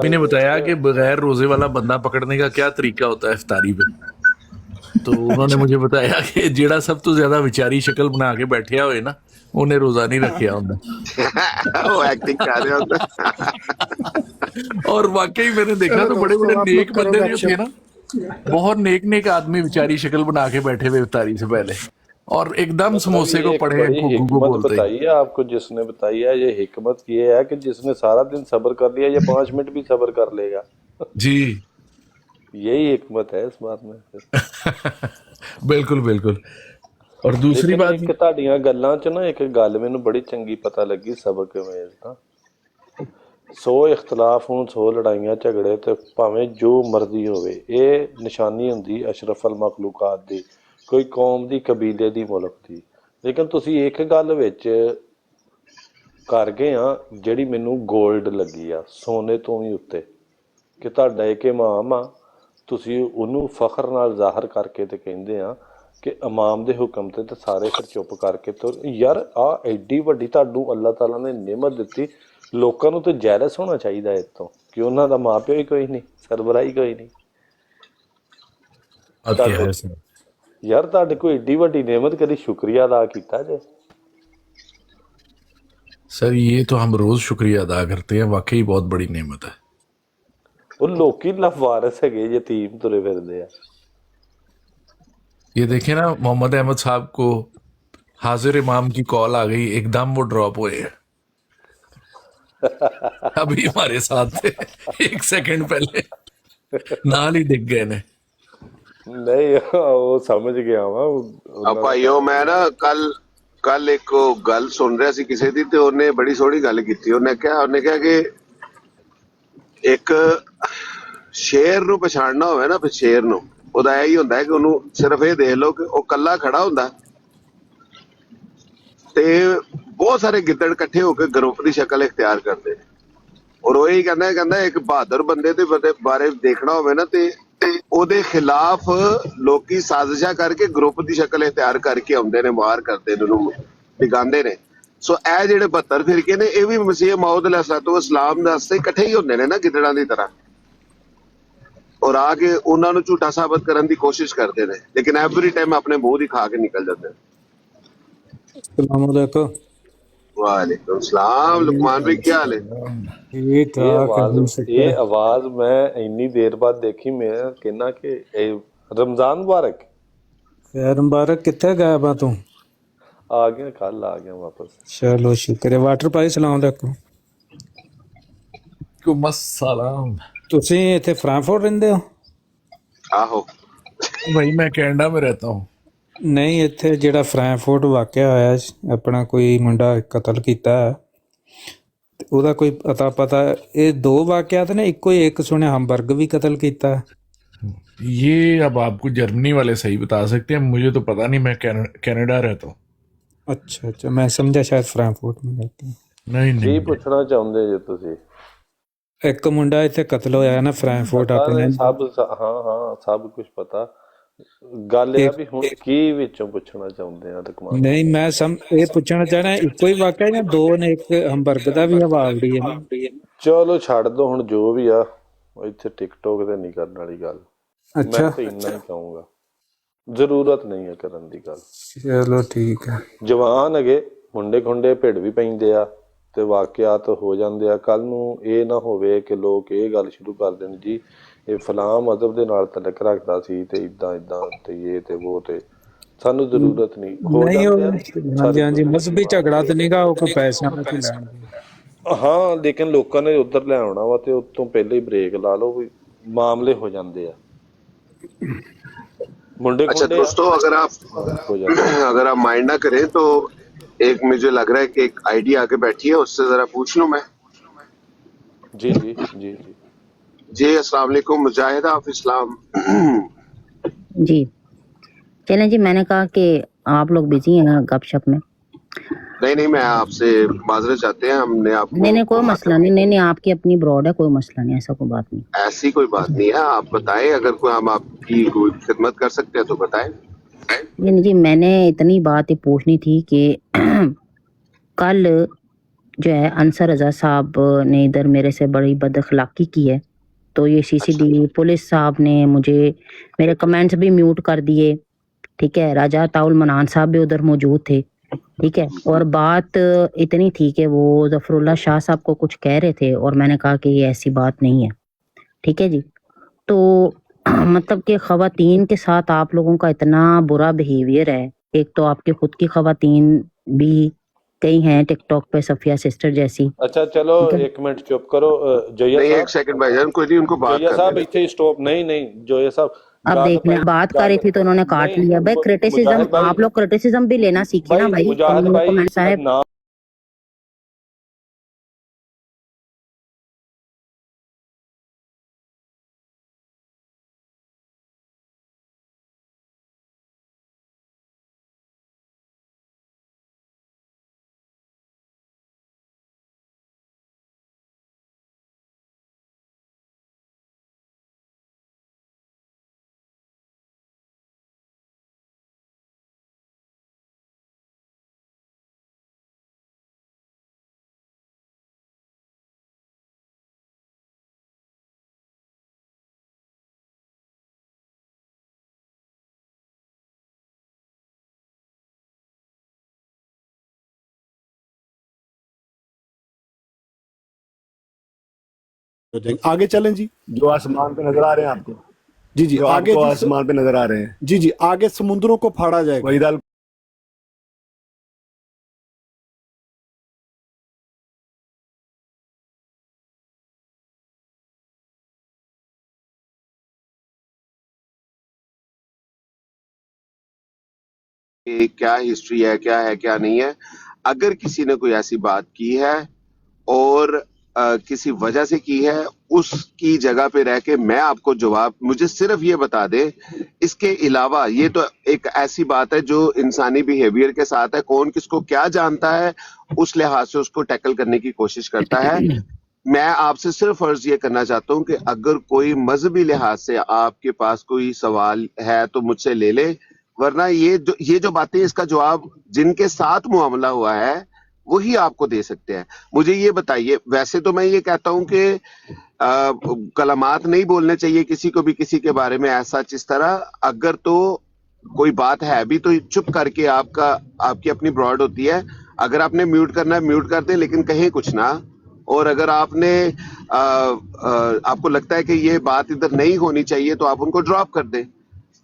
अभी ने बताया कि बगैर रोजे वाला बंदा पकड़ने का क्या तरीका होता है इफ्तारी पे, तो उन्होंने मुझे बताया कि जेड़ा सब तो ज्यादा विचारी शक्ल बना के बैठे हुए ना उन्हें रोजा नहीं रखा होंगे। वो एक्टिंग कर रहे होते। और वाकई मैंने देखा तो बड़े बड़े नेक बंदे जो थे ना, बहुत नेक नेक आदमी बेचारी शक्ल बना के बैठे हुए इफ्तारी से पहले, और एकदम समोसे को पढ़े बड़ी को हिकमत बोलते बताई है आपको जिसने बताई है। ये हिकमत ये है कि जिसने सारा दिन सब्र कर लिया, ये 5 मिनट भी सब्र कर लेगा। जी यही हिकमत है इस बात में। बिल्कुल बिल्कुल। और दूसरी ਲੇਕਿਨ बात, ਇੱਕ ਤੁਹਾਡੀਆਂ ਗੱਲਾਂ 'ਚ ਨਾ ਇੱਕ ਗੱਲ ਮੈਨੂੰ ਬੜੀ ਚੰਗੀ ਪਤਾ ਲੱਗੀ ਸਬਕ ਮੇਜ਼ ਦਾ। 100 ਇਖਤਲਾਫ ਹੋਣ, 100 ਲੜਾਈਆਂ ਝਗੜੇ ਤੇ ਭਾਵੇਂ ਜੋ ਮਰਜ਼ੀ ਹੋਵੇ, ਇਹ ਨਿਸ਼ਾਨੀ ਹੁੰਦੀ ਅਸ਼ਰਫ ਅਲ ਮਖਲੂਕਾਤ ਦੀ, ਕੋਈ ਕੌਮ ਦੀ, ਕਬੀਲੇ ਦੀ, ਮੁਲਕ ਦੀ। ਲੇਕਿਨ ਤੁਸੀਂ ਇੱਕ ਗੱਲ ਵਿੱਚ ਕਰ ਗਏ ਆ ਜਿਹੜੀ ਮੈਨੂੰ ਗੋਲਡ ਲੱਗੀ ਆ, ਸੋਨੇ ਤੋਂ ਵੀ ਉੱਤੇ, ਕਿ ਤੁਹਾਡਾ ਇੱਕ ਇਮਾਮ ਆ, ਤੁਸੀਂ ਉਹਨੂੰ ਫਖਰ ਨਾਲ ਜ਼ਾਹਰ ਕਰਕੇ ਤੇ ਕਹਿੰਦੇ ਆ ਕਿ ਇਮਾਮ ਦੇ ਹੁਕਮ ਤੇ ਸਾਰੇ ਫਿਰ ਚੁੱਪ ਕਰਕੇ ਤੁਰ। ਯਾਰ ਆ ਐਡੀ ਵੱਡੀ ਤੁਹਾਨੂੰ ਅੱਲਾਹ ਤਾਲਾ ਨੇ ਨਿਮਤ ਦਿੱਤੀ, ਲੋਕਾਂ ਨੂੰ ਤਾਂ ਜੈਲਸ ਹੋਣਾ ਚਾਹੀਦਾ ਇਸ ਤੋਂ ਕਿ ਉਹਨਾਂ ਦਾ ਮਾਂ ਪਿਓ ਹੀ ਕੋਈ ਨਹੀਂ, ਸਰਬਰਾਹੀ ਕੋਈ ਨਹੀਂ। ਯਾਰ ਤੁਹਾਡੇ ਕੋਈ ਐਡੀ ਵੱਡੀ ਨਿਮਤ, ਕਦੀ ਸ਼ੁਕਰੀਆ ਅਦਾ ਕੀਤਾ ਜੇ? सर ये तो हम रोज शुक्रिया अदा करते हैं, वाकई बहुत बड़ी नेमत है। ਉਹ ਲੋਕੀ ਲਫਵਾਰਸ ਹੈਗੇ, ਯਤੀਮ ਤੁਰੇ ਫਿਰਦੇ ਆ। ये देखे ना, मोहम्मद अहमद साहब को हाजिर इमाम की कॉल आ गई, एकदम वो ड्रॉप हुए हैं। अभी हमारे साथ थे, 1 सेकंड पहले नाल ही दिख गए ने। ਨਹੀਂ ਉਹ ਸਮਝ ਗਿਆ ਵਾ। ਭਾਈਓ ਮੈਂ ਨਾ ਕੱਲ ਇੱਕ ਗੱਲ ਸੁਣ ਰਿਹਾ ਸੀ ਕਿਸੇ ਦੀ, ਤੇ ਉਹਨੇ ਬੜੀ ਸੋਹਣੀ ਗੱਲ ਕੀਤੀ। ਉਹਨੇ ਕਿਹਾ ਕਿ ਇੱਕ ਸ਼ੇਰ ਨੂੰ ਪਛਾਣਨਾ ਹੋਵੇ ਨਾ, ਫਿਰ ਸ਼ੇਰ ਨੂੰ ਉਹਦਾ ਇਹ ਹੀ ਹੁੰਦਾ ਹੈ ਕਿ ਉਹਨੂੰ ਸਿਰਫ ਇਹ ਦੇਖ ਲਓ ਕਿ ਉਹ ਕੱਲਾ ਖੜਾ ਹੁੰਦਾ ਤੇ ਬਹੁਤ ਸਾਰੇ ਗਿੱਦੜ ਇਕੱਠੇ ਹੋ ਕੇ ਗਰੁੱਪ ਦੀ ਸ਼ਕਲ ਇਖਤਿਆਰ ਕਰਦੇ ਨੇ, ਔਰ ਉਹ ਇਹੀ ਕਹਿੰਦਾ ਇੱਕ ਬਹਾਦਰ ਬੰਦੇ ਦੇ ਬਾਰੇ ਦੇਖਣਾ ਹੋਵੇ ਨਾ, ਤੇ ਉਹਦੇ ਖਿਲਾਫ ਲੋਕੀ ਸਾਜ਼ਿਸ਼ਾਂ ਕਰਕੇ ਗਰੁੱਪ ਦੀ ਸ਼ਕਲ ਇਖਤਿਆਰ ਕਰਕੇ ਆਉਂਦੇ ਨੇ, ਮਾਰ ਕਰਦੇ ਨੇ, ਉਹਨੂੰ ਡਿਗਾਉਂਦੇ ਨੇ। ਸੋ ਇਹ ਜਿਹੜੇ 72 ਫਿਰਕੇ ਨੇ, ਇਹ ਵੀ ਮਸੀਹ ਮੌਦ ਅਲੈਹਿਸਸਲਾਤੁ ਵਸਲਾਮ ਦੇ ਵਾਸਤੇ ਇਕੱਠੇ ਹੀ ਹੁੰਦੇ ਨੇ ਨਾ, ਗਿੱਦੜਾਂ ਦੀ ਤਰ੍ਹਾਂ, ਔਰ ਆ ਕੇ ਉਹਨਾਂ ਨੂੰ ਝੂਠਾ ਸਾਬਤ ਕਰਨ ਦੀ ਕੋਸ਼ਿਸ਼ ਕਰਦੇ ਨੇ, ਲੇਕਿਨ ਐਵਰੀ ਟਾਈਮ ਆਪਣੇ ਮੂੰਹ ਦੀ ਖਾ ਕੇ ਨਿਕਲ ਜਾਂਦੇ ਨੇ। अस्सलाम वालेकुम। वालेकुम सलाम। लुकमान भाई क्या हाल है? ਇਹ ਆਵਾਜ਼ ਮੈਂ ਇੰਨੀ ਦੇਰ ਬਾਅਦ ਦੇਖੀ। ਮੈਂ ਕਹਿੰਦਾ ਕਿ ਇਹ ਰਮਜ਼ਾਨ ਮੁਬਾਰਕ। खैर मुबारक। कितने गया बा तू? ਆ ਗਿਆ, ਕੱਲ ਆ ਗਿਆ ਵਾਪਸ। चलो शुक्र है। वाटर पाई सलाम अलैकुम। सलाम। ਤੁਸੀਂ ਇੱਥੇ ਫਰਾਂਕਫਰਟ ਰਹਿੰਦੇ ਹੋ? आहो भाई मैं कनाडा में रहता हूँ। ਨਹੀਂ, ਇੱਥੇ ਜਿਹੜਾ ਫਰਾਂਕਫਰਟ ਵਾਕਿਆ ਹੋਇਆ, ਆਪਣਾ ਕੋਈ ਮੁੰਡਾ ਕਤਲ ਕੀਤਾ ਹੈ, ਤੇ ਉਹਦਾ ਕੋਈ ਅਤਾ ਪਤਾ? ਇਹ 2 ਵਾਕਿਆਤ ਨੇ, ਇੱਕੋ ਹੀ ਇੱਕ ਸੁਣਿਆ ਹਮਬਰਗ ਵੀ ਕਤਲ ਕੀਤਾ। ये अब आपको जर्मनी वाले सही बता सकते हैं, मुझे तो पता नहीं, मैं कनाडा रहता हूँ। अच्छा अच्छा, मैं समझा शायद फ्रैंकफर्ट में रहते हैं। नहीं ਕੀ नहीं ਪੁੱਛਣਾ ਚਾਹੁੰਦੇ ਜੇ ਤੁਸੀਂ? ਇੱਕ ਮੁੰਡਾ ਇੱਥੇ ਕਤਲ ਹੋਇਆ ਨਾ ਫਰੈਂਕਫਰਟ ਆਪਣੇ। ਹਾਂ ਸਭ ਕੁਝ ਪਤਾ। ਗੱਲ ਇਹ ਆ ਵੀ ਹੁਣ ਕੀ ਵਿੱਚੋਂ ਪੁੱਛਣਾ ਚਾਹੁੰਦੇ ਆ ਰਕਮਾਨ? ਨਹੀਂ, ਮੈਂ ਇਹ ਪੁੱਛਣਾ ਚਾਹਣਾ, ਇੱਕੋ ਹੀ ਵਾਕਿਆ ਜਾਂ 2 ਨੇ? ਇੱਕ ਹਮਬਰਗ ਦਾ ਵੀ ਹਵਾਲਦੀ ਹੈ ਨਾ। ਚਲੋ ਛੱਡ ਦੋ ਹੁਣ ਜੋ ਵੀ ਆ, ਇੱਥੇ ਟਿਕਟੋਕ ਤੇ ਨਹੀਂ ਕਰਨ ਵਾਲੀ ਗੱਲ। ਮੈਂ ਅੱਛਾ ਤਾਂ ਇੰਨਾ ਹੀ ਕਹੂੰਗਾ, ਜ਼ਰੂਰਤ ਨਹੀਂ ਹੈ ਕਰਨ ਦੀ ਗੱਲ। ਚਲੋ ਠੀਕ ਹੈ। ਜਵਾਨ ਹੈਗੇ ਮੁੰਡੇ ਖੁੰਡੇ, ਭਿੜ ਵੀ ਪੈਂਦੇ ਆ ਤੇ ਵਾਕਿਆਤ ਹੋ ਜਾਂਦੇ ਆ। ਕੱਲ ਨੂੰ ਇਹ ਨਾ ਹੋਵੇ ਕਿ ਲੋਕ ਇਹ ਗੱਲ ਸ਼ੁਰੂ ਕਰ ਦੇਣ, ਜੀ ਇਹ ਫਲਾਂ ਮਜ਼ਹਬ ਦੇ ਨਾਲ ਤਲਕ ਰੱਖਦਾ ਸੀ ਤੇ ਇਦਾਂ ਤੇ ਇਹ ਤੇ ਉਹ, ਤੇ ਸਾਨੂੰ ਜ਼ਰੂਰਤ ਨਹੀਂ। ਹਾਂਜੀ ਹਾਂਜੀ, ਮਜ਼ਹਬੀ ਝਗੜਾ ਤੇ ਨਹੀਂਗਾ, ਉਹ ਕੋਈ ਪੈਸਿਆਂ ਦਾ ਕੀ ਲੈਣ। ਹਾਂ, ਲੇਕਿਨ ਲੋਕਾਂ ਨੇ ਉੱਧਰ ਲੈ ਆਉਣਾ ਵਾ, ਤੇ ਉਤੋਂ ਪਹਿਲੇ ਹੀ ਬ੍ਰੇਕ ਲਾ ਲਓ, ਵੀ ਮਾਮਲੇ ਹੋ ਜਾਂਦੇ ਆ मुंडे। अच्छा दोस्तों, अगर आप माइंड ना करें तो एक मुझे लग रहा है कि एक आईडी आके बैठी है, उससे जरा पूछ लूं मैं। जी जी जी जी जी अस्सलाम वालेकुम, मुजाहिद ऑफ इस्लाम। जी चलें जी, मैंने कहा कि आप लोग बिजी हैं गपशप में। नहीं, मैं आपसे माजरत चाहते हैं, हमने आपको। नहीं, कोई मसला नहीं, आपकी अपनी ब्रॉड है, कोई मसला नहीं, ऐसा कोई बात नहीं। ऐसी कोई बात नहीं है, आप बताएं, अगर कोई हम आपकी कोई खिदमत कर सकते हैं तो बताएं। नहीं जी, मैंने इतनी बात ही पूछनी थी कि कल जो है अंसर रजा साहब ने इधर मेरे से बड़ी बद अखलाकी की है, तो ये सीसीटीवी पुलिस साहब ने मुझे मेरे कमेंट्स भी म्यूट कर दिए, ठीक है। राजा ताउल मनान साहब भी उधर मौजूद थे, ठीक है। और बात इतनी थी कि वो जफरुल्लाह शाह साहब को कुछ कह रहे थे और मैंने कहा कि ये ऐसी बात नहीं है, ठीक है जी। तो मतलब कि ख़वातीन के साथ आप लोगों का इतना बुरा बिहेवियर है। एक तो आपकी खुद की ख़वातीन भी कई हैं टिकटॉक पे सफिया सिस्टर जैसी, अच्छा चलो ठीक है। एक मिनट चुप करो जोया नहीं, एक साहब सेकंड भाईजान, कोई नहीं, उनको बात जोया कर साहब लेने इतने स्टॉप नहीं नहीं जोया साहब अब गल देख लें, भाई बात कर रही गल थी तो उन्होंने काट नहीं लिया। भाई क्रिटिसिज्म, मुजाहिद भाई आप लोग क्रिटिसिज्म भी लेना सीखे ना भाई, मुजाहिद भाई कमेंट साहब। ना हो जाएंगे। आगे चलें जी। जो आसमान पे नजर आ रहे हैं आपको, जी जी जो आगे आपको जी आसमान पे नजर आ रहे हैं, जी जी आगे समुद्रों को फाड़ा जाएगा। वही दाल कि क्या हिस्ट्री है, क्या नहीं है। अगर किसी ने कोई ऐसी बात की है और किसी वजह से की है, उसकी जगह पे रह के मैं आपको जवाब, मुझे सिर्फ ये बता दे। इसके अलावा ये तो एक ऐसी बात है जो इंसानी बिहेवियर के साथ है, कौन किसको क्या जानता है उस लिहाज से उसको टैकल करने की कोशिश करता है। मैं आपसे सिर्फ अर्ज ये करना चाहता हूं कि अगर कोई मजहबी लिहाज से आपके पास कोई सवाल है तो मुझसे ले ले, वरना ये जो बातें, इसका जवाब जिनके साथ मुआमला हुआ है वही आपको दे सकते हैं। मुझे ये बताइए, वैसे तो मैं ये कहता हूं कि कलमात नहीं बोलने चाहिए किसी को भी किसी के बारे में ऐसा इस तरह। अगर तो कोई बात है भी तो चुप करके आपकी अपनी ब्रॉड होती है। अगर आपने म्यूट करना है म्यूट कर दे, लेकिन कहीं कुछ ना। और अगर आपको लगता है कि ये बात इधर नहीं होनी चाहिए तो आप उनको ड्रॉप कर दें।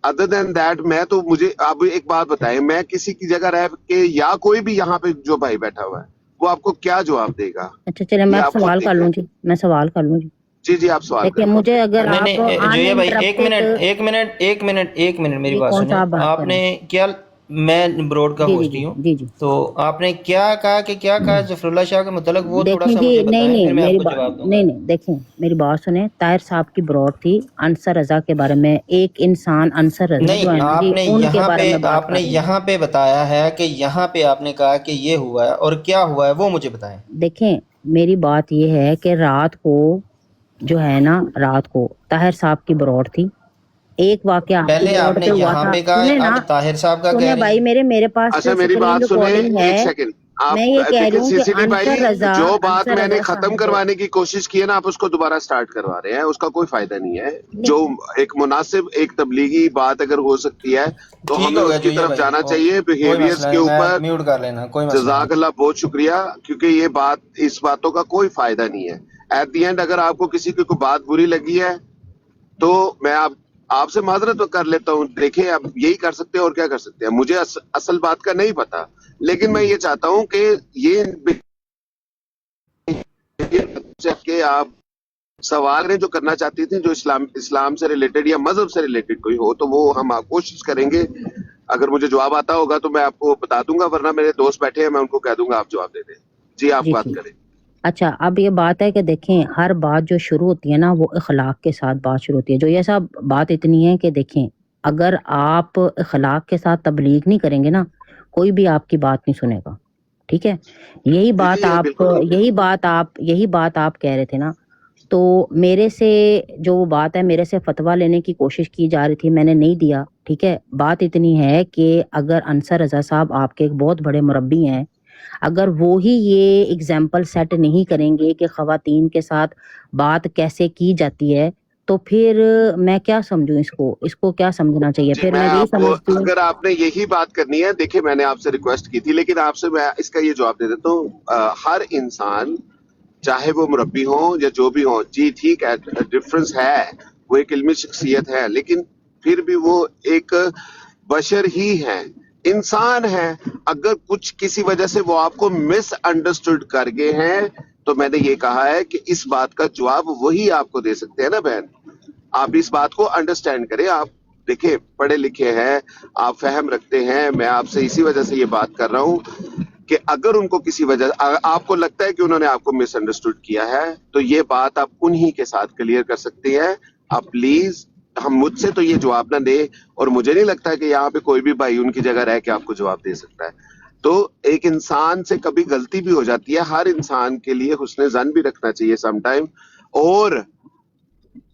अदर देन दैट मैं तो, मुझे आप एक बात बताएं, मैं किसी की जगह रह के या कोई भी यहाँ पे जो भाई बैठा हुआ है वो आपको क्या जवाब देगा? अच्छा चले, मैं सवाल कर लूँ जी, मैं सवाल कर लूँ जी। जी आप सवाल देखिए करें। मुझे अगर नहीं आप नहीं जोया भाई एक uninterrupted- मिनट मेरी जी, बात कौन सा सुनिए। आप बात आपने क्या, मैं ब्रॉड का जी होस्ट ही जी हूँ, जी जी तो आपने क्या कहा जफरुल्लाह शाह के मुतलक, वो थोड़ा देखें सा जी, मुझे नहीं बताएं, नहीं फिर मैं मेरी आपको बात, जवाब दूंगा। नहीं देखें मेरी बात सुने। ताहिर साहब की ब्रॉड थी अंसर रजा के बारे में, एक इंसान अंसर रजा जो नहीं, है ना जी, आपने उनके यहाँ बारे पे में बात कर आपने रहे हैं। यहाँ पे बताया है कि यहाँ पे आपने कहा कि ये हुआ है, और क्या हुआ है वो मुझे बताएं। देखें मेरी बात ये है कि रात को जो है ना, रात को ताहिर साहब की ब्रॉड थी। एक वाकया आपकी पहले ब्रॉड आपने पे हुआ यहाँ था, पे कहा, सुने ना, अब ताहिर साहब का सुने कह रही भाई, हैं। मेरे पास अच्छा जो मेरी स्क्रीन बात सुने, रिकॉर्डिंग है। एक सेकंड। आप मैं ये कह रही देखिए हूँ कि सीसीडी भाई, अंसर रजा, जो बात अंसर मैंने रजा खत्म साहब, करवाने की कोशिश की है ना, आप उसको दोबारा स्टार्ट करवा रहे हैं, उसका कोई फायदा नहीं है। जो एक मुनासिब एक तबलीगी बात अगर हो सकती है तो ठीक हमें हो गया उसकी जोया तरफ भाई, जाना चाहिए, कोई बिहेवियर्स मसला के नहीं, मैं ऊपर। म्यूट कर लेना, कोई मसला नहीं। जजाकल्लाह, बहुत शुक्रिया, क्योंकि ये बात, इस बातों का कोई फायदा नहीं है। एट दी एंड अगर आपको किसी की कोई बात बुरी लगी है तो मैं आपसे माजरत तो कर लेता हूँ। देखिए आप यही कर सकते हैं और क्या कर सकते हैं, मुझे असल बात का नहीं पता, लेकिन मैं ये चाहता हूँ कि ये कि आप सवाल जो करना चाहती थी, जो इस्लाम से रिलेटेड या मजहब से रिलेटेड कोई हो, तो वो हम कोशिश करेंगे। अगर मुझे जवाब आता होगा तो मैं आपको बता दूंगा, वरना मेरे दोस्त बैठे हैं, मैं उनको कह दूंगा आप जवाब दे दें। जी आप जी बात ठीक। करें। अच्छा, अब ये बात है कि देखें, हर बात जो शुरू होती है ना, वो अखलाक के साथ बात शुरू होती है। जो ये सब बात इतनी है कि देखें, अगर आप अखलाक के साथ तबलीग नहीं करेंगे ना, कोई भी आपकी बात नहीं सुनेगा, ठीक है। यही बात आप कह रहे थे ना। तो मेरे से जो बात है, मेरे से फतवा लेने की कोशिश की जा रही थी, मैंने नहीं दिया, ठीक है। बात इतनी है कि अगर अंसर रजा साहब आपके एक बहुत बड़े मुरब्बी हैं, अगर वो ही ये एग्जाम्पल सेट नहीं करेंगे कि ख़वातीन के साथ बात कैसे की जाती है, तो फिर मैं क्या समझूं इसको क्या समझना चाहिए? जी, फिर मैं मैं यही आपको, समझती हूँ। अगर आपने यही बात करनी है, देखिए मैंने आपसे रिक्वेस्ट की थी, लेकिन आपसे मैं इसका ये जवाब दे देता हूँ। हर इंसान, चाहे वो मुरब्बी हो या जो भी हो, जी ठीक है, डिफरेंस है, वो एक इल्मी शख्सियत है, लेकिन फिर भी वो एक बशर ही है, इंसान है। अगर कुछ किसी वजह से वो आपको मिसअंडरस्टूड कर गए हैं, तो मैंने ये कहा है कि इस बात का जवाब वही आपको दे सकते हैं ना बहन। आप इस बात को अंडरस्टैंड करें। आप देखिए पढ़े लिखे हैं, आप फहम रखते हैं, मैं आपसे इसी वजह से ये बात कर रहा हूँ कि अगर उनको किसी वजह आपको लगता है कि उन्होंने आपको मिसअंडरस्टूड किया है, तो ये बात आप उन्हीं के साथ क्लियर कर सकते हैं। आप प्लीज, हम मुझसे तो ये जवाब ना दे, और मुझे नहीं लगता कि यहाँ पे कोई भी भाई उनकी जगह रह के आपको जवाब दे सकता है। तो एक इंसान से कभी गलती भी हो जाती है, हर इंसान के लिए हुस्न ज़न भी रखना चाहिए सम टाइम, और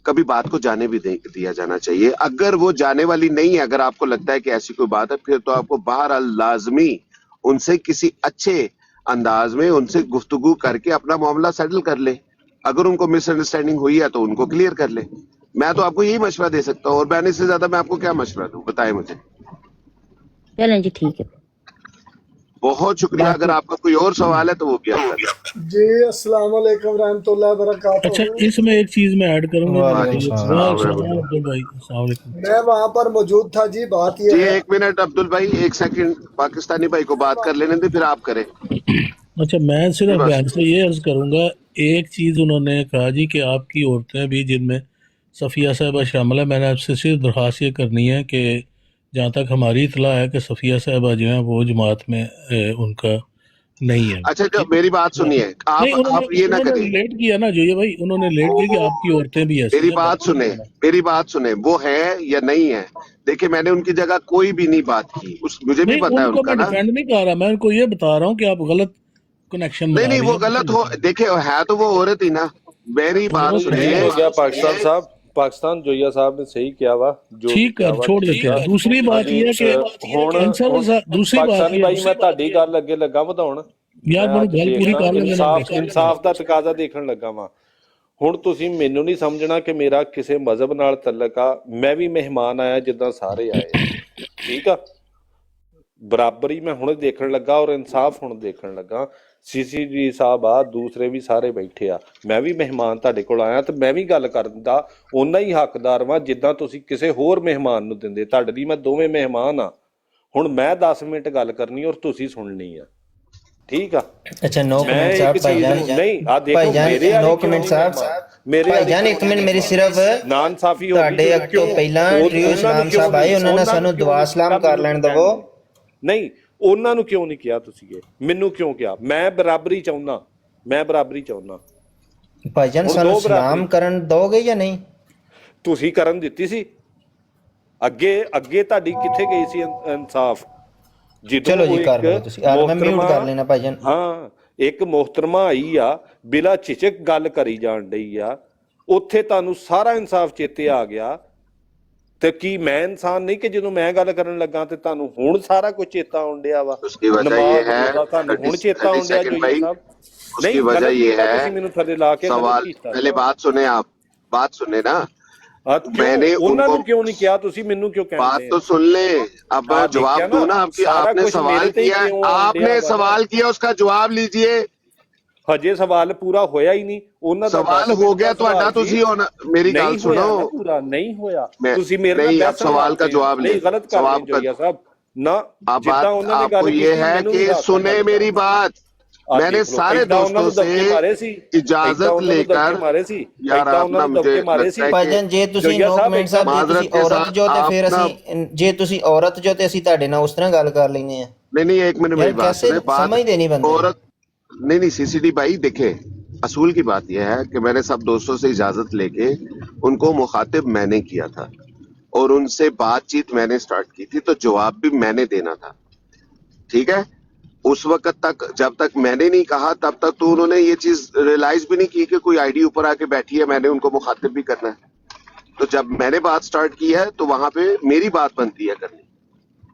कभी बात को जाने भी दिया जाना चाहिए। अगर वो जाने वाली नहीं है, अगर आपको लगता है कि ऐसी कोई बात है, फिर तो आपको बहरहाल लाजमी उनसे किसी अच्छे अंदाज में उनसे गुफ्तगू करके अपना मामला सेटल कर ले। अगर उनको मिसअंडरस्टैंडिंग हुई है तो उनको क्लियर कर ले। मैं तो आपको यही मशवरा दे सकता हूँ, और मैंने इससे ज्यादा मैं आपको क्या मशवरा दूं, बताएं मुझे। चलें जी, ठीक है। बहुत शुक्रिया। अगर आपका कोई और सवाल है तो वो भी आप करें। जी अस्सलाम वालेकुम रहमतुल्लाहि व बरकातहू। अच्छा, इसमें एक चीज मैं ऐड करूंगा। वालेकुम सलाम। अब्दुल भाई, अस्सलाम वालेकुम। मैं वहाँ पर मौजूद था जी। बात जी ये है, एक मिनट अब्दुल भाई, एक सेकंड, पाकिस्तानी भाई को बात कर लेने दे, फिर आप करें। अच्छा, मैं सिर्फ बस। बहन से ये अर्ज करूंगा, एक चीज उन्होंने कहा जी कि आपकी औरतें भी, जिनमें सफ़िया साहिबा शामिल है, मैंने आपसे सिर्फ दरख्वास्त ये करनी है कि जहाँ तक हमारी इतला है कि सफ़िया साहिबा जो है वो जमात में उनका नहीं है। अच्छा, जो मेरी बात सुनिए, नहीं, आप ये ना करिए। रिलेट किया ना जो ये भाई, उन्होंने रिलेट किया कि आपकी औरतें भी ऐसी मेरी हैं। बात सुने, मेरी बात सुने, वो है या नहीं है। देखिए मैंने उनकी जगह कोई भी नहीं बात की, मुझे भी नहीं, पता है उनको उनका मैं ना। डिफेंड नहीं कर रहा, मैं उनको ये बता रहा हूँ कि आप गलत कनेक्शन नहीं बना नहीं, रही वो हैं। गलत हो, देखिए है तो वो औरत ही ना। मेरी बात वो ठीक सुनिए। हो गया पाकिस्तान साहब, पाकिस्तान जोया साहब ने सही किया वा, जो भी ठीक किया कर वा छोड़ ठीक देते आ। हैं। दूसरी बात ਹਾਂਜੀ, यह है कि ਹੁਣ दूसरी बात ਪਾਕਿस्ताਨੀ ये ਭਾਈ ਮੈਂ ਤੁਹਾਡੀ ਗੱਲ ਅੱਗੇ ਲੱਗਾ ਵਧਾਉਣ। यार ਮੈਂ ਮੈਨੂੰ ਅੱਜ ਗੱਲ ਪੂਰੀ ਦੇਖਦਾ ਕਰ ਲੈਣ ਦੇ। ਇਨਸਾਫ ਦਾ ਤਕਾਜ਼ਾ ਦੇਖਣ ਲੱਗਾ ਵਾਂ। ਹੁਣ ਤੁਸੀਂ ਮੈਨੂੰ ਨਹੀਂ ਸਮਝਣਾ ਕਿ ਮੇਰਾ ਕਿਸੇ ਮਜ਼ਹਬ ਨਾਲ ਤਲਕ ਆ, ਮੈਂ ਵੀ ਮਹਿਮਾਨ ਆਇਆ ਜਿੱਦਾਂ ਸਾਰੇ ਆਏ ਆ, ਠੀਕ ਆ। ਬਰਾਬਰੀ ਮੈਂ ਹੁਣ ਦੇਖਣ ਲੱਗਾ ਔਰ ਇਨਸਾਫ ਹੁਣ ਦੇਖਣ ਲੱਗਾ। ਸੀਸੀਜੀ ਸਾਹਿਬ ਆ, ਦੂਸਰੇ ਵੀ ਸਾਰੇ ਬੈਠੇ ਆ, ਮੈਂ ਵੀ ਮਹਿਮਾਨ ਤੁਹਾਡੇ ਕੋਲ ਆਇਆ ਤੇ ਮੈਂ ਵੀ ਗੱਲ ਕਰਨ ਦਾ ਓਨਾ ਹੀ ਹੱਕਦਾਰ ਵਾਂ ਜਿੱਦਾਂ ਤੁਸੀਂ ਕਿਸੇ ਹੋਰ ਮਹਿਮਾਨ ਨੂੰ ਦਿੰਦੇ। ਤੁਹਾਡੇ ਲਈ ਮੈਂ ਦੋਵੇਂ ਮਹਿਮਾਨ ਆ। ਹੁਣ ਮੈਂ 10 ਮਿੰਟ ਗੱਲ ਕਰਨੀ ਔਰ ਤੁਸੀਂ ਸੁਣਨੀ ਆ, ਠੀਕ ਆ। अच्छा, 9 मैं मिनट एक साहब चीज भाईजान। नहीं आ देखो भाईजान मेरे 9 वाली मिनट साहब। मेरे भाईजान एक मिनट मेरी सिर्फ ਨਾਨ ਸਾਫੀ ਹੋ ਤੁਹਾਡੇ ਗਈ। ਅੱਗੇ ਤੋਂ ਪਹਿਲਾਂ ਟ੍ਰਿਓ ਇਸਲਾਮ ਸਾਹਿਬ ਆਏ, ਉਹਨਾਂ ਨੇ ਸਾਨੂੰ ਦੁਆ ਸਲਾਮ ਕਰ ਲੈਣ ਦਵੋ। ਨਹੀਂ, ਉਹਨਾਂ ਨੂੰ ਕਿਉਂ ਨਹੀਂ ਕਿਹਾ ਤੁਸੀਂ? ਇਹ ਮੈਨੂੰ ਕਿਉਂ ਕਿਹਾ? ਮੈਂ ਬਰਾਬਰੀ ਚਾਹੁੰਦਾ, ਮੈਂ ਬਰਾਬਰੀ ਚਾਹੁੰਦਾ। ਭਾਈਜਾਨ ਸਾਨੂੰ ਸਲਾਮ ਕਰਨ ਦੋਗੇ ਜਾਂ ਨਹੀਂ? ਤੁਸੀਂ ਕਰਨ ਦਿੱਤੀ ਸੀ ਅੱਗੇ ਅੱਗੇ ਤੁਹਾਡੀ ਕਿੱਥੇ ਗਈ ਸੀ ਇਨਸਾਫ? ਚਲੋ ਜੀ ਕਰ ਲਓ ਤੁਸੀਂ। ਮੈਂ ਮਿਊਟ ਕਰ ਲੈਣਾ ਭਾਈਜਾਨ। ਹਾਂ, ਇੱਕ ਮੁਹਤਰਮਾ ਆਈ ਆ, ਬਿਲਾ ਝਿਜਕ ਗੱਲ ਕਰੀ ਜਾਣ ਡਈ ਆ, ਉੱਥੇ ਤੁਹਾਨੂੰ ਸਾਰਾ ਇਨਸਾਫ ਚੇਤੇ ਆ ਗਿਆ। ਤੇ ਕੀ ਮੈਂ ਇਨਸਾਨ ਨਹੀਂ ਕਿ ਜਦੋਂ ਮੈਂ ਗੱਲ ਕਰਨ ਲੱਗਾ ਤੇ ਤੁਹਾਨੂੰ ਹੁਣ ਸਾਰਾ ਕੁਝ ਚੇਤਾ ਆਉਣ ਡਿਆ ਵਾ? ਨਮਾਜ਼ ਰੋਜ਼ਾ ਤੁਹਾਨੂੰ ਹੁਣ ਚੇਤਾ ਆਉਣ ਡਿਆ ਜੋ ਸਾਹਿਬ? उसकी वजह ये है, ਮੈਨੂੰ ਥੱਲੇ ਲਾ ਕੇ सवाल पहले बात सुने, आप बात सुने ना। मैंने उनको क्यों नहीं किया? तुसी मेनू क्यों कहते बात हैं? तो सुन ले, अब जवाब दो ना। आपकी आपने सवाल किया, आपने सवाल किया, उसका जवाब लीजिए। ਹਜੇ ਸਵਾਲ ਪੂਰਾ ਹੋਇਆ ਹੀ ਨਹੀਂ ਉਹਨਾਂ ਦਾ। ਸਵਾਲ ਹੋ ਗਿਆ ਤੁਹਾਡਾ, ਤੁਸੀਂ ਹੁਣ ਮੇਰੀ ਗੱਲ ਸੁਣੋ। ਪੂਰਾ ਨਹੀਂ ਹੋਇਆ, मैं- ਤੁਸੀਂ ਮੇਰੇ ਨਾਲ नहीं, आप ਬਹਿਸ सवाल का जवाब ले। नहीं, गलत कर रहे हो जोया साहब ना। अब जितना बात उन्होंने आपको गल ये की, है मैनू कि नहीं आता सुने गल मेरी बात। आप मैंने देख लो, सारे ਏਦਾਂ ਉਹਨਾਂ दोस्तों ਨੂੰ दबके मारे से सी, इजाजत ਏਦਾਂ ਉਹਨਾਂ ਨੂੰ लेकर, दबके मारे सी, यार ਏਦਾਂ आप ਉਹਨਾਂ ना ਨੂੰ मुझे दबके मारे सी। लगता है ਭਾਈਜਾਨ ਜੇ ਤੁਸੀਂ जोया 9 ਮਿੰਟ ਸਾਹਿਬ, ਜੇ माजरत ਤੁਸੀਂ के ਔਰਤ साथ ਜੋ ਤੇ ਫਿਰ आप ना- ਅਸੀਂ, ਜੇ ਤੁਸੀਂ ਔਰਤ ਜੋ ਤੇ ਅਸੀਂ ਤੁਹਾਡੇ ਨਾਲ ਉਸ ਤਰ੍ਹਾਂ ਗੱਲ ਕਰ ਲੈਨੇ ਆ। नहीं नहीं, एक मिनट यार मेरी बात कैसे सुने। बात समझते नहीं बंदे। औरत नहीं सीसीडी भाई, देखे असूल की बात यह है कि मैंने सब दोस्तों से इजाजत लेके उनको मुखातिब मैंने किया था और उनसे बातचीत मैंने स्टार्ट की थी, तो जवाब भी मैंने देना था, ठीक है। उस वक्त तक, जब तक मैंने नहीं कहा तब तक तो उन्होंने ये चीज रियलाइज भी नहीं की कि कोई आईडी ऊपर आके बैठी है, मैंने उनको मुखातिब भी करना है। तो जब मैंने बात स्टार्ट की है तो वहां पे मेरी बात बनती है करनी।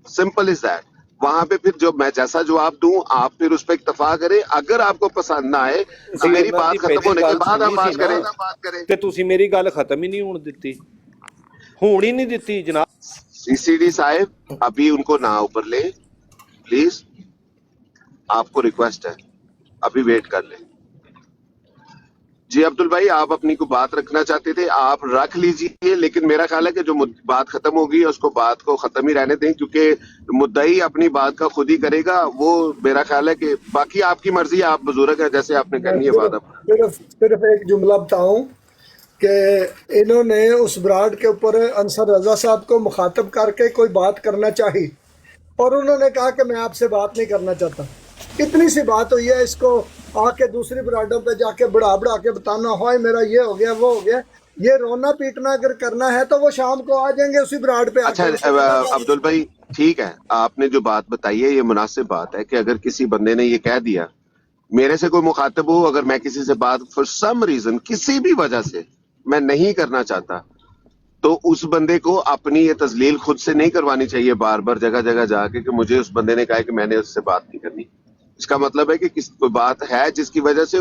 Simple is that. वहां पे फिर जो मैं जैसा जवाब दूं आप फिर उस पर इत्तफा करें, अगर आपको पसंद ना आए तो मेरी बात खत्म होने के बाद हम बात करें। ਤੇ ਤੁਸੀਂ ਮੇਰੀ ਗੱਲ ਖਤਮ ਹੀ ਨਹੀਂ ਹੋਣ ਦਿੱਤੀ, ਹੋਣ ਹੀ ਨਹੀਂ ਦਿੱਤੀ ਜਨਾਬ। सीसीडी साहब अभी उनको ना ऊपर ले प्लीज, आपको रिक्वेस्ट है, अभी वेट कर ले। जी अब्दुल भाई, आप अपनी को बात रखना चाहते थे, आप रख लीजिए, लेकिन मेरा ख्याल है कि जो बात खत्म होगी उसको बात को खत्म ही रहने दें, क्योंकि मुद्दई अपनी बात का खुद ही करेगा। वो मेरा ख्याल है कि बाकी आपकी मर्जी है, आप बुजुर्ग है, जैसे आपने करनी है बात। सिर्फ एक जुमला बताऊं कि इन्होंने उस ब्राड के ऊपर अंसर रजा साहब को मुखातब करके कोई बात करना चाहिए और उन्होंने कहा कि मैं आपसे बात नहीं करना चाहता। इतनी सी बात हुई है, इसको आके दूसरी ब्राडों पे जाके बढ़ा के बताना हो मेरा ये हो गया वो हो गया। ये रोना पीटना अगर करना है तो वो शाम को आ जाएंगे उसी ब्राड पे। अच्छा अब्दुल भाई ठीक है, आपने जो बात बताई है ये मुनासिब बात है कि अगर किसी बंदे ने ये कह दिया मेरे से कोई मुखातब हो, अगर मैं किसी से बात फॉर सम रीजन किसी भी वजह से मैं नहीं करना चाहता, तो उस बंदे को अपनी ये तजलील खुद से नहीं करवानी चाहिए बार बार जगह जगह जाके कि मुझे उस बंदे ने कहा कि मैंने उससे बात नहीं करनी। इसका मतलब है कि कोई बात है जिसकी वजह से,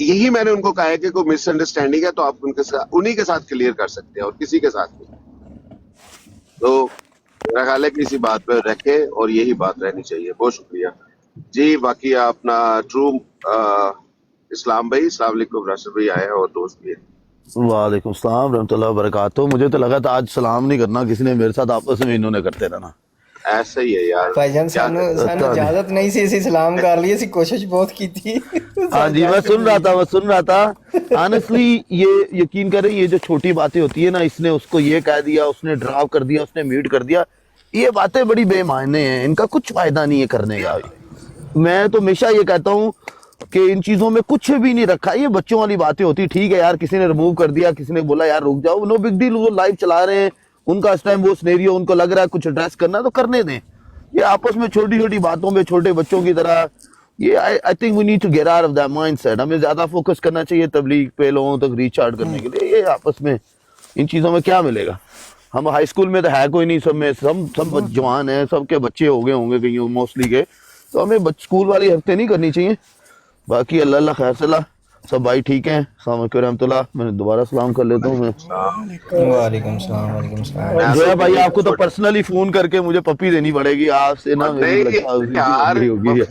यही मैंने उनको कहा है कि कोई मिसअंडरस्टैंडिंग है तो आप उनके साथ उन्हीं के साथ क्लियर कर सकते हैं और किसी के साथ नहीं। तो मेरा ख्याल है कि इसी बात पर रखे और यही बात रहनी चाहिए। बहुत शुक्रिया जी। बाकी अपना ट्रू इस्लाम भाई, अस्सलाम वालेकुम, राशिद भाई आए हैं और दोस्त भी है। वालेकुम सलाम रहमतुल्लाह वबरकातुहू। मुझे तो लगा था आज सलाम नहीं करना किसी ने, मेरे साथ आपस में इन्होंने करते रहना। ऐसा ही है यार भाईजान, सानू इजाजत नहीं सी, ਅਸੀਂ सलाम कर लिए, ਅਸੀਂ कोशिश बहुत की थी। हाँ जी, मैं सुन रहा था ऑनेस्टली। ये यकीन करें, ये जो छोटी बातें होती है ना, इसने उसको ये कह दिया, उसने ड्राव कर दिया, उसने म्यूट कर दिया, ये बातें बड़ी बेमायने हैं, इनका कुछ फायदा नहीं है करने का। मैं तो हमेशा ये कहता हूँ कि इन चीजों में कुछ भी नहीं रखा, ये बच्चों वाली बातें होती। ठीक है यार, किसी ने रिमूव कर दिया, किसी ने बोला यार रुक जाओ, नो बिग डील, वो लाइव चला रहे हैं, उनका इस टाइम वो सिनेरियो उनको लग रहा है कुछ एड्रेस करना तो करने दें। ये आपस में छोटी छोटी बातों में छोटे बच्चों की तरह, ये I think we need to get out of that mindset. हमें ज्यादा फोकस करना चाहिए तबलीग पे, लोगों तक रीच आउट करने के लिए। ये आपस में इन चीजों में क्या मिलेगा? हम हाई स्कूल में तो है कोई नहीं, सब में सब जवान है, सबके बच्चे हो गए होंगे कहीं मोस्टली के, तो हमें स्कूल वाली हरकतें नहीं करनी चाहिए। बाकी अल्लाह खैर सलाह, सब भाई ठीक हैं। अस्सलाम वालेकुम रहमतुल्लाह। मैं दोबारा सलाम कर लेता हूँ। वालेकुम सलाम, वालेकुम सलाम। जो है भाई, आपको तो पर्सनली फोन करके मुझे पप्पी देनी पड़ेगी आपसे ना, मेरी होगी।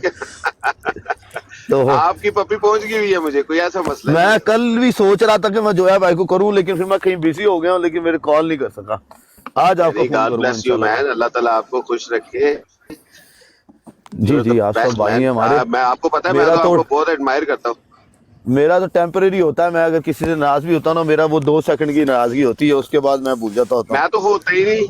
तो आपकी पप्पी पहुंच गई हुई है, मुझे कोई ऐसा मसला मैं कल भी सोच रहा था कि मैं जोया भाई को करूं, लेकिन फिर मैं कहीं बिजी हो गया हूँ, लेकिन मेरे कॉल नहीं कर सका। आज आपको गॉड ब्लेस यू मैन, अल्लाह ताला आपको खुश रखे। जी आप सब भाई हैं हमारे। मैं आपको पता है, मैं तो आपको बहुत एडमायर करता हूँ। मेरा तो टेम्परेरी होता है, मैं अगर किसी से नाराज भी होता हूँ ना, मेरा वो 2 सेकंड की नाराजगी होती है, उसके बाद मैं भूल जाता होता हूँ। मैं तो होता ही नहीं।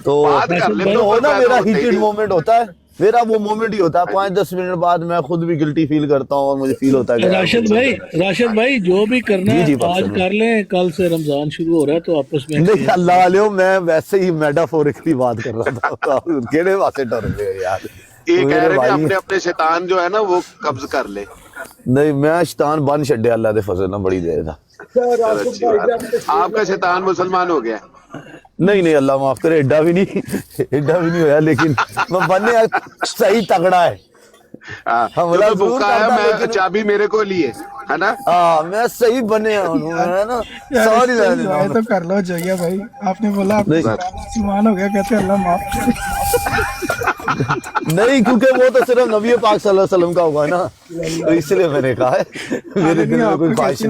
तो बात कर ले तो हो ना, मेरा हीटेड मोमेंट होता है, मेरा वो मोमेंट ही होता है। 5-10 मिनट बाद मैं खुद भी गिल्टी फील करता हूँ और मुझे फील होता है। राशिद भाई जो भी करना है आज कर लें, कल से रमजान शुरू हो रहा है तो आपस में नहीं। अल्लाह वाले, मैं वैसे ही मेटाफोरिकली बात कर रहा था। केड़े वासे डर गए यार, ये कह रहे हैं अपने अपने शैतान जो है ना वो कब्ज कर ले। नहीं, मैं शैतान बन छड्या अल्लाह दे फजल ना, बड़ी देर था। आपका शैतान मुसलमान हो गया? नहीं अल्लाह माफ करे, एडा भी नहीं होया, लेकिन मैं बनने सही तगड़ा है। हमला भूखा है, मैं चाबी मेरे को लिए है ना। हाँ, मैं सही बने है ना। सॉरी तो कर लो जोया भाई, आपने बोला आप मुसलमान हो गया, कहते अल्लाह माफ करे। नहीं, क्योंकि वो तो सिर्फ नबी पाक सल्लल्लाहु अलैहि वसल्लम का हुआ ना, तो इसलिए मैंने कहा है, मेरे दिल में कोई ख्वाहिश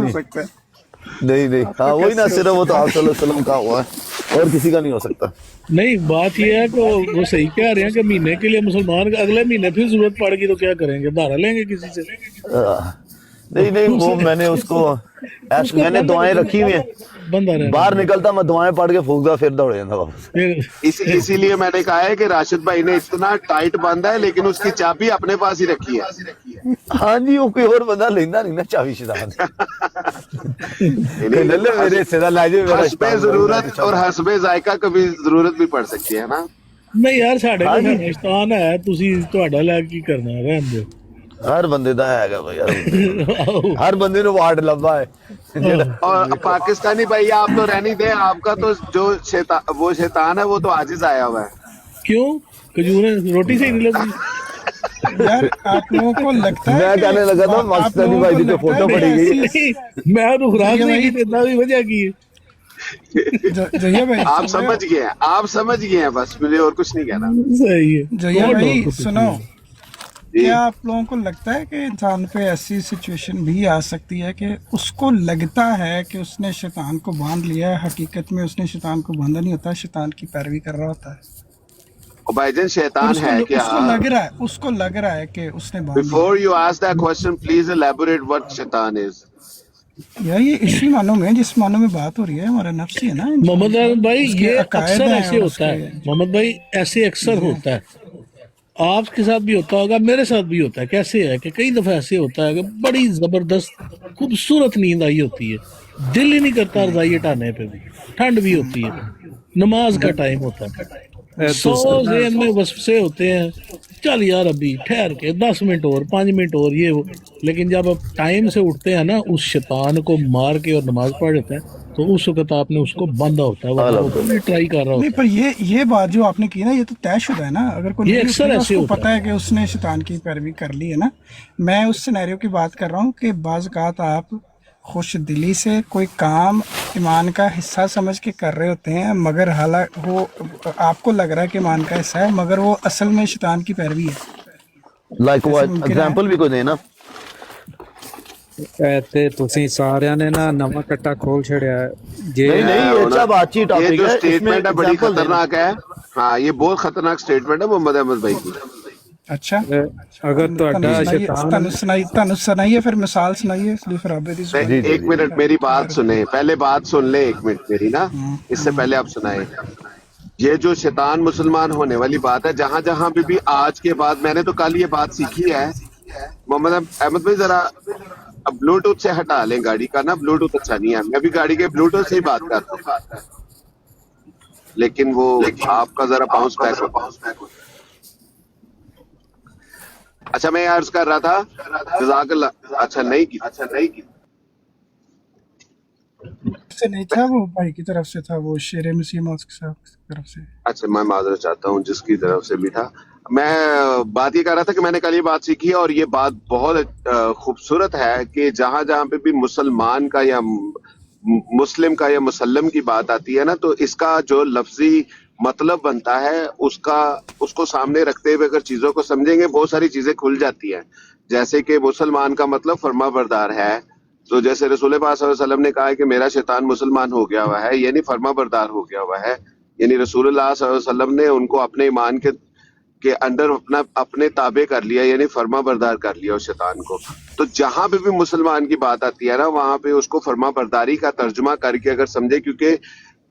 नहीं। हाँ वही ना, सिर्फ वो तो आप सल्लल्लाहु अलैहि वसल्लम का हुआ है और किसी का नहीं हो सकता। नहीं, बात ये है कि वो सही कह रहे हैं कि महीने के लिए मुसलमान, अगले महीने फिर जरूरत पड़ेगी तो क्या करेंगे, धारा लेंगे किसी से। नहीं वो मैंने उसको मैंने दुआएं रखी हुई हैं, बाहर निकलता मैं दुआएं पढ़ के फूकता, फिर दौड़ जाता वापस। इसीलिए मैंने कहा है कि राशिद भाई ने इतना टाइट बांधा है, लेकिन उसकी चाबी अपने पास ही रखी है। हाँ जी, वो कोई और बंदा लेना नहीं ना चाबी शैतान। मेरे सीधा लाजे हस्बे जरूरत और हस्बे जायका कभी जरूरत भी पड़ सकती है ना। नहीं यार, साढ़े को शैतान है, तुसी ਤੁਹਾਡਾ ਲੈ ਕੀ ਕਰਨਾ, ਰਹਿਣ ਦਿਓ। हर बंदे दा हैगा भाई यार, हर बंदे ने वार्ड लंबा है। और पाकिस्तानी भाई आप तो रहने दे, आपका तो जो वो शैतान है वो तो आजिज आया हुआ है। क्यों? खजूरें रोटी से ही नहीं लगती। यार आप लोगों को लगता है मैं कि कहने लगा था आप मकसद लोगों भाई को की तो लगता है फोटो कि पड़ी गई। ऐसी मैं तो खुराक जहिया नहीं भाई की इतना भी वजह की है। जहिया भाई आप सुन रहे हो? समझ गए हैं, आप समझ गए हैं, बस मुझे और कुछ नहीं कहना सही है। जहिया कौन भाई डॉक्टर सुनो, जी। क्या आप लोगों को लगता है कि इंसान पे ऐसी सिचुएशन भी आ सकती है कि उसको लगता है कि उसने शैतान को बांध लिया है, हकीकत में उसने शैतान को बांधा नहीं होता, शैतान की पैरवी कर रहा होता है, और भाईजान और शैतान है क्या? उसको लग रहा है कि उसने बांध लिया। Before you ask that question please elaborate what शैतान इज। यार ये इसी मानों में, जिस मानों में बात हो रही है, हमारा नफ्स ही है ना इंसान मोहम्मद का, अहमद भाई, उसके ये अकायद अक्सर हैं ऐसे और होता है उसके मोहम्मद भाई, ऐसे अक्सर होता है। आपके साथ भी होता होगा, मेरे साथ भी होता है। कैसे है कि कई दफा ऐसे होता है कि बड़ी जबरदस्त खूबसूरत नींद आई होती है, दिल ही नहीं करता रजाई हटाने पे भी, ठंड भी होती है, नमाज का टाइम होता है, 100 ज़हन में वसवसे होते हैं, चल यार अभी ठहर के 10 मिनट और 5 मिनट और ये वो। लेकिन जब आप टाइम से उठते हैं ना, उस शैतान को मार के और नमाज पढ़ लेते हैं, तो उस वक्त आपने उसको बंधा होता है, वरना वो पूरी ट्राई कर रहा नहीं, होता पर ये बात जो आपने की ना, ये तो तयशुदा है ना। अगर कोई ये नहीं अक्सर उठेगा, ऐसे उसको होता पता है कि उसने शैतान की पैरवी कर ली है ना। मैं उस सिनेरियो की बात कर रहा हूँ कि बाज़ औक़ात आप खुश दिली से कोई काम ईमान का हिस्सा समझ के कर रहे होते हैं, मगर हालांकि वो आपको लग रहा है कि ईमान का हिस्सा है, मगर वो असल में शैतान की पैरवी है। लाइक ऐसे व्हाट मुमकिन है? एग्जांपल भी कोई देना। ਤੇ ਤੁਸੀਂ ਸਾਰਿਆਂ ਨੇ ਨਾ ਨਵਾਂ ਕੱਟਾ ਖੋਲ ਛੜਿਆ ਜੇ नहीं नहीं, ये अच्छा बातचीत ये टॉपिक जो है, इसमें स्टेटमेंट है बड़ी एग्जांपल देना। खतरनाक है। हाँ, ये बहुत खतरनाक स्टेटमेंट है मोहम्मद अहमद भाई की। अच्छा, ਅਗਰ ਤੁਹਾਡਾ ਤੁਹਾਨੂੰ ਸੁਣਾਈਏ ਫਿਰ ਮਿਸਾਲ सुनाइए इसलिए खराबे दी सुनाइए। नहीं, एक मिनट मेरी बात सुने, पहले बात सुन ले एक मिनट मेरी ना, इससे पहले आप सुनाए। ये जो शैतान मुसलमान होने वाली बात है, जहां जहां भी आज के बाद, मैंने तो कल ये बात सीखी है। मोहम्मद अहमद भाई जरा अब ब्लूटूथ से हटा लें गाड़ी का ना, ब्लूटूथ अच्छा नहीं है। मैं भी गाड़ी के ब्लूटूथ से ही बात करता हूँ, लेकिन वो आपका जरा बाउंस बैक हो। अच्छा, मैं अर्ज कर रहा था, जज़ाकल्लाह। अच्छा नहीं की से नहीं था, वो भाई की तरफ से था, वो शेर मसीह मौत साहब की तरफ से। अच्छा, मैं माजरत चाहता हूँ जिसकी तरफ से भी था। मैं बात ये कर रहा था कि मैंने कल ये बात सीखी है, और ये बात बहुत खूबसूरत है कि जहां जहां पे भी मुसलमान का या मुस्लिम का या मुसल्लम की बात आती है ना, तो इसका जो लफ्जी मतलब बनता है उसको सामने रखते हुए अगर चीजों को समझेंगे, बहुत सारी चीजें खुल जाती हैं। जैसे कि मुसलमान का मतलब फर्माबरदार है, तो जैसे रसूल पाक सल्लल्लाहु अलैहि वसल्लम ने कहा है कि मेरा शैतान मुसलमान हो गया हुआ है, यानी फर्माबरदार हो गया हुआ है, यानी रसूलुल्लाह सल्लल्लाहु अलैहि वसल्लम ने उनको अपने ईमान के अंदर अपने ताबे कर लिया, यानी फर्मा बरदार कर लिया उस शैतान को। तो जहां पे भी मुसलमान की बात आती है ना, वहां पे उसको फर्मा बरदारी का तर्जुमा करके अगर समझे, क्योंकि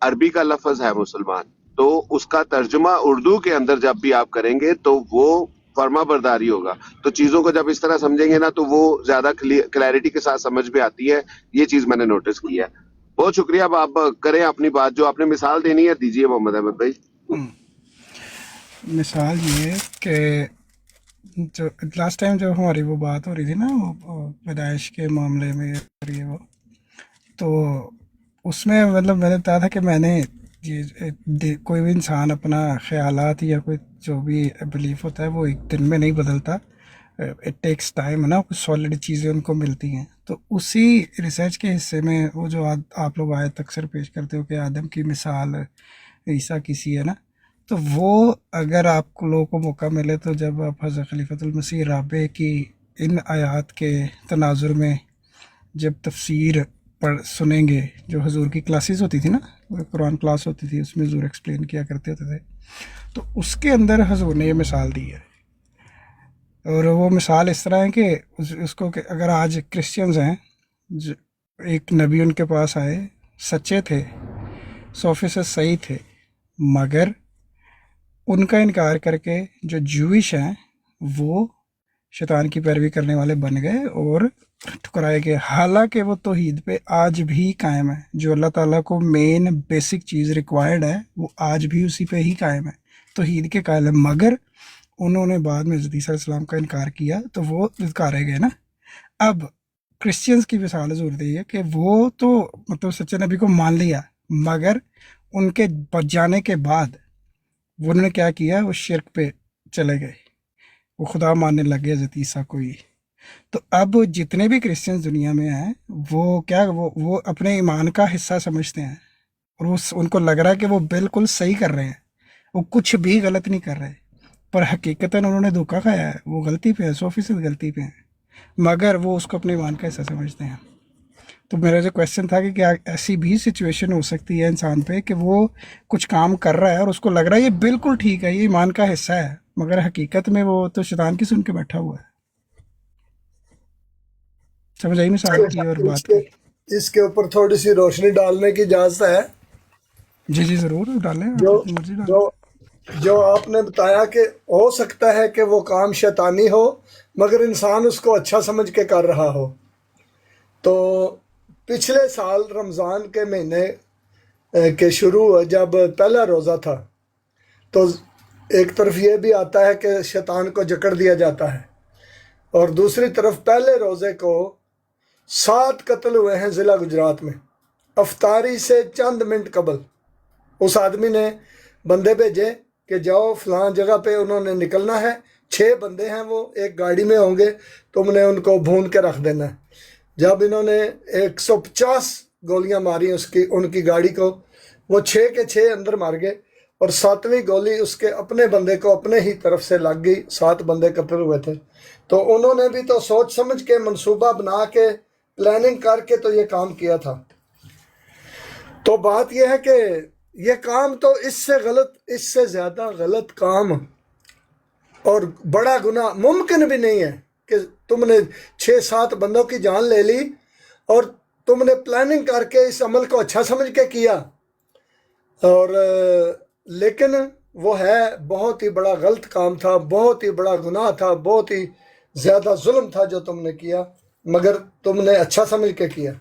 अरबी का लफ्ज है मुसलमान, तो उसका तर्जुमा उर्दू के अंदर जब भी आप करेंगे तो वो फर्मा बरदारी होगा। तो चीजों को जब इस तरह समझेंगे ना, तो वो ज्यादा क्लैरिटी के साथ समझ में आती है। ये चीज मैंने नोटिस किया है। बहुत शुक्रिया। अब आप करें अपनी बात, जो आपने मिसाल देनी है दीजिए मोहम्मद अहमद भाई। मिसाल ये कि जो लास्ट टाइम जो हमारी वो बात हो रही थी ना, वो पैदाइश के मामले में, वो तो उसमें मतलब मैंने बताया था कि मैंने ये कोई भी इंसान अपना ख्यालात या कोई जो भी बिलीफ होता है वो एक दिन में नहीं बदलता, इट टेक्स टाइम है ना, कुछ सॉलिड चीज़ें उनको मिलती हैं। तो उसी रिसर्च के हिस्से में वो जो आप लोग आयत अक्सर पेश करते हो कि आदम की मिसाल ईसा किसी है ना, तो वो अगर आप लोगों को मौका मिले तो जब आप हज़रत खलीफतुल मसीह राबे की इन आयात के तनाजुर में जब तफसीर पढ़ सुनेंगे, जो हुजूर की क्लासेस होती थी ना, कुरान क्लास होती थी, उसमें हुजूर एक्सप्लेन किया करते होते थे, तो उसके अंदर हुजूर ने ये मिसाल दी है। और वो मिसाल इस तरह है कि उसको कि अगर आज क्रिश्चियंस हैं, एक नबी उनके पास आए, सच्चे थे, 100% सही थे, मगर उनका इनकार करके जो जूइश हैं वो शैतान की पैरवी करने वाले बन गए और ठुकराए गए। हालांकि वो तौहीद पे आज भी कायम है, जो अल्लाह ताला को मेन बेसिक चीज़ रिक्वायर्ड है वो आज भी उसी पे ही कायम है, तौहीद के कायल है, मगर उन्होंने बाद में हज़रत ईसा अलैहिस्सलाम का इनकार किया तो वो धिक्कारे गए ना। अब क्रिश्चियंस की मिसाल ज़रूर दी है कि वो तो मतलब सच्चे नबी को मान लिया, मगर उनके बच जाने के बाद वो उन्होंने क्या किया, वो शिरक पे चले गए, वो खुदा मानने लग गए हज़रत ईसा को ही। तो अब जितने भी क्रिश्चियंस दुनिया में हैं वो क्या वो अपने ईमान का हिस्सा समझते हैं, और वो उनको लग रहा है कि वो बिल्कुल सही कर रहे हैं, वो कुछ भी गलत नहीं कर रहे, पर हकीकतन उन्होंने धोखा खाया है, वो गलती पे है, 100% गलती पे है, मगर वो उसको अपने ईमान का हिस्सा समझते हैं। तो मेरा जो क्वेश्चन था कि क्या ऐसी भी सिचुएशन हो सकती है इंसान पे कि वो कुछ काम कर रहा है और उसको लग रहा है ये बिल्कुल ठीक है, ये ईमान का हिस्सा है, मगर हकीकत में वो तो शैतान की सुन के बैठा हुआ है। समझ आई मिसाल की और बात की? इसके ऊपर थोड़ी सी रोशनी डालने की इजाजत है? जी जी ज़रूर डालें, आप जो अपनी मर्जी डालें। जो आपने बताया कि हो सकता है कि वो काम शैतानी हो मगर इंसान उसको अच्छा समझ के कर रहा हो, तो पिछले साल रमज़ान के महीने के शुरू जब पहला रोज़ा था तो एक तरफ ये भी आता है कि शैतान को जकड़ दिया जाता है, और दूसरी तरफ पहले रोज़े को 7 कत्ल हुए हैं ज़िला गुजरात में। अफ्तारी से चंद मिनट कबल उस आदमी ने बंदे भेजे कि जाओ फलां जगह पे उन्होंने निकलना है, 6 बंदे हैं, वो एक गाड़ी में होंगे, तुमने उनको भून के रख देना है। जब इन्होंने 150 गोलियां मारी उनकी गाड़ी को, वो 6 के 6 अंदर मार गए, और 7वीं गोली उसके अपने बंदे को अपने ही तरफ से लग गई। 7 बंदे कत्ल हुए थे। तो उन्होंने भी तो सोच समझ के मंसूबा बना के प्लानिंग करके तो ये काम किया था। तो बात यह है कि ये काम तो इससे ज़्यादा गलत काम और बड़ा गुनाह मुमकिन भी नहीं है कि तुमने 6-7 बंदों की जान ले ली और तुमने प्लानिंग करके इस अमल को अच्छा समझ के किया, और लेकिन वो है बहुत ही बड़ा गलत काम था, बहुत ही बड़ा गुनाह था, बहुत ही ज़्यादा जुल्म था जो तुमने किया, मगर तुमने अच्छा समझ के किया।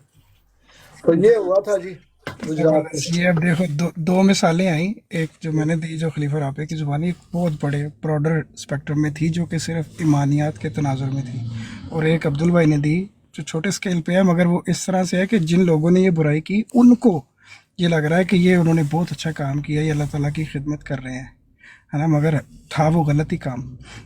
तो ये हुआ था जी गुजरात में। ये अब देखो दो मिसालें आई, एक जो मैंने दी जो खलीफा राफे की ज़ुबानी बहुत बड़े ब्रॉडर स्पेक्ट्रम में थी जो कि सिर्फ ईमानियात के तनाजुर में थी, और एक अब्दुल भाई ने दी जो छोटे स्केल पे है, मगर वो इस तरह से है कि जिन लोगों ने ये बुराई की उनको ये लग रहा है कि ये उन्होंने बहुत अच्छा काम किया, ये अल्लाह ताला की खिदमत कर रहे हैं, है ना, मगर था वो गलत ही काम।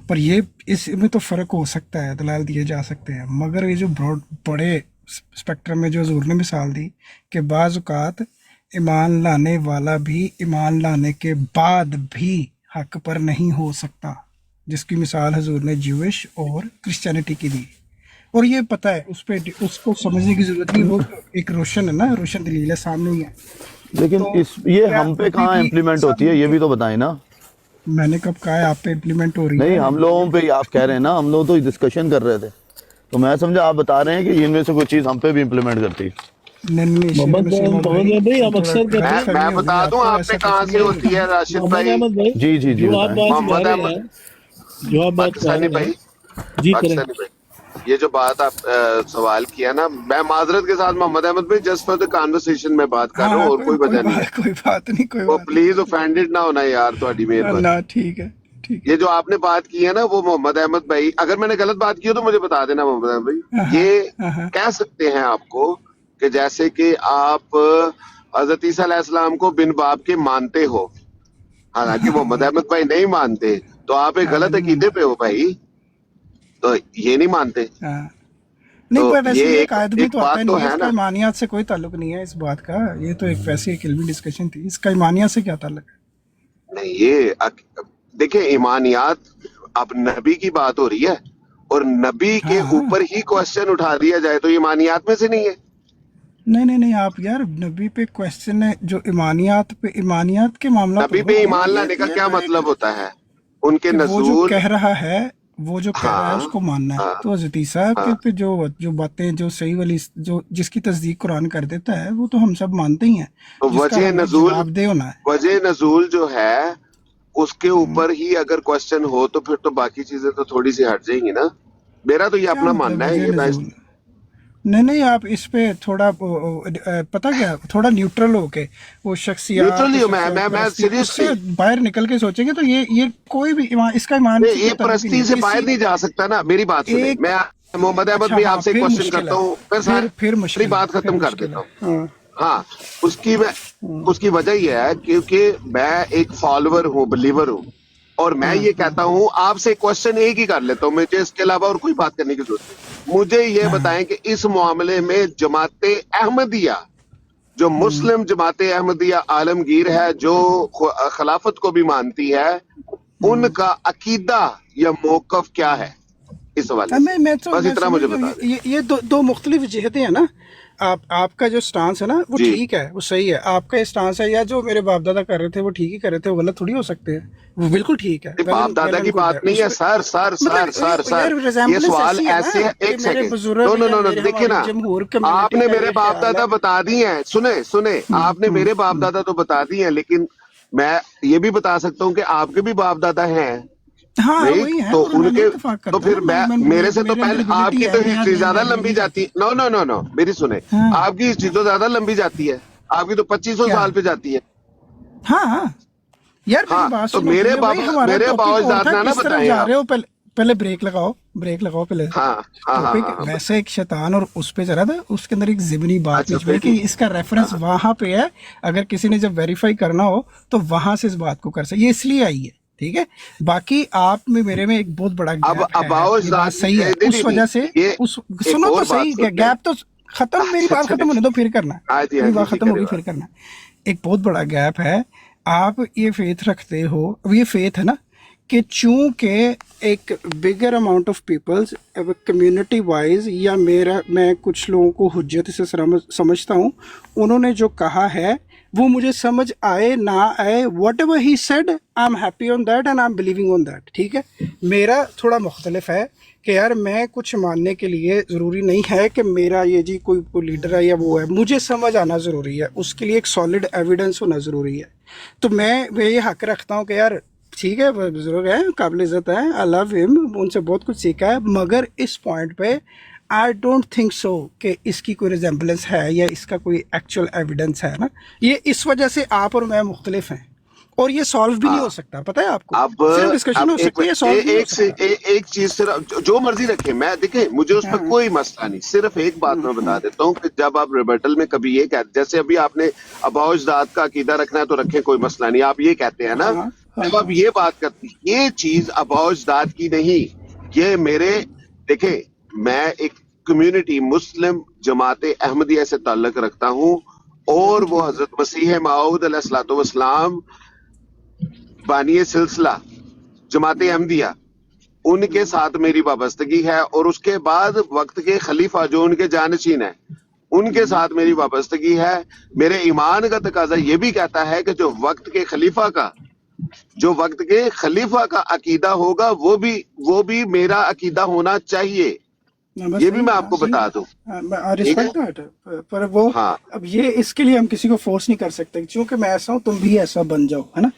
पर ये इसमें तो फ़र्क हो सकता है, दलाल दिए जा सकते हैं, मगर ये जो बड़े स्पेक्ट्रम में जो हज़ूर ने मिसाल दी कि बाज़ औक़ात ईमान लाने वाला भी ईमान लाने के बाद भी हक पर नहीं हो सकता, जिसकी मिसाल हज़ूर ने ज्यूइश और क्रिश्चियनिटी की दी। और ये पता है उस पे उसको समझने की ज़रूरत नहीं, वो एक रोशन है ना, रोशन दलील है, सामने ही है। लेकिन तो ये क्या हम पे अभी कहाँ भी इम्प्लीमेंट होती है, ये भी तो बताएं ना। मैंने कब कहा है आप पे इम्प्लीमेंट हो रही है? नहीं, हम लोगों पे ही आप कह रहे हैं ना, हम लोग तो डिस्कशन कर रहे थे, तो मैं समझा आप बता रहे हैं कि इनमें से कोई चीज़ हम पे भी इम्प्लीमेंट करती है। मोहम्मद भाई आप अक्सर कहते हैं, मैं बता दूं आपने कहाँ से होती है राशिद मोहम्मद भाई। अहमद भाई जी जी जी जो आप बताएं। बात मोहम्मद कर रहे अहमद हैं, जो आप बात कर पाकिस्तानी रहे भाई, हैं, जी करें। पाकिस्तानी भाई, ये जो बात आप सवाल किया ना, मैं माजरत के साथ मोहम्मद अहमद भाई जस्ट फॉर द कन्वर्सेशन में बात कर रहा हूँ, और कोई वजह नहीं है। कोई बात नहीं, कोई वो बात प्लीज ऑफेंडेड ना होना यार, थोड़ी नहीं मेहरबानी। ना, ठीक है ठीक ये जो आपने बात की है ना, वो मोहम्मद अहमद भाई, अगर मैंने गलत बात की हो तो मुझे बता देना मोहम्मद अहमद भाई। ये कह सकते हैं आपको कि जैसे कि आप हजरत ईसा अलैहिस्सलाम को बिन बाप के मानते हो, हालांकि मोहम्मद अहमद भाई नहीं मानते, तो आप एक गलत अकीदे पे हो भाई, तो ये नहीं मानते। नहीं, तो पर वैसे ये एक आयत भी एक तो आता बात तो नहीं है, है इसका ना। ईमानियात से कोई ताल्लुक नहीं है इस बात का, ये तो एक वैसी एक इल्मी डिस्कशन थी, इसका ईमानियात से क्या ताल्लुक है? नहीं, ये देखिए ईमानियात, अब नबी की बात हो रही है, और नबी के ऊपर ही क्वेश्चन उठा दिया जाए तो ईमानियात में से नहीं है। नहीं आप यार नबी पे क्वेश्चन है जो ईमानियात पे, ईमानियात के मामला नबी पे ईमान लाने का क्या मतलब होता है? उनके वो जो नज़ूल, कह रहा है, वो जो कह रहा है हाँ उसको मानना है। हाँ तो हज़रत ईसा के हाँ, पे जो बातें जो सही वाली जो जिसकी तस्दीक कुरान कर देता है वो तो हम सब मानते ही हैं, तो जिसका वजह हमें नज़ूल, जवाबदेह होना है। वजह नज़ूल जो है उसके ऊपर ही अगर क्वेश्चन हो तो फिर तो बाकी चीजें तो थोड़ी सी हट जाएंगी ना। मेरा तो ये क्या अपना मतलब मानना है, वजह ये मैं नजूल? नहीं आप इस पे थोड़ा पता क्या, थोड़ा न्यूट्रल होके वो शख्सियात न्यूट्रल ही हूँ मैं परस्ती सीरियसली। उससे बाहर निकल के सोचेंगे तो ये कोई भी इसका ईमान से ये कोई ताल्लुक ही परस्ती नहीं से है। बाहर नहीं जा सकता ना, मेरी बात सुने। एक मैं मोहम्मद अहमद अच्छा भी हाँ, आपसे फिर क्वेश्चन मुश्किल करता है, हूँ, फिर मेरी मुश्किल है, बात फिर खत्म कर मुश्किल देता है। हूँ। ہاں اس کی وجہ یہ ہے کیونکہ میں ایک فالوور ہوں، بلیور ہوں، اور میں یہ کہتا ہوں آپ سے کوشچن ایک ہی کر لیتا ہوں، مجھے اس کے علاوہ اور کوئی بات کرنے کی ضرورت نہیں. مجھے یہ بتائیں کہ اس معاملے میں جماعت احمدیہ، جو مسلم جماعت احمدیہ عالمگیر ہے، جو خلافت کو بھی مانتی ہے، ان کا عقیدہ یا موقف کیا ہے اس حوالے سے؟ میں بس اتنا مجھے بتا دیں. یہ دو مختلف جہتیں ہیں نا. آپ کا جو سٹانس ہے نا وہ جی ٹھیک ہے، وہ صحیح ہے. آپ کا سٹانس ہے یا جو میرے باپ دادا کر رہے تھے وہ ٹھیک ہی کر رہے تھے، وہ غلط تھوڑی ہو سکتے ہیں. وہ بالکل ٹھیک ہے. باپ دادا کی بات نہیں ہے سر سر سر سر سر یہ سوال ایسے ہے. ایک سیکنڈ، نو دیکھیے نا، آپ نے میرے باپ دادا بتا دی ہیں، سنیں آپ نے میرے باپ دادا تو بتا دی ہیں، لیکن میں یہ بھی بتا سکتا ہوں کہ آپ کے بھی باپ دادا ہیں. ہاں نہیں وہی ہے، تو اور ان میں کے اتفاق تو کرتا پھر ہوں. میں میرے سے تو پہلے آپ کی تو ہسٹری زیادہ لمبی جاتی. نو میری سنیں، ہاں آپ کی ہسٹری تو زیادہ لمبی جاتی ہے، آپ کی تو 2500 کیا؟ سال پہ جاتی ہے. ہاں یار میری ہاں بات تو سنو. میرے بھائی ہمارا میرے ٹاپک باوج اور داد تھا نہ کس طرف بتائیں جا آپ. رہے ہو. پہلے بریک لگاؤ پہلے. ہاں ہاں ہاں ٹاپک ہاں ویسے ایک شیطان اور اس پہ چلا تھا، اس کے اندر ایک ضمنی بات اچھا بیچ میں کہ اس کا ریفرنس وہاں پہ ہے. اگر کسی نے جب ویریفائی کرنا ہو تو وہاں سے اس بات کو کر سکے. یہ اس لیے آئی ہے، ٹھیک ہے. باقی آپ میں میرے میں ایک بہت بڑا اب گیپ ہے، اباؤ یہ بات صحیح ہے. اس وجہ سے یہ ایک سنو اور تو بات صحیح، سن لیں. گیپ تو ختم. میری بات ختم ہونے دو پھر کرنا. ہاں میری جی بات ختم کرے ہوگی پھر کرنا. ایک بہت بڑا گیپ ہے. آپ یہ فیتھ رکھتے ہو، اب یہ فیتھ ہے نا کہ چونکہ ایک bigger amount of peoples community wise, یا میں کچھ لوگوں کو حجت سے سمجھتا ہوں، انہوں نے جو کہا ہے وہ مجھے سمجھ آئے نہ آئے، what ever he said I am happy on that and I am believing on that. ٹھیک ہے. میرا تھوڑا مختلف ہے کہ یار میں کچھ ماننے کے لیے ضروری نہیں ہے کہ میرا یہ جی کوئی لیڈر ہے یا وہ ہے. مجھے سمجھ آنا ضروری ہے، اس کے لیے ایک سالڈ ایویڈنس ہونا ضروری ہے. تو میں یہ حق رکھتا ہوں کہ یار ٹھیک ہے، وہ بزرگ ہیں، قابل عزت ہیں، آئی لو ہم، ان سے بہت کچھ سیکھا ہے، مگر اس پوائنٹ پہ آئی ڈونٹ تھنک سو کہ اس کی کوئی ریزمبلنس ہے یا اس کا کوئی ایکچوئل ایویڈنس ہے نا. یہ اس وجہ سے آپ اور میں مختلف ہیں، اور یہ سالو بھی نہیں ہو سکتا. پتہ ہے آپ کو، اب صرف ڈسکشن ہو سکتی ہے، سالو نہیں ہو سکتا. ایک چیز صرف جو مرضی رکھے، میں دیکھیں مجھے اس پہ کوئی مسئلہ نہیں. صرف ایک بات میں بتا دیتا ہوں کہ جب آپ ریبٹل میں کبھی یہ کہتے، جیسے ابھی آپ نے اباؤ اجداد کا عقیدہ رکھنا ہے تو رکھیں، کوئی مسئلہ نہیں، آپ یہ کہتے ہیں نا. جب آپ یہ بات کرتے، یہ چیز اباؤ اجداد کی نہیں، یہ میرے، دیکھیں میں ایک کمیونٹی مسلم جماعت احمدیہ سے تعلق رکھتا ہوں، اور وہ حضرت مسیح موعود علیہ الصلوۃ والسلام بانی سلسلہ جماعت احمدیہ، ان کے ساتھ میری وابستگی ہے، اور اس کے بعد وقت کے خلیفہ جو ان کے جانشین ہیں ان کے ساتھ میری وابستگی ہے. میرے ایمان کا تقاضا یہ بھی کہتا ہے کہ جو وقت کے خلیفہ کا عقیدہ ہوگا وہ بھی میرا عقیدہ ہونا چاہیے. یہ بھی میں آپ کو بتا دوں. Respect that. پر وہ ہاں اب یہ اس کے لیے ہم کسی کو فورس نہیں کر سکتے، چونکہ میں ایسا ہوں تم بھی ایسا بن جاؤ، ہے نا.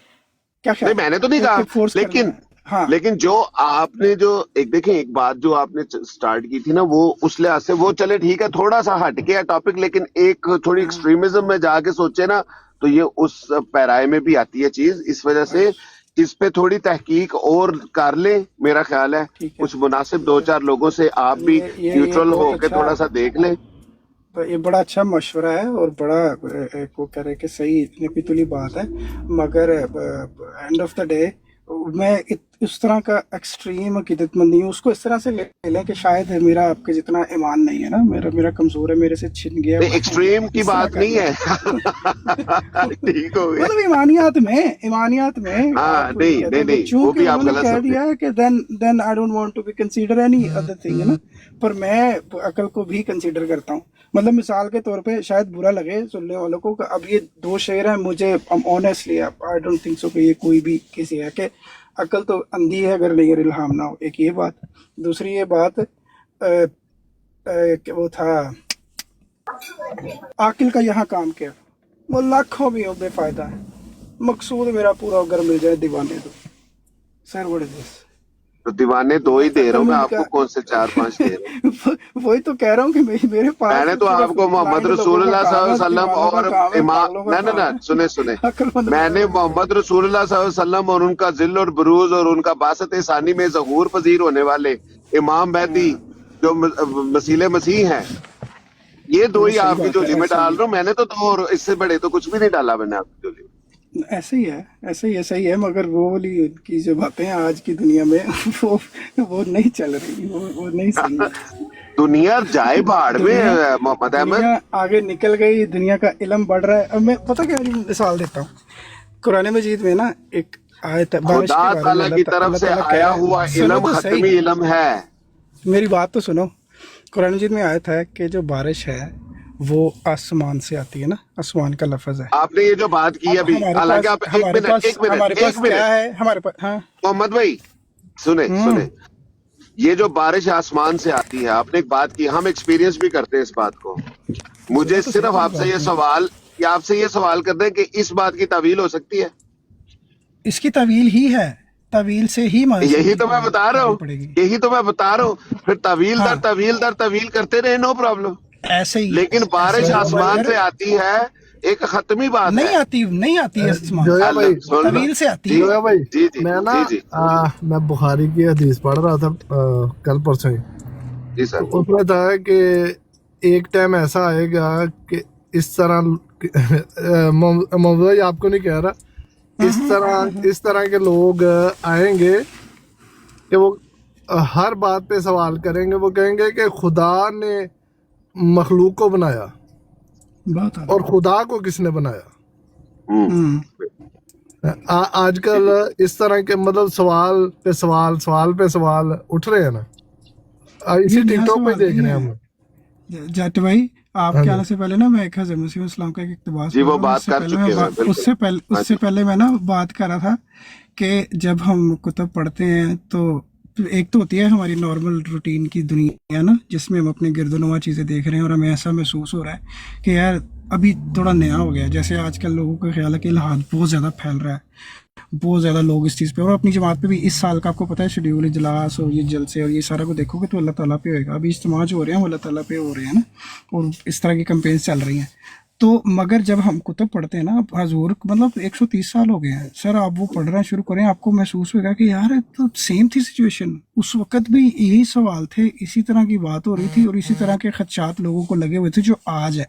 کیا خیال نہیں، میں نے تو نہیں کہا، فورس کرنا ہے. ہاں لیکن جو آپ نے جو دیکھیں ایک بات جو آپ نے سٹارٹ کی تھی نا، وہ اس لحاظ سے وہ چلے ٹھیک ہے، تھوڑا سا ہٹ کے ٹاپک، لیکن ایک تھوڑی ایکسٹریمزم میں جا کے سوچے نا تو یہ اس پیرائے میں بھی آتی ہے چیز. اس وجہ سے اس پہ تھوڑی تحقیق اور کر لیں، میرا خیال ہے کچھ مناسب 2-4 لوگوں سے آپ بھی نیوٹرل ہو کے تھوڑا سا دیکھ لیں. یہ بڑا اچھا مشورہ ہے، اور بڑا وہ کہہ رہے کہ صحیح نپی تلی بات ہے، مگر اینڈ آف دا ڈے میں اس طرح کا ایکسٹریم عقیدت مند نہیں ہوں. اس کو اس طرح سے لے لیں کہ شاید میرا آپ کے جتنا ایمان نہیں ہے نا، میرا کمزور ہے، میرے سے چھن گیا. ایکسٹریم کی بات نہیں ہے، ٹھیک ہو گیا، مطلب ایمانیات میں ہاں نہیں، وہ بھی آپ انہوں نے غلط کہہ سمجھے. دیا کہ then I don't want to be consider any other thing, ہے نا. پر میں عقل کو بھی کنسیڈر کرتا ہوں. مطلب مثال کے طور پہ شاید برا لگے سننے والوں کو کہ اب یہ 2 شعر ہیں، مجھے honestly I don't think so کہ یہ کوئی بھی کسی ہے کہ عقل تو اندھی ہے اگر لیگر الہام نہ ہو. ایک یہ بات. دوسری یہ بات کہ وہ تھا عاقل کا یہاں کام کیا، وہ لاکھوں بھی ہو بے فائدہ ہے، مقصود میرا پورا اگر مل جائے دیوانے دو. سر وٹ از دس؟ تو دیوانے 2 ہی دے رہا ہوں میں آپ کو، کون سے 4-5 دے رہا ہوں؟ وہی تو کہہ رہا ہوں کہ میرے پاس میں نے تو آپ کو محمد رسول اللہ صلی اللہ علیہ وسلم اور امام نہ سنیں، میں نے محمد رسول اللہ صلی اللہ علیہ وسلم اور ان کا ذل اور بروز اور ان کا باسط ثانی میں ظہور پذیر ہونے والے امام مہدی جو مسیح ہیں، ये दो ही सही आपकी बात जो है, लिमिट ऐसा डाल ही रहा हूँ मैंने, तो दो और इससे बड़े तो कुछ भी नहीं डाला मैंने आपकी जो लिमिट। ऐसे ही है, ऐसे ही है, सही है, मगर वो वाली की जो बातें हैं आज की दुनिया में वो नहीं चल रही, वो नहीं सही है। दुनिया जाए भाड़ दुनिया में मोहम्मद अहमद। दुनिया आगे निकल गई, दुनिया का इल्म बढ़ रहा है। अब मैं पता क्या मिसाल देता हूँ, कुरान मजीद में ना एक आयत है बारिश के खुदा बारे ताला में, की अल्लाह तरफ से ताला कह आया रहा है, हुआ सुनो इल्म तो खत्मी सही, इल्म है। मेरी बात तो सुनो। कुरान मजीद में आयत है कि जो बारिश है वो आसमान से आती है ना, आसमान का लफ्ज है। आपने ये जो बात की अभी, हमारे हालांकि पास आप एक हमारे मिनट पास एक मिनट हमारे एक पास क्या मिनट है, हमारे पास, हाँ मोहम्मद भाई सुने सुने, ये जो बारिश आसमान से आती है, आपने एक बात की, हम एक्सपीरियंस भी करते हैं इस बात को। मुझे तो सिर्फ सही आपसे ये बात है। सवाल, या आपसे ये सवाल करते हैं कि इस बात की तावील हो सकती है? इसकी तवील ही है, तवील से ही मानसून यही की तो मैं बता रहा करनी हूँ, पड़ेगी। यही तो मैं बता रहा हूँ। फिर तवील दर हाँ, तवील दर तवील करते रहे, नो प्रॉब्लम। ऐसे ही लेकिन ऐसे बारिश ही आसमान मगर से आती है, एक खत्मी बात है। नहीं आती है आसमान जोया से, भाई, अल्लाह सुन लो तवील से आती जी है। जोया भाई, जी जी मैं ना जी जी मैं बुखारी की हदीस पढ़ रहा था कल परसों ही। जी तो सर। उसमें था कि एक टाइम ऐसा आएगा कि इस तरह मोहम्मद भाई आपको नहीं कह रहा, इस तरह के लोग आएंगे कि वो हर बात पे सवाल करेंगे। वो कहेंगे कि खुदा ने मखलूक को बनाया बहुत आ और खुदा को किसने बनाया। आजकल इस तरह के मतलब सवाल पे सवाल, सवाल पे सवाल उठ रहे हैं ना, इसी ये नया टिकटॉक पे सवाल देख नहीं रहे हैं है। हम लोग। जाट भाई, हाँ आपके जी, आने से पहले ना मैं एक हज़रत मसीह इस्लाम का एक इक़्तिबास जी पढ़ वो रहा हूँ। बात कर चुके हैं बिल्कुल। उससे हाँ जी पहले मैं ना बात कर रहा था कि जब हम कुतुब पढ़ते हैं तो एक तो होती है हमारी नॉर्मल रूटीन की दुनिया ना, जिसमें हम अपने गिरदोनुमा चीज़ें देख रहे हैं और हमें ऐसा महसूस हो रहा है कि यार अभी थोड़ा नया हो गया। जैसे आजकल लोगों का ख्याल है कि इल्हाद बहुत ज़्यादा फैल रहा है, बहुत ज़्यादा लोग इस चीज़ पे, और अपनी जमात पे भी इस साल का आपको पता है शेड्यूल इजलास और ये जलसे और ये सारा को देखोगे तो अल्लाह ताला पे होएगा। अभी इज्तिमा जो हो रहे हैं वो अल्लाह ताला पे हो रहे हैं ना, और इस तरह की कैंपेन्स चल रही हैं। तो मगर जब हम कुतुब पढ़ते हैं ना, अब हजूर मतलब 130 साल हो गए हैं सर, आप वो पढ़ना शुरू करें, आपको महसूस होगा कि यार तो सेम थी सिचुएशन, उस वक्त भी यही सवाल थे, इसी तरह की बात हो रही थी और इसी तरह के खदशात लोगों को लगे हुए थे जो आज है।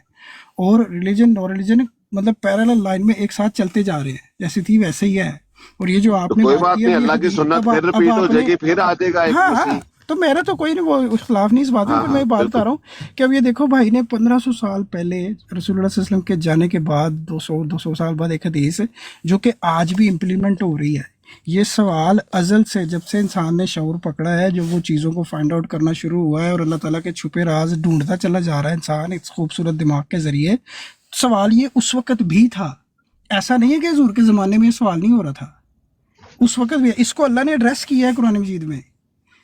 और रिलीजन नॉन रिलीजन मतलब पैरेलल लाइन में एक साथ चलते जा रहे हैं, जैसे थी वैसे ही है। और ये जो तो आपने कोई बात बात की नहीं, है, अल्लाह की सुन्नत फिर रिपीट हो जाएगी, फिर आ जाएगा एक हाँ मसीह। तो मेरा तो कोई नहीं, वो खिलाफ नहीं इस बात में, हाँ पर हाँ मैं बात कर बिल्कुल। रहा हूँ कि अब ये देखो भाई ने 1500 साल पहले रसूलुल्लाह सल्लल्लाहु अलैहि वसल्लम के जाने के बाद 200 साल बाद एक हदीस है जो कि आज भी इम्प्लीमेंट हो रही है। ये सवाल अज़ल से, जब से इंसान ने शऊर पकड़ा है, जो वो चीज़ों को फाइंड आउट करना शुरू हुआ है और अल्लाह ताला के छुपे राज ढूंढता चला जा रहा है इंसान इस खूबसूरत दिमाग के ज़रिए, सवाल ये उस वक्त भी था। ऐसा नहीं है कि हुजूर के ज़माने में ये सवाल नहीं हो रहा था, उस वक्त भी। इसको अल्लाह ने एड्रेस किया है कुरान मजीद में।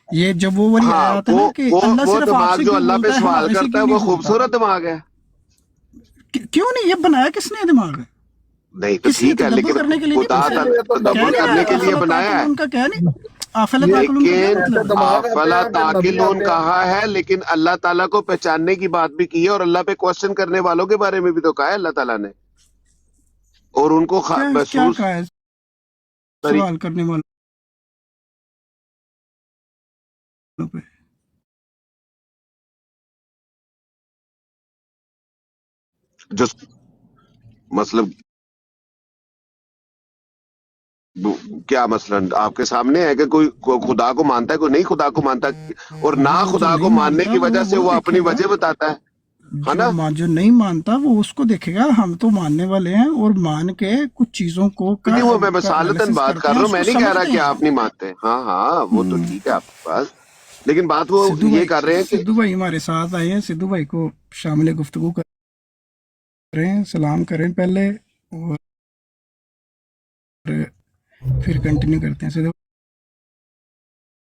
ये जब वो वाली हाँ आयत है ना कि अल्लाह वो सिर्फ दिमाग आपसे जो क्यों अल्लाह पे बोलता है, सवाल हमारे से करता क्यों है नहीं वो बोलता। खूबसूरत दिमाग है। क्यों नहीं, ये बनाया किसने दिमाग? नहीं तो किसने ठीक है, तदब्बर लेकिन करने के लिए नहीं खुदा बनाया, इसीलिए तो कह तदब्बर नहीं करने के रहा लिए अफला बनाया है। ताकिलून का, कह नहीं अफला ये ताकिलून का क्या लेकिन ऐसे मतलब है? दिमाग आते अफला हैं फिर नबी ताकिलून आते हैं। कहा है, लेकिन अल्लाह ताला को पहचानने की बात भी की है, और अल्लाह पे क्वेश्चन करने वालों के बारे में भी तो कहा है अल्लाह ताला ने, और उनको क्या महसूस कहा है तरी सवाल करने वालों पे? जो मतलब क्या मसलन आपके सामने है कि कोई खुदा को मानता है, कोई नहीं खुदा को मानता, और ना हाँ, जो खुदा नहीं को मानने मानता की वजह से वो अपनी देखेगा, वजह बताता है ना। जो नहीं मानता वो उसको देखेगा। हम तो मानने वाले हैं और मान के कुछ चीजों को नहीं वो मैं का मिसालतन एनालिसिस बात करते कर हैं, रहा हूँ, मैं उसको नहीं कह रहा समझते कि हैं। आप नहीं मानते। हाँ हाँ वो तो ठीक है आपके पास, लेकिन बात वो ये कर रहे हैं कि सिद्धू भाई हमारे साथ आए हैं, सिद्धू भाई को शामिल गुफ्तगू करें, सलाम करें पहले और फिर कंटिन्यू करते हैं। सिद्धू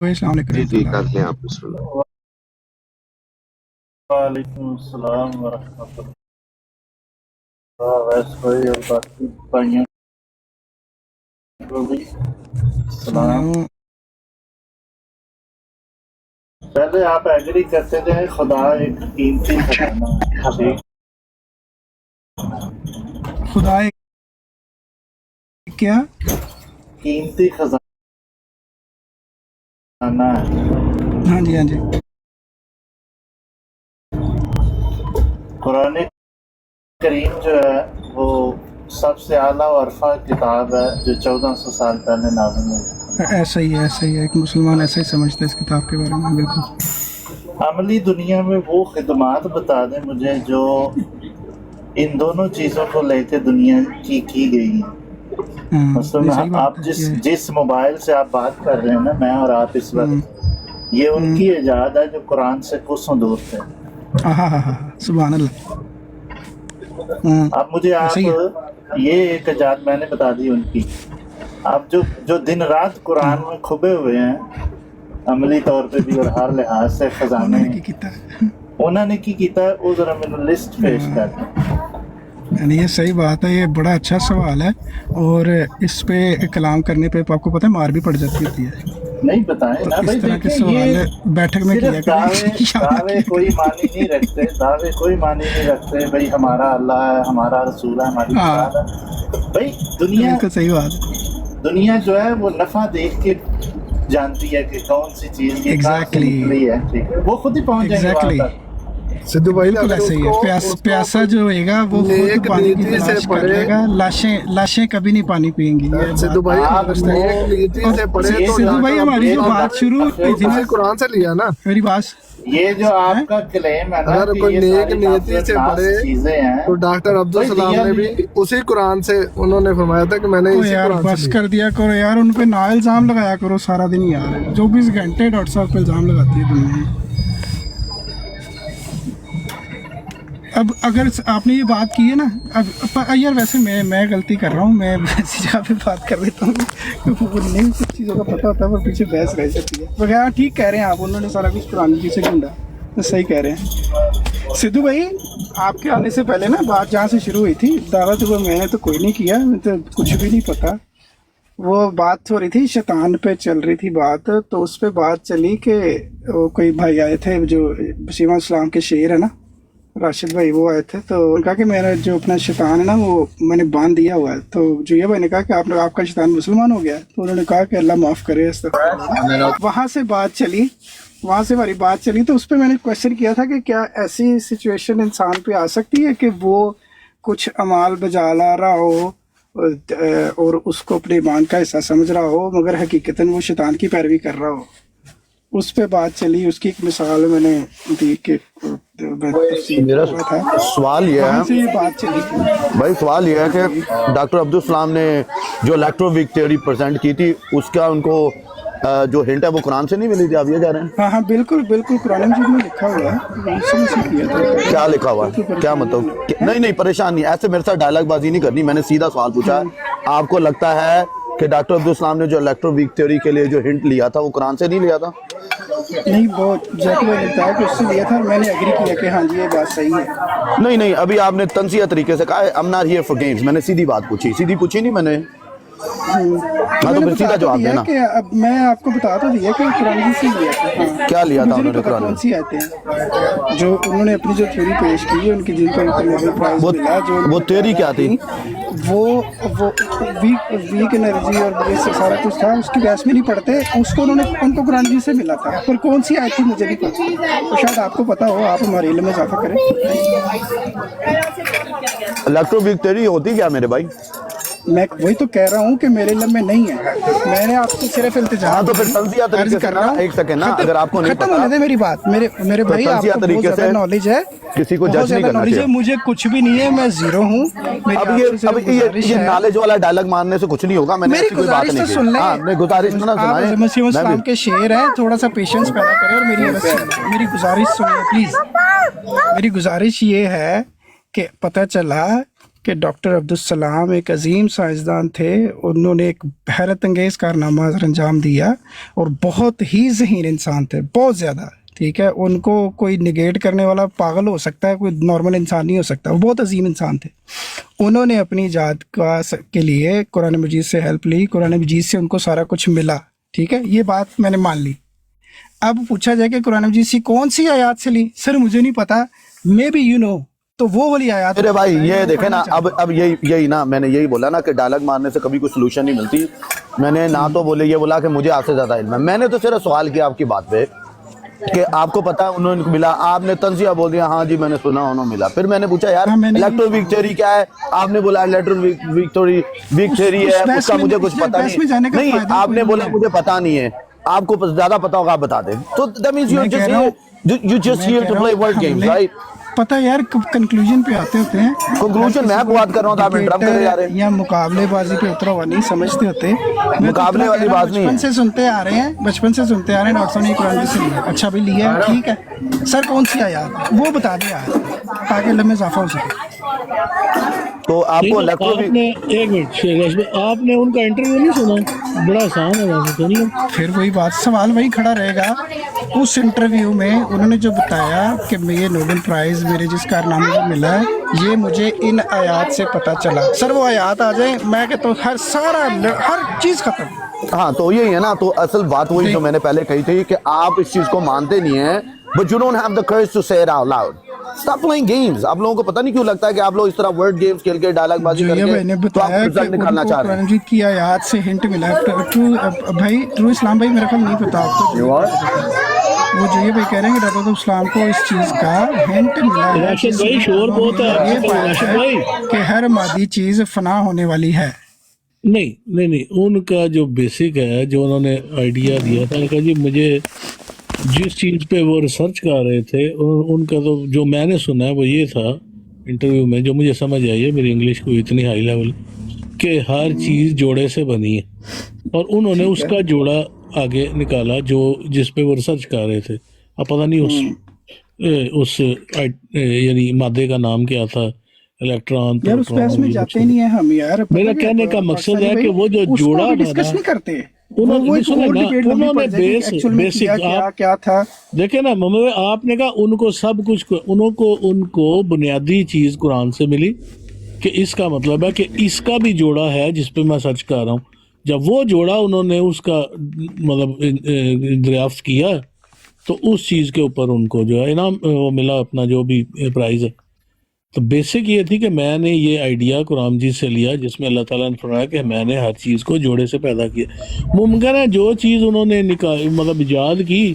भाई अस्सलाम वालेकुम जी जी रहमतुल्लाह। करते हैं आप बिस्मिल्लाह। वालेकुम अस्सलाम वरहमतुल्लाह। वैसे भाई और बाकी भाइयों को भी सलाम। पहले आप एग्री करते थे खुदा एक कीमती खजाना है, खुदा एक क्या कीमती खजाना है। हाँ जी हाँ जी। कुरान करीम जो है वो सबसे आला और अरफा किताब है जो 1400 साल पहले नाज़िल हुई। ऐसा ही है, एक मुसलमान ऐसा ही समझता है इस किताब के बारे में। बिल्कुल अमली दुनिया में वो खिदमात बता दें मुझे जो इन दोनों चीज़ों को लेके दुनिया की गई है। मतलब आप जिस मोबाइल से आप बात कर रहे हैं ना, मैं और आप इस वक्त, ये उनकी इजाद है जो कुरान से कोसों दूर थे। सुभान अल्लाह। अब मुझे आप ये एक इजाद मैंने बता दी उनकी। आप जो दिन रात कुरान में खुबे हुए हैं अमली तौर पे भी और हर लिहाज से खजाने उन्होंने की कीता है, वो जरा मैंने लिस्ट पेश कर दें। यानी ये सही बात है, ये बड़ा अच्छा सवाल है और इस पे कलाम करने पे आपको पता है मार भी पड़ जाती होती है। नहीं बताएं ना भाई, देखिए ये बैठक में किया दावे कोई मानी नहीं रखते, दावे कोई मानी नहीं रखते भाई हमारा अल्लाह है, हमारा रसूल है, हमारी किताब है। भाई दुनिया सही बात, दुनिया जो है वो नफा देख के जानती है कि कौन सी चीज निकली है, ठीक है, वो खुद ही पहुंच जाएंगे वहाँ तक। सिद्धू भाई ऐसे ही है, प्यासा जो होएगा वो खुद पानी की तलाश कर लेगा, लाशें कभी नहीं पानी पिएंगी। सिद्धू भाई नीति से पढ़े तो सिद्धू भाई हमारी जो बात शुरू हुई थी ना कुरान से लिया ना मेरी बात, ये जो आपका क्लेम है ना, अगर कोई नेक नीति से पढ़े तो डॉक्टर अब्दुल सलाम ने भी उसी कुरान से उन्होंने फरमाया था कि मैंने इसी यार कुरान बस से कर दिया करो यार, उन पे ना इल्जाम लगाया करो सारा दिन यार। 24 घंटे डॉक्टर साहब पे इल्जाम लगाती है दुनिया। अब अगर आपने ये बात की है ना, अब यार वैसे मैं गलती कर रहा हूँ, मैं वैसी जगह पे बात कर देता हूँ क्योंकि वो नहीं कुछ चीज़ों का पता होता है पर पीछे बहस रह जाती है। वगैरह ठीक कह रहे हैं आप, उन्होंने सारा कुछ कुरान जी से ढूंढा, तो सही कह रहे हैं। सिद्धू भाई आपके आने से पहले ना बात जहाँ से शुरू हुई थी, दावा तो मैंने तो कोई नहीं किया, मैं तो कुछ भी नहीं पता। वो बात हो रही थी शैतान पे चल रही थी बात, तो उस पर बात चली कि कोई भाई आए थे जो बशीमा इस्लाम के शेर है ना, राशिद भाई, वो आए थे। तो उन्होंने कहा कि मेरा जो अपना शैतान है ना वो मैंने बांध दिया हुआ है। तो जुया भाई ने कहा कि आपका शैतान मुसलमान हो गया है। तो उन्होंने कहा कि अल्लाह माफ़ करे। वहाँ से बात चली, वहाँ से हमारी बात चली, तो उस पर मैंने क्वेश्चन किया था कि क्या ऐसी सिचुएशन इंसान पे आ सकती है कि वो कुछ अमाल बजा ला रहा हो और उसको अपने ईमान का हिस्सा समझ रहा हो मगर हकीकतन वो शैतान की पैरवी कर रहा हो। उस पे बात चली, उसकी एक मिसाल मैंने दी कि मेरा सवाल ये है बात चली भाई, सवाल ये है कि डॉक्टर अब्दुल सलाम ने जो इलेक्ट्रोवीक थ्योरी प्रेजेंट की थी उसका उनको जो हिंट है वो कुरान से नहीं मिली थी, आप ये कह रहे हैं? हाँ बिल्कुल बिल्कुल, कुरान मजीद में लिखा हुआ है। किया था। क्या लिखा हुआ है, क्या मतलब? नहीं परेशान नहीं, ऐसे मेरे साथ डायलॉग बाजी नहीं करनी, मैंने सीधा सवाल पूछा है। आपको लगता है कि डॉक्टर अब्दुल सलाम ने जो इलेक्ट्रोवीक थ्योरी के लिए जो हिंट लिया था वो कुरान से नहीं लिया था? नहीं, बहुत जैसे लगता है कि उससे लिया था और मैंने एग्री किया कि हाँ जी ये बात सही है। नहीं, अभी आपने तंजिया तरीके से कहा I am not here for games, मैंने सीधी बात पूछी नहीं मैंने। हाँ तो फिर सीधा जवाब देना। अब मैं आपको बता तो दिया कि कुरान से लिया था। क्या लिया था उन्होंने कुरान? कौन सी आयतें हैं जो उन्होंने अपनी जो थ्योरी पेश की है, उनकी जिनको नोबेल प्राइज मिला, जो वो थ्योरी क्या थी? वो वीक एनर्जी और ये सारा कुछ था, उसकी बहस में नहीं पढ़ते, उसको उनको कुरान जी से मिला था। पर कौन सी आयत थी मुझे नहीं पता, तो शायद आपको पता हो, आप हमारे इल्म में इजाफा करें। इलेक्ट्रोवीक थ्योरी होती क्या मेरे भाई? मैं वही तो कह रहा हूँ कि मेरे इल्म में नहीं है, मैंने आपसे सिर्फ इल्तिजा। हाँ तो फिर तंजिया तरीके से ना, एक सेकंड ना, अगर आपको नहीं खत्म होने दे मेरी बात। मेरे भाई आपको बहुत ज्यादा नॉलेज है, किसी को जज नहीं करना चाहिए। मुझे कुछ भी नहीं है, मैं जीरो हूँ। अब ये नॉलेज वाला डायलॉग मारने से कुछ नहीं होगा। मैंने मेरी गुजारिश तो सुन ले, गुजारिश ना सुनाएं। मसीह इस्लाम के शेर है, थोड़ा सा पेशेंस पैदा करें और मेरी गुजारिश सुनिए प्लीज। मेरी गुजारिश ये है कि पता चला कि डॉक्टर अब्दुल सलाम एक अजीम साइंसदान थे, उन्होंने एक हैरत अंगेज़ कारनामा अंजाम दिया और बहुत ही ज़हीन इंसान थे, बहुत ज़्यादा। ठीक है, उनको कोई निगेट करने वाला पागल हो सकता है, कोई नॉर्मल इंसान नहीं हो सकता। वो बहुत अजीम इंसान थे। उन्होंने अपनी जात के लिए कुरान मजीद से हेल्प ली, कुरान मजीद से उनको सारा कुछ मिला। ठीक है, ये बात मैंने मान ली। अब पूछा जाए कि कुरान मजीद से कौन सी आयत से ली, सर मुझे नहीं पता, मे बी यू नो, तो वो वाली आयत। अरे भाई ये देखे ना, अब यही ना, मैंने यही बोला ना कि डायलॉग मारने से कभी कोई सोल्यूशन नहीं मिलती। मैंने ना तो बोले ये बोला कि मुझे आपसे ज्यादा इल्म है, मैंने तो सिर्फ सवाल किया आपकी बात पे کہ آپ کو پتا انہوں نے ملا, آپ نے تنزیہ بول دیا ہاں جی میں نے سنا انہوں ملا. پھر میں نے پوچھا یار الیکٹرو ویک تھیوری کیا ہے, آپ نے بولا الیکٹرو ویک تھیوری ہے, اس کا مجھے کچھ پتا نہیں. آپ نے بولا مجھے پتا نہیں ہے, آپ کو زیادہ پتا ہوگا آپ بتا دیں. تو that means you just here to play word games, right? پتہ یار کنکلوژن پہ آتے ہوتے ہیں, کنکلوژن میں بات کر رہا ہوں تو آپ انٹرپٹ کرے جا رہے ہیں. یا مقابلے بازی پہ اترا ہوا نہیں سمجھتے ہوتے. مقابلے والی بات نہیں ہے, بچپن سے سنتے آ رہے ہیں ڈاکٹر صاحب نے قرآن سے لیا, اچھا بھی لیا ہے ٹھیک ہے سر, کون سی آیات وہ بتا دیں یار تاکہ علم میں اضافہ ہو سکے. تو آپ کو آپ نے ایک منٹ آپ نے ان کا انٹرویو نہیں سنا, بڑا آسان ہے ویسے تو نہیں. پھر وہی بات سوال وہی کھڑا رہے گا. اس انٹرویو میں انہوں نے جو بتایا کہ یہ نوبل پرائز میرے جس کارنامے کو ملا ہے یہ مجھے ان آیات سے پتہ چلا. سر وہ آیات آ جائیں میں کہ تو ہر چیز ختم. ہاں تو یہی ہے نا, تو اصل بات وہی جو میں نے پہلے کہی تھی کہ آپ اس چیز کو مانتے نہیں ہیں, but you don't have the courage to say it out loud. Stop playing games. آپ لوگوں کو پتہ نہیں کیوں لگتا ہے کہ آپ لوگ اس طرح ورڈ گیمز کھیل کے ڈائلاگ بازی کر کے تو آپ رزلٹ نکالنا چاہ رہے ہیں. قرآن کی آیات سے ہنٹ ملا ہے بھائی. ٹرو اسلام بھائی میرے کو نہیں پتا آپ کو, وہ جو یہ بھائی کہہ رہے ہیں کہ ڈاکٹر اسلام کو اس چیز کا ہنٹ ملا ہے کہ ہر مادی چیز فنا ہونے والی ہے. نہیں ان کا جو بیسک ہے جو انہوں نے آئیڈیا دیا تھا کہ جی مجھے جس چیز پہ وہ ریسرچ کر رہے تھے ان کا تو جو میں نے سنا ہے وہ یہ تھا انٹرویو میں, جو مجھے سمجھ آئی ہے, میری انگلش کو اتنی ہائی لیول, کہ ہر چیز جوڑے سے بنی ہے, اور انہوں نے اس کا جوڑا آگے نکالا جو جس پہ وہ ریسرچ کر رہے تھے. اب پتہ نہیں اس یعنی مادے کا نام کیا تھا, الیکٹران. یار اس پہ اس میں جاتے نہیں ہیں ہم یار. میرا کہنے کا مقصد ہے کہ وہ جو جوڑا ڈسکس نہیں کرتے, کیا تھا دیکھیں نا محمد, آپ نے کہا ان کو سب کچھ, ان کو بنیادی چیز قرآن سے ملی کہ اس کا مطلب ہے کہ اس کا بھی جوڑا ہے جس پہ میں سرچ کر رہا ہوں. جب وہ جوڑا انہوں نے اس کا مطلب دریافت کیا تو اس چیز کے اوپر ان کو جو ہے انعام وہ ملا, اپنا جو بھی پرائز ہے. تو بیسک یہ تھی کہ میں نے یہ آئیڈیا قرآن جی سے لیا جس میں اللہ تعالیٰ نے فرمایا کہ میں نے ہر چیز کو جوڑے سے پیدا کیا. ممکن ہے جو چیز انہوں نے مطلب ایجاد کی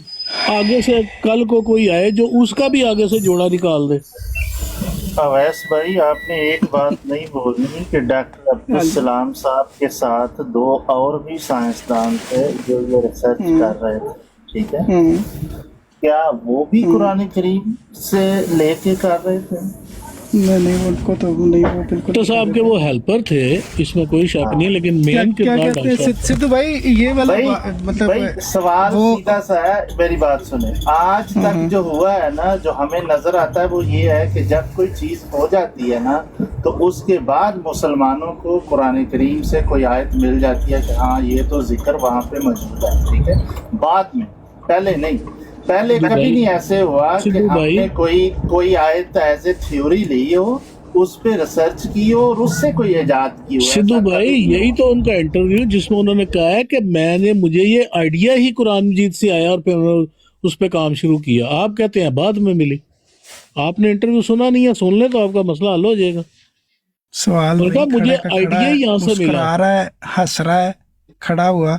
آگے سے کل کو کوئی آئے جو اس کا بھی آگے سے جوڑا نکال دے. اویس بھائی آپ نے ایک بات نہیں بولنی کہ ڈاکٹر عبدالسلام صاحب کے ساتھ 2 اور بھی سائنسدان تھے جو یہ ریسرچ کر رہے تھے, ٹھیک ہے, کیا وہ بھی قرآن کریم سے لے کے کر رہے تھے؟ نہیں ان کو تو نہیں, وہ بالکل تو صاحب کے وہ ہیلپر تھے, اس میں کوئی شک نہیں, لیکن مین کردار سدھو بھائی یہ والا مطلب سوال سیدھا سا ہے, میری بات سنیں. آج تک جو ہوا ہے نا, جو ہمیں نظر آتا ہے وہ یہ ہے کہ جب کوئی چیز ہو جاتی ہے نا تو اس کے بعد مسلمانوں کو قرآن کریم سے کوئی آیت مل جاتی ہے کہ ہاں یہ تو ذکر وہاں پہ موجود ہے, ٹھیک ہے, بعد میں, پہلے نہیں. پہلے کبھی نہیں ایسے ہوا کہ ہم نے کوئی آیت ایز اے تھیوری لی ہو, اس پہ ریسرچ کی ہو اور اس سے کوئی ایجاد کی ہو. سدھو بھائی یہی تو ان کا انٹرویو جس میں انہوں نے کہا ہے کہ مجھے یہ آئیڈیا ہی قرآن مجید سے آیا اور پھر اس پہ کام شروع کیا. آپ کہتے ہیں بعد میں ملی, آپ نے انٹرویو سنا نہیں ہے, سن لیں تو آپ کا مسئلہ حل ہو جائے گا. سوال مجھے آئیڈیا ہی یہاں سے ملا, رہا ہے, ہنس رہا ہے, کھڑا ہوا,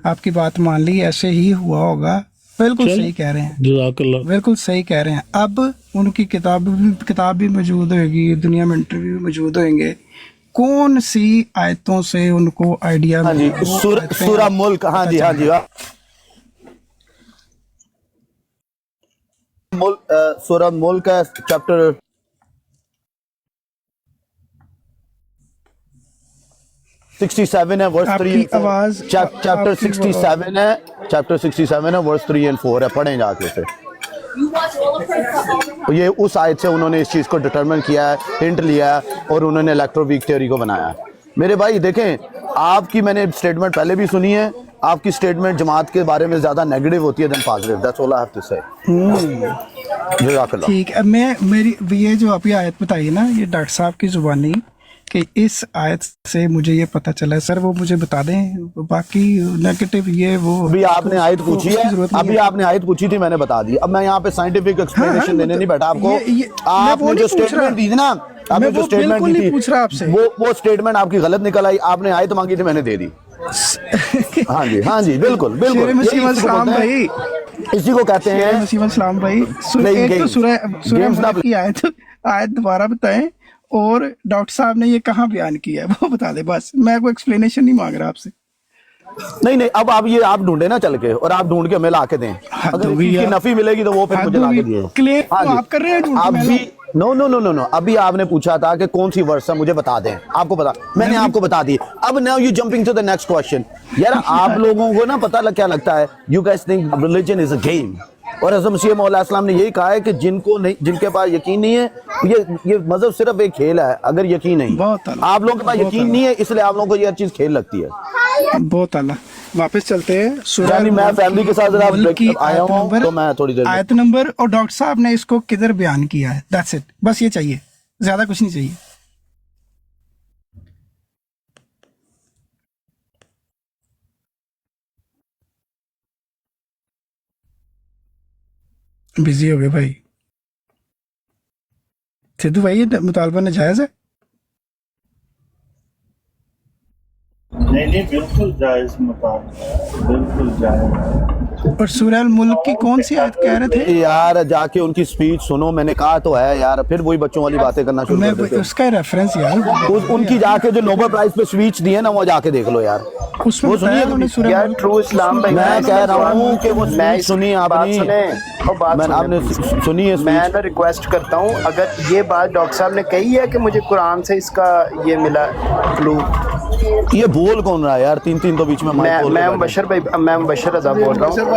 آپ کی بات مان لی, ایسے ہی ہوا ہوگا. بالکل صحیح کہہ رہے ہیں, جزاک اللہ, بالکل صحیح کہہ رہے ہیں. اب ان کی کتاب بھی موجود ہوئے گی, دنیا میں انٹرویو موجود ہوئیں گے. کون سی آیتوں سے ان کو آئیڈیا سورہ ملک, ہاں جی سورہ ملک ہے, چیپٹر 67 ہے, ورس 3 چیپٹر 67 ہے, چیپٹر 67 ہے, ورس 3 اور 4 ہے, پڑھیں جا کے. یہ اس آیت سے انہوں نے اس چیز کو ڈٹرمن کیا ہے, ہنٹ لیا ہے, اور انہوں نے الیکٹرو ویک تھیوری کو بنایا ہے. میرے بھائی دیکھیں, آپ کی میں نے سٹیٹمنٹ پہلے بھی سنی ہے, آپ کی سٹیٹمنٹ جماعت کے بارے میں زیادہ نیگیٹو ہوتی ہے then positive. That's all I have to say. جزاک اللہ. ٹھیک ہے, میری یہ جو آپ یہ آیت بتائی نا, یہ ڈاکٹر صاحب کی زبانی کہ اس آیت سے مجھے یہ پتہ چلا ہے, سر وہ مجھے بتا دیں, باقی نیگیٹو یہ وہ ابھی آپ نے آیت پوچھی ہے, ابھی آپ نے آیت پوچھی تھی, میں نے بتا دی. اب میں یہاں پہ سائنٹیفک ایکسپلینیشن دینے نہیں بیٹھا آپ کو. آپ نے جو سٹیٹمنٹ دی نا, آپ نے جو سٹیٹمنٹ دی تھی وہ سٹیٹمنٹ آپ کی غلط نکل آئی. آپ نے آیت مانگی تھی, میں نے دے دی. ہاں جی بالکل بالکل. इसी को कहते हैं नसीम इस्लाम भाई Playing एक तो games. सूरह Games ना मुल्क की आयत दोबारा बताएं, और डॉक्टर साहब ने ये कहाँ बयान किया है वो बता दे बस, मैं कोई एक्सप्लेनेशन नहीं मांग रहा आपसे। नहीं, अब आप ढूंढे ना चल के, और आप ढूंढ के हमें ला के दें। अगर इस चीज की नफी मिलेगी तो वो फिर मुझे ला के दिए। क्लेम हाँ जी। आप कर रहे हैं आप भी नो, अभी आपने पूछा था कि कौन सी वर्स है, मुझे बता दें। आपको पता, मैंने आपको बता दी। अब now you jumping to the next question. यार आप लोगों को ना पता क्या लगता है, you guys think religion is a game, और हज़रत मसीह मौला इस्लाम ने यही कहा है कि जिनके पास यकीन नहीं है, ये मजहब सिर्फ एक खेल है। अगर यकीन नहीं, आप लोगों के पास यकीन नहीं है, इसलिए आप लोगों को ये हर चीज खेल लगती है। बहुत आला। वापस चलते हैं सूरह यानी मैं फैमिली के साथ जरा मुल्क की आया हूं, तो मैं थोड़ी देर आयत नंबर और डॉक्टर साहब ने इसको किधर बयान किया है, दैट्स इट, बस ये चाहिए, ज्यादा कुछ नहीं चाहिए। बिजी हो गए भाई। सिद्धू भाई ये मुतालबा नाजायज है? नहीं, बिल्कुल जायज मुताबिक है, बिल्कुल जायज। और सूरह अल मुल्क की कौन सी आयत कह रहे थे? यार जाके उनकी स्पीच सुनो, मैंने कहा तो है यार, फिर वही बच्चों वाली बातें करना शुरू कर देते हो। उसका रेफरेंस यार, उनकी जाके जो नोबेल प्राइज पे स्पीच दी है ना, वो जाके देख लो यार। उसमें वो सुनिए बताया यार, ट्रू इस्लाम भाई, मैं कह रहा हूँ कि वो स्पीच सुनी आपने, आपने सुनी है? मैं ना रिक्वेस्ट करता हूँ, अगर ये बात डॉक्टर साहब ने कही है कि मुझे कुरान से इसका ये मिला क्लू, ये बोल कौन रहा है यार? तीन तो बीच में मैं मुबशर भाई, मैं मुबशर रजा बोल रहा हूँ।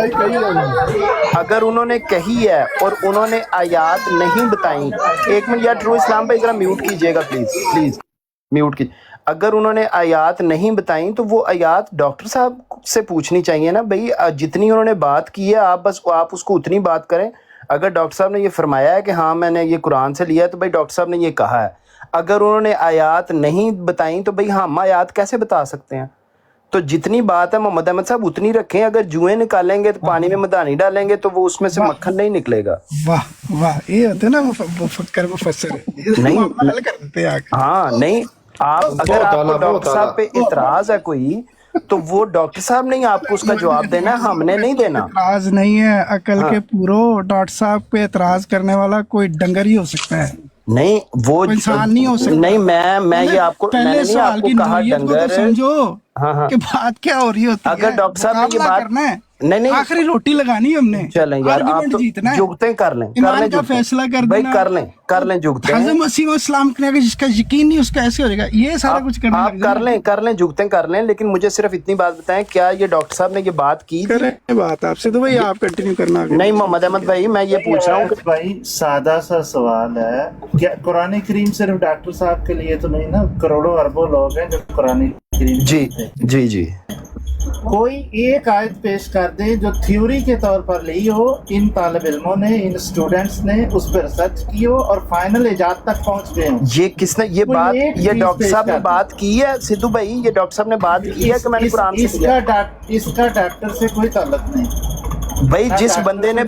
अगर उन्होंने कही है और उन्होंने आयात नहीं बताई, एक मिनट यार ट्रू इस्लाम भाई जरा म्यूट कीजिएगा प्लीज म्यूट कीजिए। अगर उन्होंने आयात नहीं बताई तो वो आयात डॉक्टर साहब से पूछनी चाहिए ना भाई, जितनी उन्होंने बात की है आप उसको उतनी बात करें। अगर डॉक्टर साहब ने ये फरमाया है कि हाँ मैंने ये कुरान से लिया है, तो भाई डॉक्टर साहब ने ये कहा है। अगर उन्होंने आयात नहीं बताई तो भाई हम आयात कैसे बता सकते हैं? तो जितनी बात है मोहम्मद अहमद साहब उतनी रखें। अगर जुएं निकालेंगे तो पानी में मदानी डालेंगे तो वो उसमें से मक्खन नहीं निकलेगा। वाह वाह, ये होते ना मुफक्कर मुफस्सिर नहीं हल कर देते हैं। हाँ नहीं, आप अगर आपको डॉक्टर साहब पे इतराज है कोई, तो वो डॉक्टर साहब ने आपको उसका जवाब देना है, हमने नहीं देना। इतराज नहीं है, अकल के पूरो डॉक्टर साहब पे इतराज करने वाला कोई डंगर ही हो सकता है, नहीं वो इंसान नहीं हो सकता। नहीं मैं ये आपको पहले सवाल की कहा नौइयत को तो समझो कि बात क्या हो रही होती है। अगर डॉक्टर साहब ने ये बात करना है, नहीं आखिरी रोटी लगानी है हमने, चलें यार आप तो जीतना है, जुगते कर लें का फैसला कर भाई, देना, कर लें जुगते। हज़रत मसीह इस्लाम के जिसका यकीन नहीं उसका ऐसे हो जाएगा, ये सारा कुछ करना आप कर लें जुगते कर लें, लेकिन मुझे सिर्फ इतनी बात बताएं, क्या ये डॉक्टर साहब ने ये बात की? करें बात आपसे तो भाई आप कंटिन्यू करना। नहीं मोहम्मद अहमद भाई मैं ये पूछ रहा हूँ भाई, सादा सा सवाल है, क्या कुरान करीम सिर्फ डॉक्टर साहब के लिए तो नहीं ना? करोड़ों अरबों लोग हैं जो कुरान करीम जी कोई एक आयत पेश कर दे जो थ्योरी के तौर पर ली हो, इन तालिब इल्मों ने, इन स्टूडेंट्स ने उस पर रिसर्च की हो और फाइनल इजाद तक पहुंच गए हो। ये किसने ये बात, ये डॉक्टर साहब ने बात की है? सिद्धू भाई ये डॉक्टर साहब ने बात की है कि मैंने कुरान से इसका डॉक्टर से कोई ताल्लुक नहीं भाई। जिस बंदे ने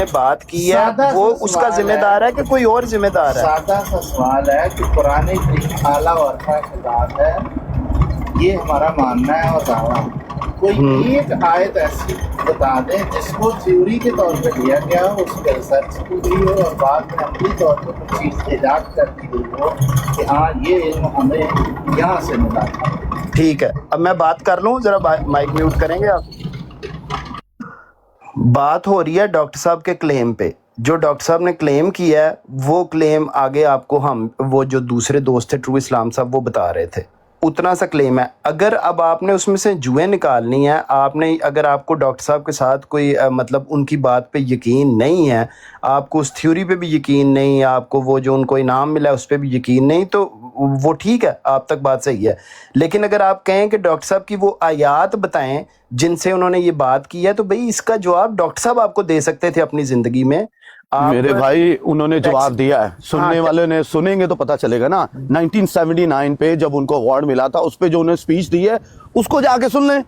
बात की है वो उसका जिम्मेदार है कि कोई और जिम्मेदार है? सादा सा सवाल है कि कुरान करीम आला और किताब है, ये हमारा मानना है और दावा। कोई एक आयत ऐसी बता दें जिसको थ्योरी के तौर पे लिया गया हो, उस पर रिसर्च की गई हो और बाद में अमली तौर पर कुछ चीज़ ईजाद कर दी गई हो कि हाँ ये इल्म हमें यहाँ से मिला। ठीक है, अब मैं बात कर लूँ, जरा माइक म्यूट करेंगे आप? बात हो रही है डॉक्टर साहब के क्लेम पे। जो डॉक्टर साहब ने क्लेम किया है वो क्लेम आगे आपको वो जो दूसरे दोस्त थे ट्रू इस्लाम साहब वो बता रहे थे, उतना सा क्लेम है। अगर अब आपने उसमें से जुएं निकालनी है, अगर आपको डॉक्टर साहब के साथ कोई मतलब उनकी बात पे यकीन नहीं है, आपको उस थ्योरी पे भी यकीन नहीं है, आपको वो जो उनको इनाम मिला है उस पर भी यकीन नहीं, तो वो ठीक है, आप तक बात सही है। लेकिन अगर आप कहें कि डॉक्टर साहब की वो आयात बताएं जिनसे उन्होंने ये बात की है, तो भाई इसका जवाब डॉक्टर साहब आपको दे सकते थे अपनी जिंदगी में। मेरे भाई उन्होंने जवाब दिया है, सुनने वाले ने सुनेंगे तो पता चलेगा ना। 1979 पे जब उनको अवार्ड मिला था, उस पे जो उन्होंने स्पीच दी है उसको जाके सुन लें।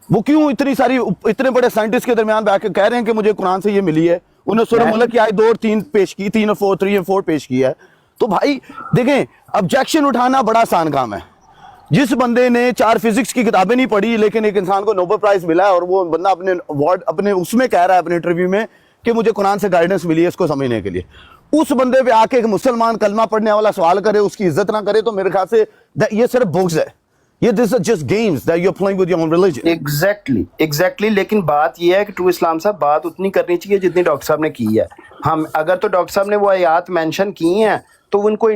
वो क्यों इतने बड़े साइंटिस्ट के दरमियान बैठ के कह रहे हैं कि मुझे कुरान से ये मिली है? उन्होंने सूरह मुल्क की आयत 2 और 3 पेश की, 3 और 4 पेश की है। तो भाई देखें, ऑब्जेक्शन उठाना बड़ा आसान काम है। जिस बंदे ने 4 फिजिक्स की किताबें नहीं पढ़ी लेकिन एक इंसान को नोबेल प्राइज मिला है और वो बंदा अपने अवार्ड अपने उसमें कह रहा है अपने इंटरव्यू में कि मुझे कुरान से गाइडेंस मिली है इसको समझने के लिए, उस बंदे पे आके एक मुसलमान कलमा पढ़ने वाला सवाल करे, उसकी इज्जत ना करे, तो मेरे ख्याल से ये सिर्फ बुग्ज है, ये this are just games that you are playing with your own religion. Exactly. लेकिन बात ये है कि ट्रू इस्लाम साहब बात उतनी करनी चाहिए जितनी डॉक्टर साहब ने की है। हम अगर तो डॉक्टर साहब ने वो आयात मेंशन की हैं तो उनको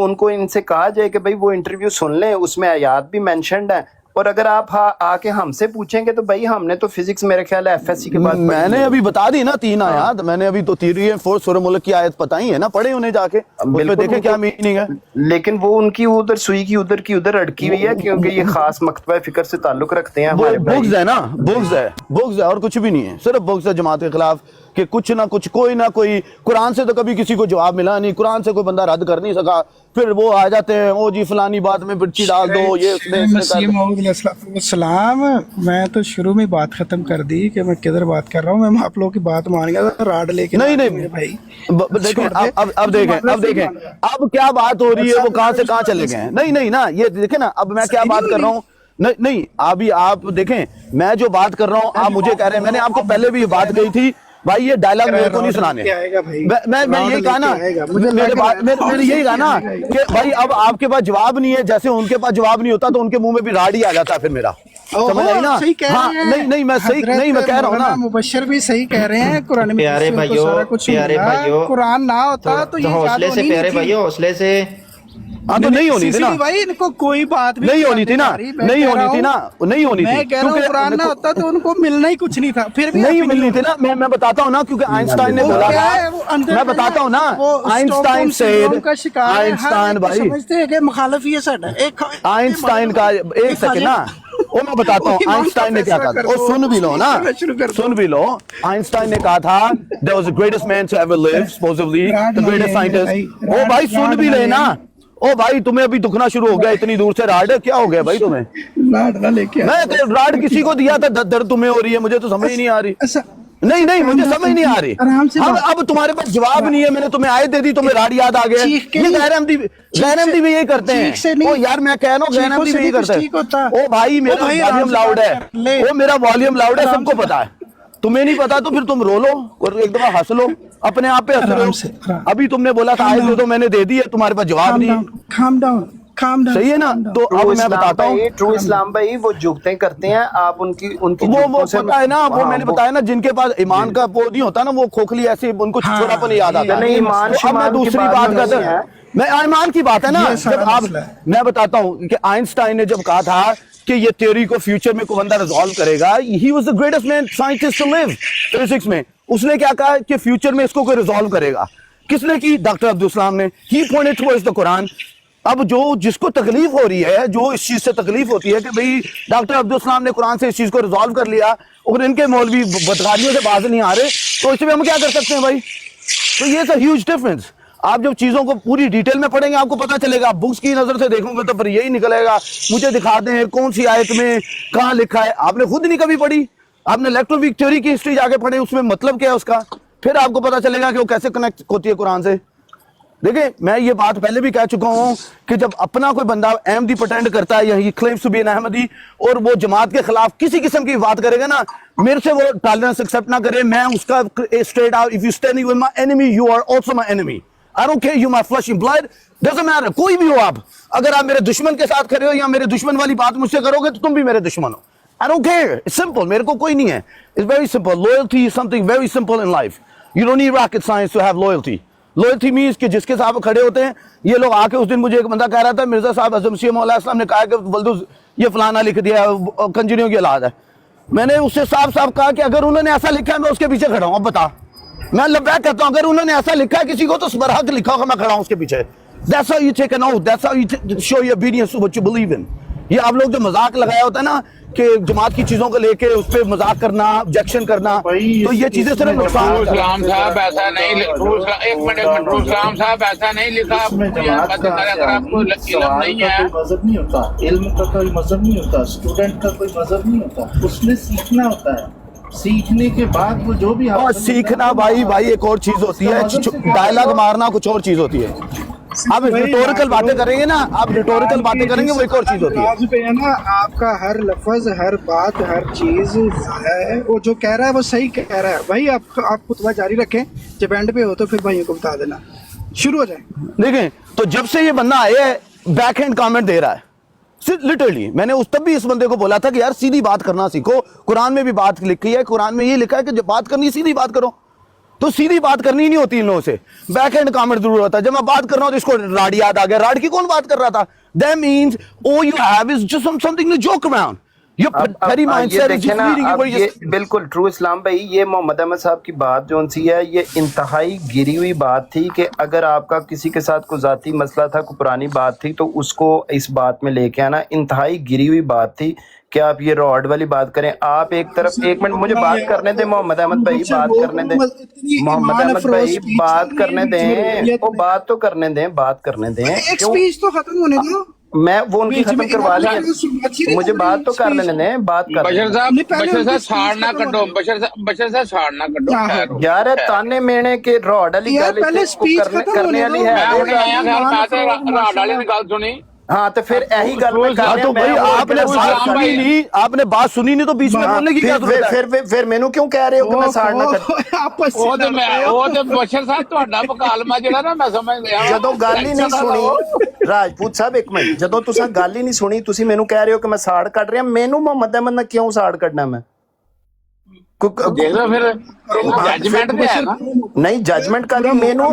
उनको इनसे कहा जाए कि भाई वो इंटरव्यू सुन लें, उसमें आयात भी मेंशन्ड है। और अगर आप आके हमसे पूछेंगे तो भाई हमने तो फिजिक्स मेरे ख्याल है एफएससी के बाद मैंने अभी बता दी ना 3 आयात, मैंने अभी तो 3 और 4 सूरह मुल्क की आयत बताई है ना, पढ़े उन्हें जाके, उसमें देखे क्या मीनिंग है। लेकिन वो उनकी उधर सुई की उधर अटकी हुई है क्योंकि ये खास मकतबा फिक्र से ताल्लुक रखते हैं। बुग्ज है ना, बुग्ज है और कुछ भी नहीं है, सिर्फ बुग्ज है जमात के खिलाफ कि कुछ ना कुछ कोई ना कोई। कुरान से तो कभी किसी को जवाब मिला नहीं, कुरान से कोई बंदा रद्द कर नहीं सका, फिर वो आ जाते हैं ओ जी फलानी बात में पर्ची डाल दो, ये सलाम। मैं तो शुरू में बात खत्म कर दी कि मैं किधर बात कर रहा हूँ, मैं आप लोगों की बात मान गया था, राड लेके नहीं भाई देखें अब देखें अब क्या बात हो रही है, वो कहाँ से कहाँ चले गए। नहीं ना, ये देखें ना, अब मैं क्या बात कर रहा हूँ। नहीं अभी आप देखें, मैं जो बात कर रहा हूँ आप मुझे कह रहे हैं, मैंने आपको पहले भी ये बात कही थी भाई, ये डायलॉग मेरे को नहीं सुनाने। मैं यही कहा ना, मेरे यही कहा ना कि भाई अब आपके पास जवाब नहीं है, जैसे उनके पास जवाब नहीं होता तो उनके मुंह में भी राड ही आ जाता है फिर मेरा, समझ आई ना। हाँ नहीं मैं सही नहीं, मैं कह रहा हूँ ना, मुबश्शिर भी सही कह रहे हैं, कुरान में प्यारे भाइयों कुरान ना होता तो ये हौसले से, प्यारे भाइयों हौसले से। हाँ तो नहीं होनी थी ना भाई, इनको कोई बात भी नहीं होनी थी ना, नहीं होनी थी। मैं कह रहा हूँ कुरान ना होता तो उनको मिलना ही कुछ नहीं था, फिर भी नहीं मिलनी थी ना। मैं बताता हूँ ना, क्योंकि आइंस्टाइन ने बोला था, मैं बताता हूँ ना, आइंस्टाइन भाई समझते हैं कि मुखालिफ ये साडा एक आइंस्टाइन का, एक सेकंड ना, वो मैं बताता हूँ आइंस्टाइन ने क्या कहा, और सुन भी लो ना, सुन भी लो। आइंस्टाइन ने कहा था there was the greatest man to ever live, supposedly the greatest scientist। ओ भाई सुन भी लेना, ओ भाई तुम्हें अभी दुखना शुरू हो गया, इतनी दूर से राड क्या हो गया भाई तुम्हें? राड ना लेके मैं तो राड किसी को दिया था, दर्द तुम्हें हो रही है, मुझे तो समझ ही नहीं आ रही। नहीं मुझे समझ नहीं आ रही। अब तुम्हारे पास जवाब नहीं है, मैंने तुम्हें आयत दे दी, तुम्हें राड याद आ गया। ये गैर अहमदी भी यही करते हैं। ओ यार मैं कह रहा हूँ गैर अहमदी भी यही करते हैं। ओ भाई मेरा वॉल्यूम लाउड है, ओ मेरा वॉल्यूम लाउड है, सबको पता है, तुम्हें नहीं पता तो फिर तुम रो लो और एक दफा हंस लो, अपने आप पे हंस लो। अभी तुमने बोला था आयत दे दो, मैंने दे दी है, तुम्हारे पास जवाब नहीं है। calm down सही है ना। तो अब मैं बताता हूँ, ट्रू इस्लाम भाई वो जुगतें करते हैं, आप उनकी वो पता है ना, वो मैंने बताया ना, जिनके पास ईमान का वो नहीं होता ना, वो खोखली ऐसे उनको छोरापन याद आता है। अब मैं दूसरी बात करता हूँ, मैं ईमान की बात है ना, जब आप मैं बताता हूँ कि आइंस्टाइन ने जब कहा था कि ये थ्योरी को फ्यूचर में कोई बंदा रिजॉल्व करेगा, he was the greatest man scientist to live physics में, उसने क्या कहा कि फ्यूचर में इसको कोई रिजॉल्व करेगा। किसने की? डॉक्टर अब्दुल सलाम ने। ही पॉइंटेड टुवर्ड्स द कुरान। अब जो जिसको तकलीफ हो रही है, जो इस चीज से तकलीफ होती है कि भाई डॉक्टर अब्दुल सलाम ने कुरान से इस चीज को रिजॉल्व कर लिया और इनके मौलवी बदकारियों से बाज नहीं आ रहे, तो इसमें हम क्या कर सकते हैं भाई? तो ये इज अ ह्यूज डिफरेंस। आप जब चीजों को पूरी डिटेल में पढ़ेंगे आपको पता चलेगा। बुक्स की नजर से देखोगे तो फिर यही निकलेगा, मुझे दिखा दें कौन सी आयत में कहाँ लिखा है। आपने खुद नहीं कभी पढ़ी, आपने इलेक्ट्रोवीक थ्योरी की हिस्ट्री जाके पढ़े, उसमें मतलब क्या है उसका, फिर आपको पता चलेगा कि वो कैसे कनेक्ट होती है कुरान से। देखिए मैं ये बात पहले भी कह चुका हूँ कि जब अपना कोई बंदा अहमदी प्रटेंड करता है या he claims to be an Ahmadi और वो जमात के खिलाफ किसी किस्म की बात करेगा ना, मेरे से वो टॉलरेंस एक्सेप्ट ना करे, मैं उसका straight out, if you stand with my enemy you are also my enemy. I don't care you my flesh and blood, doesn't matter, कोई भी हो आप। अगर आप मेरे दुश्मन के साथ खड़े हो या मेरे दुश्मन वाली बात मुझसे करोगे तो तुम भी मेरे दुश्मन हो। I don't care. It's simple. मेरे को कोई नहीं है. It's very simple. Loyalty is something very simple in life. You don't need rocket science to have loyalty. Loyalty means कि जिसके साथ खड़े होते हैं, ये लोग आके उस दिन मुझे एक बंदा कह रहा था, मिर्जा साहब अज़म शीह मौला इस्लाम ने कहा कि बल्दुज़ ये फलाना लिख दिया, कंजरियों की औलाद है। मैंने उससे साफ साफ कहा कि अगर उन्होंने ऐसा लिखा है मैं उसके पीछे खड़ा हूँ। अब बता, मैं लब्बैक कहता हूँ, अगर उन्होंने ऐसा लिखा है किसी को तो बरहक लिखा होगा, मैं खड़ा हूँ उसके पीछे। That's how you take an oath. That's how you show your obedience to what you believe in. ये आप लोग जो मजाक लगाया होता है ना कि जमात की चीजों को लेके उस पर मजाक करना, ऑब्जेक्शन करना, तो ये चीजें सिर्फ नुकसान। इस्लाम साहब ऐसा नहीं, एक मिनट इस्लाम साहब ऐसा नहीं लिखा। अगर आपको इल्म नहीं है, मजहब नहीं होता, इल्म का कोई मजहब नहीं होता, स्टूडेंट का कोई मजहब नहीं होता, उसने सीखना होता है। सीखने के बाद वो जो भी और सीखना भाई एक और चीज होती है, डायलॉग मारना कुछ और चीज होती है। आप रिटोरिकल बातें करेंगे ना, आप रिटोरिकल बातें करेंगे वो एक और चीज होती है। आज पे है ना, आपका हर लफ्ज, हर बात, हर चीज है, वो जो कह रहा है वो सही कह रहा है भाई। आप खुतबा जारी रखें, जब एंड पे हो तो फिर भाइयों को बता देना, शुरू हो जाए। देखें, तो जब से ये बंदा आया है बैक हैंड कमेंट दे रहा है लिटरली। मैंने तब भी इस बंदे को बोला था कि यार सीधी बात करना सीखो, कुरान में भी बात लिखी है, कुरान में ये लिखा है कि जब बात करनी सीधी बात करो। तो सीधी बात करनी नहीं होती इन लोगों से, बैक हैंड कमेंट जरूर होता है। जब मैं बात कर रहा हूं तो इसको राड याद आ गया। राड की कौन बात कर रहा था? That means all you have is just something to joke around. ये देखे ना, अब ये बिल्कुल ट्रू इस्लाम भाई, ये मोहम्मद अहमद साहब की बात जो सी है, ये इंतहाई गिरी हुई बात थी कि अगर आपका किसी के साथ कोई जाती मसला था, कोई पुरानी बात थी, तो उसको इस बात में लेके आना इंतहाई गिरी हुई बात थी कि आप ये रॉड वाली बात करें। आप एक तरफ, एक मिनट मुझे बात करने दें मोहम्मद अहमद भाई, बात करने दें मोहम्मद अहमद भाई, बात करने दें, वो बात तो करने दें, बात करने दें, स्पीच तो खत्म होने दो। मैं वो उनकी खत्म करवा ली, मुझे बात तो कर लेने दें, बात कर। बशर साहब साड़ ना कटो, बशर साहब साड़ ना कटो यार। ताने मेने के रॉड वाली गल करने वाली है। रॉड वाली गल सुनी, हाँ तो फिर यही गल में तो भाई आपने बात सुनी नहीं, आपने बात सुनी नहीं तो बीच में बोलने की क्या जरूरत है? फिर मैनू क्यों कह रहे हो कि मैं साड़ना कर? ਉਹ ਤੇ ਬਸ਼ਰ ਸਾਹਿਬ ਤੁਹਾਡਾ ਮੁਕਾਲਮਾ ਜਿਹੜਾ ਨਾ ਮੈਂ ਸਮਝ ਲਿਆ, ਜਦੋਂ ਗੱਲ ਹੀ ਨਹੀਂ ਸੁਣੀ ਰਾਜਪੂਤ ਸਾਹਿਬ, ਇੱਕ ਮਿੰਟ, ਜਦੋਂ ਤੁਸੀਂ ਗੱਲ ਹੀ ਨਹੀਂ ਸੁਣੀ, ਤੁਸੀਂ ਮੈਨੂੰ ਕਹਿ ਰਹੇ ਹੋ ਕਿ ਮੈਂ ਸਾੜ ਕੱਢ ਰਿਹਾ। ਮੈਨੂੰ ਮੁਹੰਮਦ ਅਹਿਮਦ ਨਾਲ ਕਿਉਂ ਸਾੜ ਕੱਢਣਾ? ਮੈਂ ਦੇਖ ਲਓ ਫਿਰ ਜਜਮੈਂਟ ਤੇ ਹੈ ਨਾ। ਨਹੀਂ ਜਜਮੈਂਟ ਕਰ ਰਹੀ ਮੈਨੂੰ,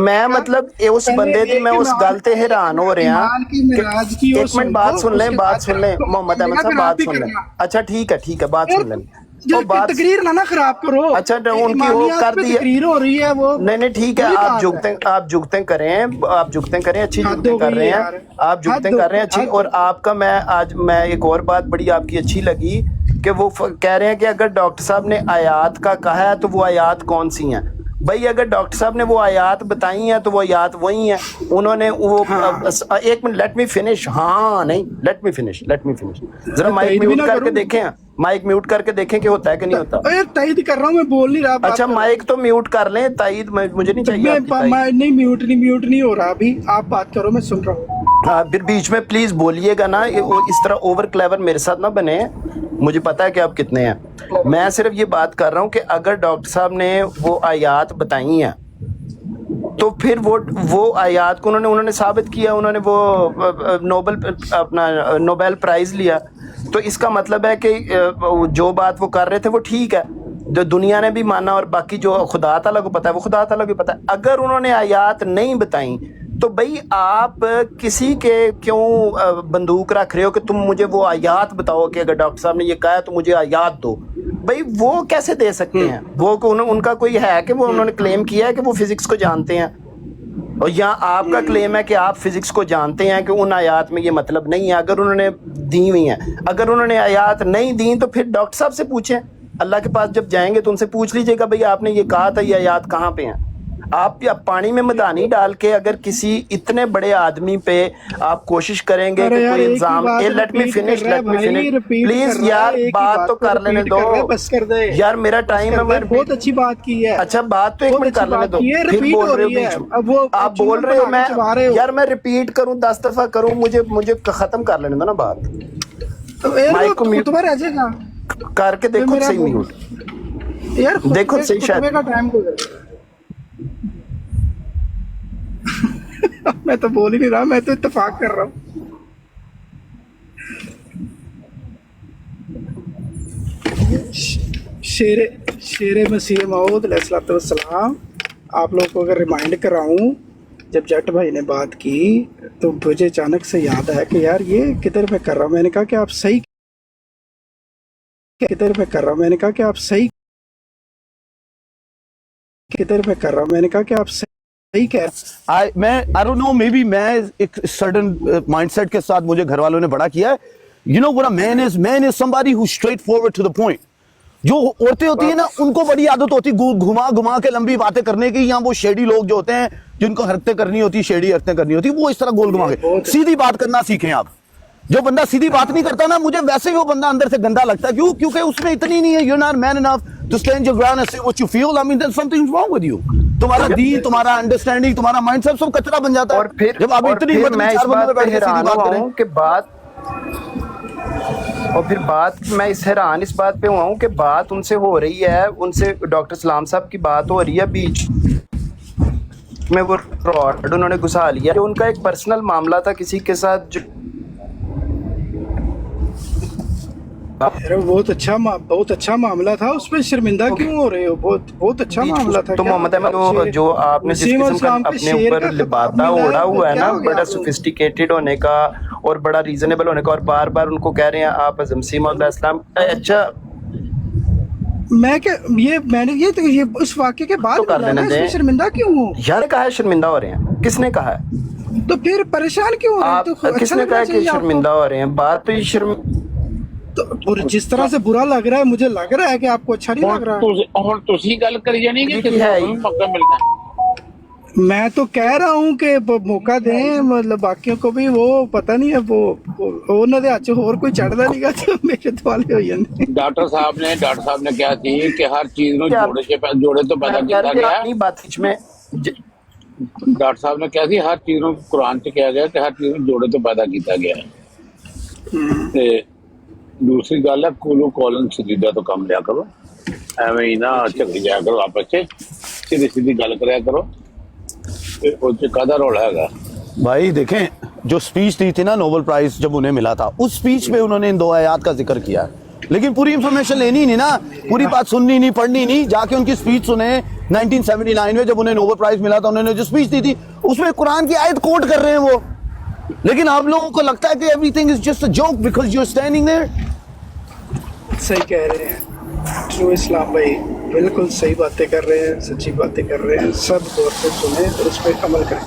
ਮੈਂ मतलब उस बंदे की, मैं उस गल ते हैरान हो रहा। एक मिनट बात सुन ले, बात सुन ले मोहम्मद अहमद साहब, बात सुन ले। अच्छा ठीक है, बात सुन ले। तकरीर ना खराब करो। अच्छा उनकी वो कर दी तकरीर हो रही है वो। नहीं ठीक है, आप जुगतें करें, आप जुगतें करें, अच्छी जुगतें कर रहे हैं, आप जुगतें कर रहे हैं अच्छी। और आपका मैं एक और बात बड़ी आपकी अच्छी लगी कि वो कह रहे हैं कि अगर डॉक्टर साहब ने आयात का कहा है तो वो आयात कौन सी हैं? भाई अगर डॉक्टर साहब ने वो आयात बताई हैं तो वो आयात वही हैं। उन्होंने वो एक मिनट, लेट मी फिनिश। हाँ नहीं, लेट मी फिनिश, जरा माइक म्यूट करके देखें, माइक म्यूट करके देखें कि होता है कि नहीं होता। तायद कर रहा हूँ, मैं बोल नहीं रहा। अच्छा माइक तो म्यूट कर लें, तायद मुझे नहीं चाहिए। नहीं म्यूट नहीं हो रहा अभी, आप बात करो, मैं सुन रहा हूँ। हाँ फिर बीच में प्लीज बोलिएगा ना, इस तरह ओवर क्लेवर मेरे साथ ना बने। मुझे पता है कि आप कितने हैं। मैं सिर्फ ये बात कर रहा हूँ कि अगर डॉक्टर साहब ने वो आयात बताई हैं तो फिर वो आयात को उन्होंने साबित किया, उन्होंने वो नोबेल प्राइज लिया। तो इसका मतलब है कि जो बात वो कर रहे थे वो ठीक है, जो दुनिया ने भी माना, और बाकी जो खुदा ताला को पता है वो खुदा ताला को पता है। अगर उन्होंने आयात नहीं बताई तो भाई आप किसी के क्यों बंदूक रख रहे हो कि तुम मुझे वो आयात बताओ कि अगर डॉक्टर साहब ने ये कहा तो मुझे आयात दो। भाई वो कैसे दे सकते हैं? वो उनका कोई है कि वो उन्होंने क्लेम किया है कि वो फिजिक्स को जानते हैं, और यहाँ आपका क्लेम है कि आप फिजिक्स को जानते हैं कि उन आयात में ये मतलब नहीं है। अगर उन्होंने दी हुई है, अगर उन्होंने आयात नहीं दी तो फिर डॉक्टर साहब से पूछें, अल्लाह के पास जब जाएंगे तो उनसे पूछ लीजिएगा भाई आपने ये कहा था, ये आयात कहाँ पे हैं। आप पानी में मदानी डाल के अगर किसी इतने बड़े आदमी पे आप कोशिश करेंगे कि कोई इल्जाम, लेट मी फिनिश प्लीज यार, बात तो कर लेने दो यार, मेरा टाइम है। बहुत अच्छी बात की है। अच्छा बात तो एक मिनट कर लेने दो, फिर बोल रहे हो बीच में, आप बोल रहे हो, मैं यार मैं रिपीट करूं 10 दफा करूं, मुझे खत्म कर लेने दो ना बात। माइक को म्यूट करके देखो सही म्यूट यार, देखो सही शायद। मैं तो बोल ही नहीं रहा, मैं तो इत्तेफाक कर रहा हूँ। शेरे मसीह मऊद अलैहिस्सलाम, आप लोगों को अगर रिमाइंड कराऊं, जब जट भाई ने बात की तो मुझे अचानक से याद आया कि यार ये किधर मैं कर रहा हूँ। मैंने कहा कि आप सही किधर मैं कर रहा हूँ, मैंने कहा कि आप सही किधर मैं कर रहा हूँ, मैंने कहा कि आप सही कह। I don't know, maybe मैं एक certain mindset के साथ मुझे घर वालों ने बड़ा किया है। You know what a man is? Man is somebody who's straightforward to the point. जो औरतें होती है ना, उनको बड़ी आदत होती है घुमा के लंबी बातें करने की। यहाँ वो शेडी लोग जो होते हैं, जिनको हरकतें करनी होती, शेडी हरकतें करनी होती, वो इस तरह गोल घुमा के सीधी बात करना सीखें आप। जो बंदा सीधी बात नहीं करता ना, मुझे वैसे ही वो बंदा अंदर से गंदा लगता है। क्यों? क्योंकि उसमें इतनी नहीं है, you're not man enough to stand your ground and say what you feel. I mean, there's something wrong with you. तुम्हारा दीन, तुम्हारा अंडरस्टैंडिंग, तुम्हारा माइंड सब कचरा बन जाता है। और फिर जब आप इतनी फिर हिम्मत मैं में इस चार बंदों बात में पे बैठ के सीधी हैरान बात हुआ करें। हूँ कि मैं हैरान इस बात पे हुआ हूँ कि बात उनसे हो रही है, उनसे डॉक्टर सलाम साहब की बात हो रही है, बीच में वो रॉड उन्होंने घुसा लिया, जो उनका एक पर्सनल मामला था किसी के साथ, जो अरे बहुत अच्छा मामला था, उस पर शर्मिंदा क्यों हो रहे हो? बहुत अच्छा मामला था। तो मोहम्मद अहमद जो आपने जिस किस्म का अपने ऊपर लिबादा ओढ़ा हुआ है ना, बड़ा सोफिस्टिकेटेड होने का और बड़ा रीजनेबल होने का, और बार बार उनको कह रहे हैं आप मसीह मौद अलैहिस्सलाम। अच्छा मैंने ये उस वाक़े के बाद तो कर लेने दें। शर्मिंदा क्यों हो यार कहा है शर्मिंदा हो रहे हैं, किसने कहा है? तो फिर परेशान क्यों हो रहे हैं? तो किसने कहा कि शर्मिंदा हो रहे हैं? बात तो ये तो जिस तरह से बुरा लग रहा है, मुझे लग रहा है कि आपको अच्छा नहीं लग रहा। ਹੁਣ ਤੁਸੀਂ ਗੱਲ ਕਰੀ ਜਾਣੀ ਕਿ ਕਿਸੇ ਨੂੰ ਮੌਕਾ मिलता है। मैं तो कह रहा हूँ कि मौका दें, मतलब बाकियों को भी। वो पता नहीं है, वो उन्होंने हाथ च होर कोई चढ़दा नहीं गा तो मेरे दुआले हो जाते। डॉक्टर साहब ने क्या थी कि हर चीज ਨੂੰ जोड़े तो पैदा किया गया। डॉक्टर साहब ने क्या थी, हर चीज ਨੂੰ कुरान च किया गया कि हर चीज ਨੂੰ जोड़े तो पैदा किया गया है। दूसरी गल है कोलो कॉलन सजीदा तो कम लिया करो, एवं ही ना झगड़ी जाया करो आपस च, सीधी सीधी गल कराया करो। कादा रौला है भाई देखें, जो स्पीच दी थी ना नोबेल प्राइज जब उन्हें मिला था, उस स्पीच में उन्होंने इन 2 आयात का जिक्र किया, लेकिन पूरी इंफॉर्मेशन लेनी नहीं ना, पूरी बात सुननी नहीं, पढ़नी नहीं। जाके उनकी स्पीच सुने 1979 में जब उन्हें नोबेल प्राइज मिला था, उन्होंने जो स्पीच दी थी उसमें कुरान की आयत कोट कर रहे हैं वो। लेकिन आप लोगों को लगता है कि everything is just a joke because you are standing there. सही कह रहे हैं ट्रू इस्लाम भाई, बिल्कुल सही बातें कर रहे हैं, सच्ची बातें कर रहे हैं। सब गौर से सुने और उस पर अमल करें।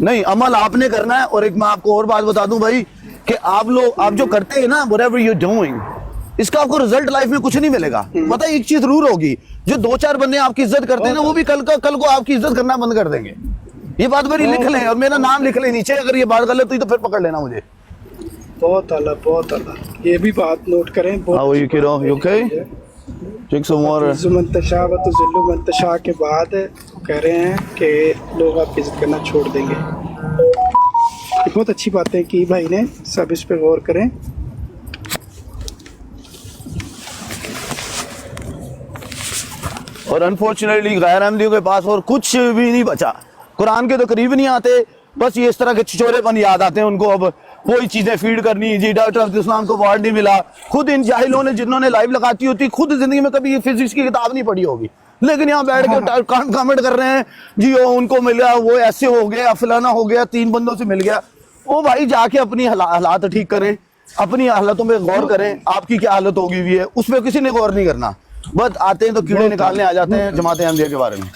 नहीं, अमल आपने करना है। और एक मैं आपको और बात बता दूं भाई कि आप जो करते हैं ना, व्हाटएवर यू डूइंग, इसका आपको रिजल्ट लाइफ में कुछ नहीं मिलेगा। पता है एक चीज जरूर होगी, जो 2-4 बंदे आपकी इज्जत करते हैं ना, वो भी कल को आपकी इज्जत करना बंद कर देंगे। ये बात मेरी लिख लें और मेरा नाम लिख लें नीचे। अगर ये बात गलत हुई तो फिर पकड़ लेना मुझे। बहुत आला, ये भी बात नोट करें। How are you, kiddo? You okay? Drink some water. ज़ुमंतशा व तुज़िल्लु मंतशा के बाद कह रहे हैं कि लोग आपकी इज्जत करना छोड़ देंगे। बहुत अच्छी बातें की भाई ने, सब इस पे गौर करें। और अनफॉर्चुनेटली गैर अहमदियों के पास और कुछ भी नहीं बचा। कुरान के तो करीब नहीं आते, बस ये इस तरह के छिछोरेपन याद आते हैं उनको। अब कोई चीजें फीड करनी जी, डॉक्टर अब्दुल इस्लाम को अवार्ड नहीं मिला। खुद इन जाहिलों ने, जिन्होंने लाइव लगाती होती, खुद जिंदगी में कभी फिजिक्स की किताब नहीं पढ़ी होगी, लेकिन यहाँ बैठ के कमेंट कर रहे हैं जी वो उनको मिला, वो ऐसे हो गया, फलाना हो गया, 3 बंदों से मिल गया। वो भाई जाके अपनी हालात ठीक करें, अपनी हालतों में गौर करें, आपकी क्या हालत होगी हुई है उस पर किसी ने गौर नहीं करना। बस आते हैं तो कीड़े निकालने आ जाते हैं जमात अहमदिया के बारे में।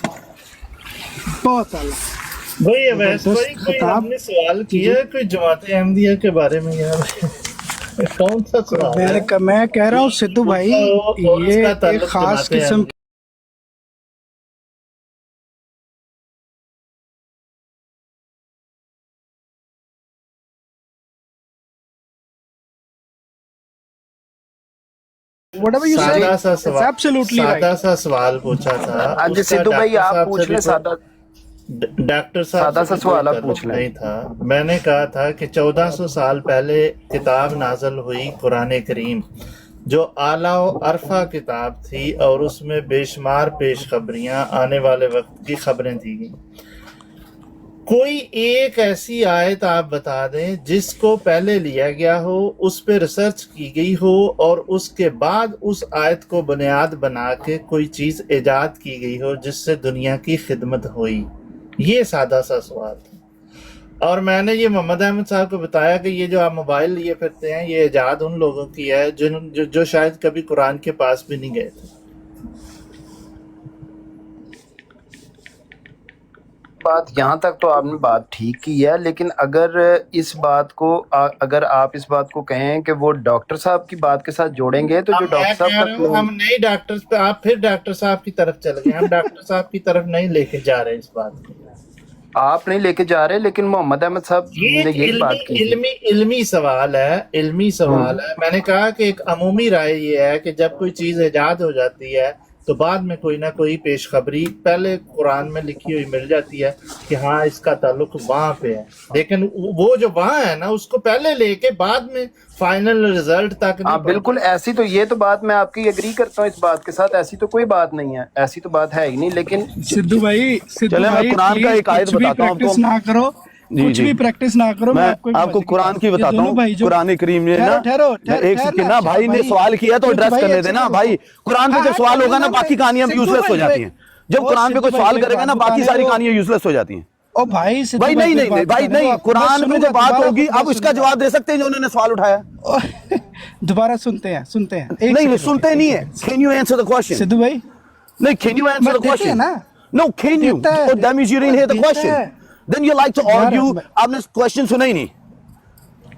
बहुत आला भाई कोई आपने सवाल किया कोई जमात अहमदिया के बारे में यार? कौन सा सवाल? मैं कह रहा हूँ सिद्धू भाई, ये एक खास किस्म whatever you say, it's absolutely right. सादा सा सवाल पूछा था। आज सिद्धू भाई आप पूछ ले, सादा डॉक्टर साहब सादा सा सवाल आप पूछ लें। नहीं था, मैंने कहा था कि 1400 साल पहले किताब नाजल हुई कुरान करीम, जो आला व अरफा किताब थी और उसमें बेशुमार पेशखबरियां आने वाले वक्त की खबरें दी गई। कोई एक ऐसी आयत आप बता दें जिसको पहले लिया गया हो, उस पर रिसर्च की गई हो और उसके बाद उस आयत को बुनियाद बना के कोई चीज़ ईजाद की गई हो जिससे दुनिया की खिदमत हुई। ये सादा सा सवाल था। और मैंने ये मोहम्मद अहमद साहब को बताया कि ये जो आप मोबाइल लिए फिरते हैं, ये ईजाद उन लोगों की है जो शायद कभी कुरान के पास भी नहीं गए थे। बात यहाँ तक तो आपने बात ठीक की है, लेकिन अगर इस बात को अगर आप इस बात को कहें कि वो डॉक्टर साहब की बात के साथ जोड़ेंगे तो जो डॉक्टर साहब का हम नहीं डॉक्टर पे, आप फिर डॉक्टर साहब की तरफ चले गए। हम डॉक्टर साहब की तरफ नहीं लेके जा रहे इस बात को। आप नहीं लेके जा रहे, लेकिन मोहम्मद अहमद साहब ने यही बात की। इल्मी सवाल है, इल्मी सवाल है। मैंने कहा कि एक अमूमी राय ये है कि जब कोई चीज़ ईजाद हो जाती है تو بعد میں کوئی نہ کوئی پیش خبری پہلے قرآن میں لکھی ہوئی مل جاتی ہے کہ ہاں اس کا تعلق وہاں پہ ہے، لیکن وہ جو وہاں ہے نا اس کو پہلے لے کے بعد میں فائنل رزلٹ تک ہاں نہیں بالکل، ایسی تو یہ تو بات میں آپ کی اگری کرتا ہوں اس بات کے ساتھ، ایسی تو کوئی بات نہیں ہے، ایسی تو بات ہے ہی نہیں، لیکن सिद्धू भाई चले मैं कुरान का एक आयत कुछ भी बताता हूँ प्रैक्टिस आपको। ना करो, जी, कुछ जी। भी प्रैक्टिस ना करो। मैं आपको एक आपको मजे कुरान की बात- ये बताता दोनों हूँ। भाई जो कुरान करीम में ना ठहरो एक सेकंड ना, भाई ने सवाल किया तो एड्रेस करने देना भाई। कुरान पे जब सवाल होगा ना बाकी कहानियां यूजलेस हो जाती हैं। जब कुरान पे कोई सवाल करेगा ना बाकी सारी कहानियां यूजलेस हो जाती हैं। ओ भाई सिद्धू भाई नहीं नहीं भाई नहीं, कुरान पे जब बात होगी आप उसका जवाब दे सकते हैं जो उन्होंने सवाल उठाया। दोबारा सुनते हैं एक नहीं सेकंड सुनते नहीं है। Can you answer the question? Sidhu भाई नहीं, कैन यू आंसर द देते हैं क्वेश्चन? ना। No, can you? देता है। Oh, that means you didn't hear the देता question. है। Then you like to यार, argue। आपने क्वेश्चन सुना ही नहीं।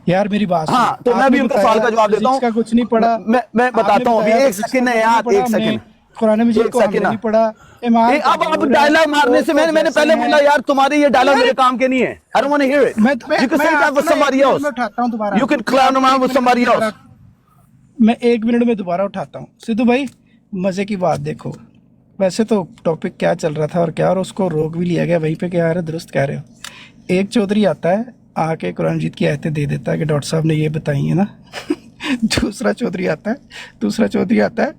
यार मेरी बात हाँ, सुनो। तो मैं आपने भी उनका बताया सवाल का जवाब देता हूँ। फिजिक्स का कुछ नहीं पढ़ा। मैं बताता हूँ अभी, एक सेकंड है यार, एक सेकंड। कुरान मजीद को हमने नहीं पढ़ा। ईमान अब डायलॉग मारने से मैंने पहले बोला यार तुम्हारे ये डायलॉग मेरे काम के नहीं है। I don't want to hear it. You can say that with somebody else. उठाता हूँ दोबारा। You can clown around with somebody else. मैं 1 मिनट में दोबारा उठाता हूँ। सिद्धू भाई मजे की बात देखो, वैसे तो टॉपिक क्या चल रहा था और क्या, और उसको रोक भी लिया गया वहीं पे, क्या दुरुस्त कह रहे हो। एक चौधरी आता है आके कुरान मजीद की आयतें दे देता है कि डॉक्टर साहब ने ये बताई है ना। दूसरा चौधरी आता है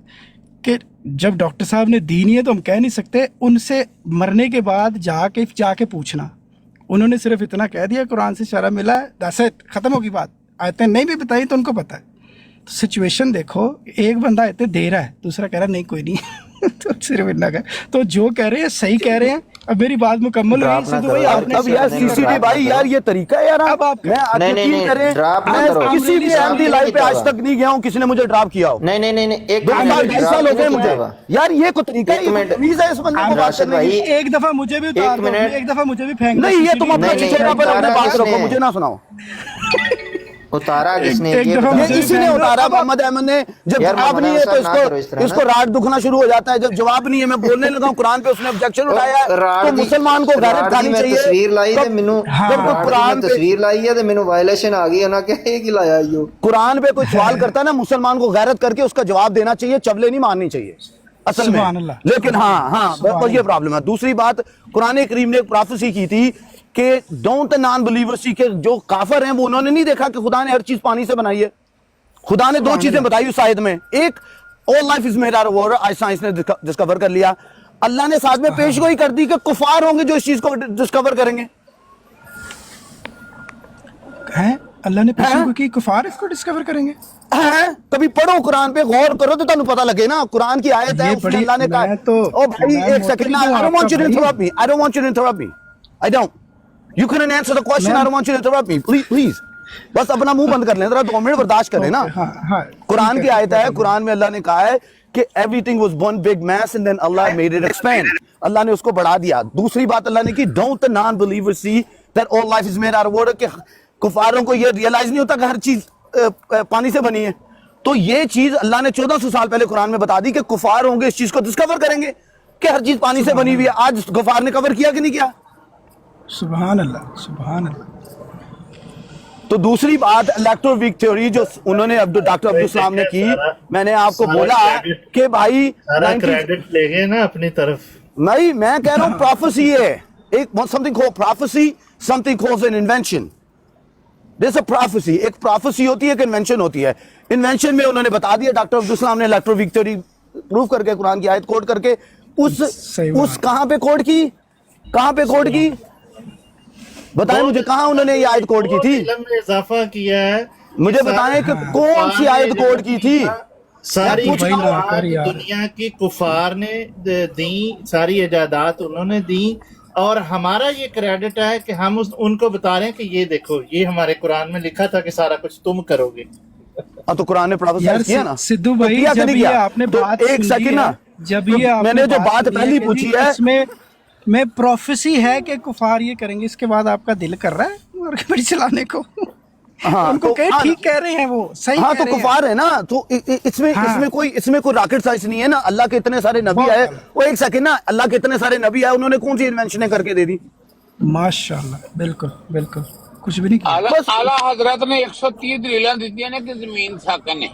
कि जब डॉक्टर साहब ने दी नहीं है तो हम कह नहीं सकते, उनसे मरने के बाद जाके पूछना। उन्होंने सिर्फ इतना कह दिया कुरान से इशारा मिला है, दैट्स इट, खत्म होगी बात। आयतें नहीं भी बताई तो उनको पता है। तो सिचुएशन देखो, एक बंदा आयतें दे रहा है, दूसरा कह रहा है नहीं कोई नहीं। तो सिर्फ इतना कह, तो जो कह रहे हैं सही कह रहे हैं। अब मेरी बात मुकम्मल हुई सिद्धू भाई, आपने अब यार सीसीटी भाई यार ये तरीका है यार। अब आप मैं यकीन करें, मैं किसी भी अहमदी लाइफ पे आज तक नहीं गया हूँ किसी ने मुझे ड्रॉप किया हो। नहीं, एक 2 साल हो गए मुझे यार। ये कोई तरीका है? तमीज है इस बंदे को बात करने की? एक दफा मुझे भी उतार दो, एक दफा मुझे भी फेंक दो। नहीं, ये तुम अपना चेहरा पर अपने पास रखो, मुझे ना सुनाओ। उतारा किसने? एक दफा ये मुझे इसी ने उतारा, मोहम्मद अहमद ने। जब यार जवाब नहीं है तो मोहम्मद साहब ना करो इस तरह इसको रात दुखना शुरू हो जाता है। जब जवाब नहीं है, मैं बोलने लगा हूँ कुरान पे, उसने ऑब्जेक्शन उठाया है, तो मुसलमान को गैरत खानी चाहिए। तस्वीर लाई ते मैनू जब कोई कुरान पे तस्वीर लाई है ते मैनू वायलेशन आ गई है ना, क्या एक ही लाया यो। कुरान पे कोई सवाल करता है ना, मुसलमान को गैरत करके उसका जवाब देना चाहिए, चबले नहीं मारनी चाहिए असल में। सुभान अल्लाह। लेकिन हाँ बस ये प्रॉब्लम है। दूसरी बात, कुरान करीम ने एक प्रोफेसी की थी कि डोंट द नॉन बिलीवर्स, के जो काफिर हैं वो उन्होंने नहीं देखा कि खुदा ने हर चीज पानी से बनाई है। खुदा ने 2 चीजें बताई उस आयत में, एक all life is made out of water, आज साइंस ने डिस्कवर कर लिया। अल्लाह ने साथ में पेशगोई कर दी कि कुफार होंगे जो इस चीज को डिस्कवर करेंगे। हैं अल्लाह ने पेशगोई की, कुफार इसको डिस्कवर करेंगे। कभी पढ़ो कुरान पे, गौर करो तो तुम्हें पता लगे ना। कुरान की आयत है, उसमें अल्लाह ने कहा। ओ भाई एक सेकंड ना, I don't want you to interrupt me. I don't want you to interrupt me. I don't. You couldn't answer the question. I don't want you to interrupt me. Please. बस अपना मुंह बंद कर लें, जरा 2 मिनट बर्दाश्त करें ना। कुरान की आयत है, कुरान में अल्लाह ने कहा है कि everything was one big mass and then Allah made it expand. अल्लाह ने उसको बढ़ा दिया। दूसरी बात अल्लाह ने की, don't the non-believers see that all life is made out of water, कि कुफारों को ये रियलाइज नहीं होता कि हर चीज पानी से बनी है। तो ये चीज अल्लाह ने 1400 साल पहले कुरान में बता दी कि कुफार होंगे इस चीज को डिस्कवर करेंगे कि हर चीज पानी से बनी हुई है। आज कुफार ने कवर किया कि नहीं किया? सुभान अल्लाह, सुभान अल्लाह। तो दूसरी बात, इलेक्ट्रोवीक थ्योरी जो उन्होंने डॉक्टर अब्दुल सलाम ने की, मैंने आपको बोला कि भाई क्रेडिट ले गए ना अपनी तरफ। नहीं, मैं कह रहा हूँ प्रोफेसी है एक, something called prophecy, something called an invention. This a prophecy, एक प्रोफेसी होती है, एक इन्वेंशन होती है। इन्वेंशन में उन्होंने बता दिया, डॉक्टर अब्दुल सलाम ने इलेक्ट्रोवीक थ्योरी प्रूव करके कुरान की आयत कोट करके उस कहां पे कोट की, कहां पे कोट की बताएं मुझे, कहां उन्होंने ये आयत कोट की थी? इजाफा किया है, मुझे बताएं कि कौन सी आयत कोट की थी? सारी दुनिया की कुफार ने दी, सारी इजादात उन्होंने दी, और हमारा ये क्रेडिट है कि हम उनको बता रहे हैं कि ये देखो, ये हमारे कुरान में लिखा था कि सारा कुछ तुम करोगे। तो कुरान ने प्रोफेसर किया ना सिद्धू भाई, तो जब ये आपने बात एक सेकंड ना, जब ये मैंने जो बात पहली पूछी है इसमें प्रोफेसी है कि कुफार ये करेंगे, इसके बाद आपका दिल कर रहा है और गाड़ी चलाने को। हाँ, उनको तो ठीक कह रहे हैं, वो सही हाँ, कह तो रहे हैं। कुफार है ना, तो इसमें कोई रॉकेट साइंस नहीं है ना। अल्लाह के इतने सारे नबी आए, वो एक सेकंड ना, अल्लाह के इतने सारे नबी आए, उन्होंने कौन सी इन्वेंशन करके दे दी? माशाल्लाह, बिल्कुल बिल्कुल कुछ भी नहीं किया। आला हजरत ने 130 दलीलें दी ने कि जमीन साकन है।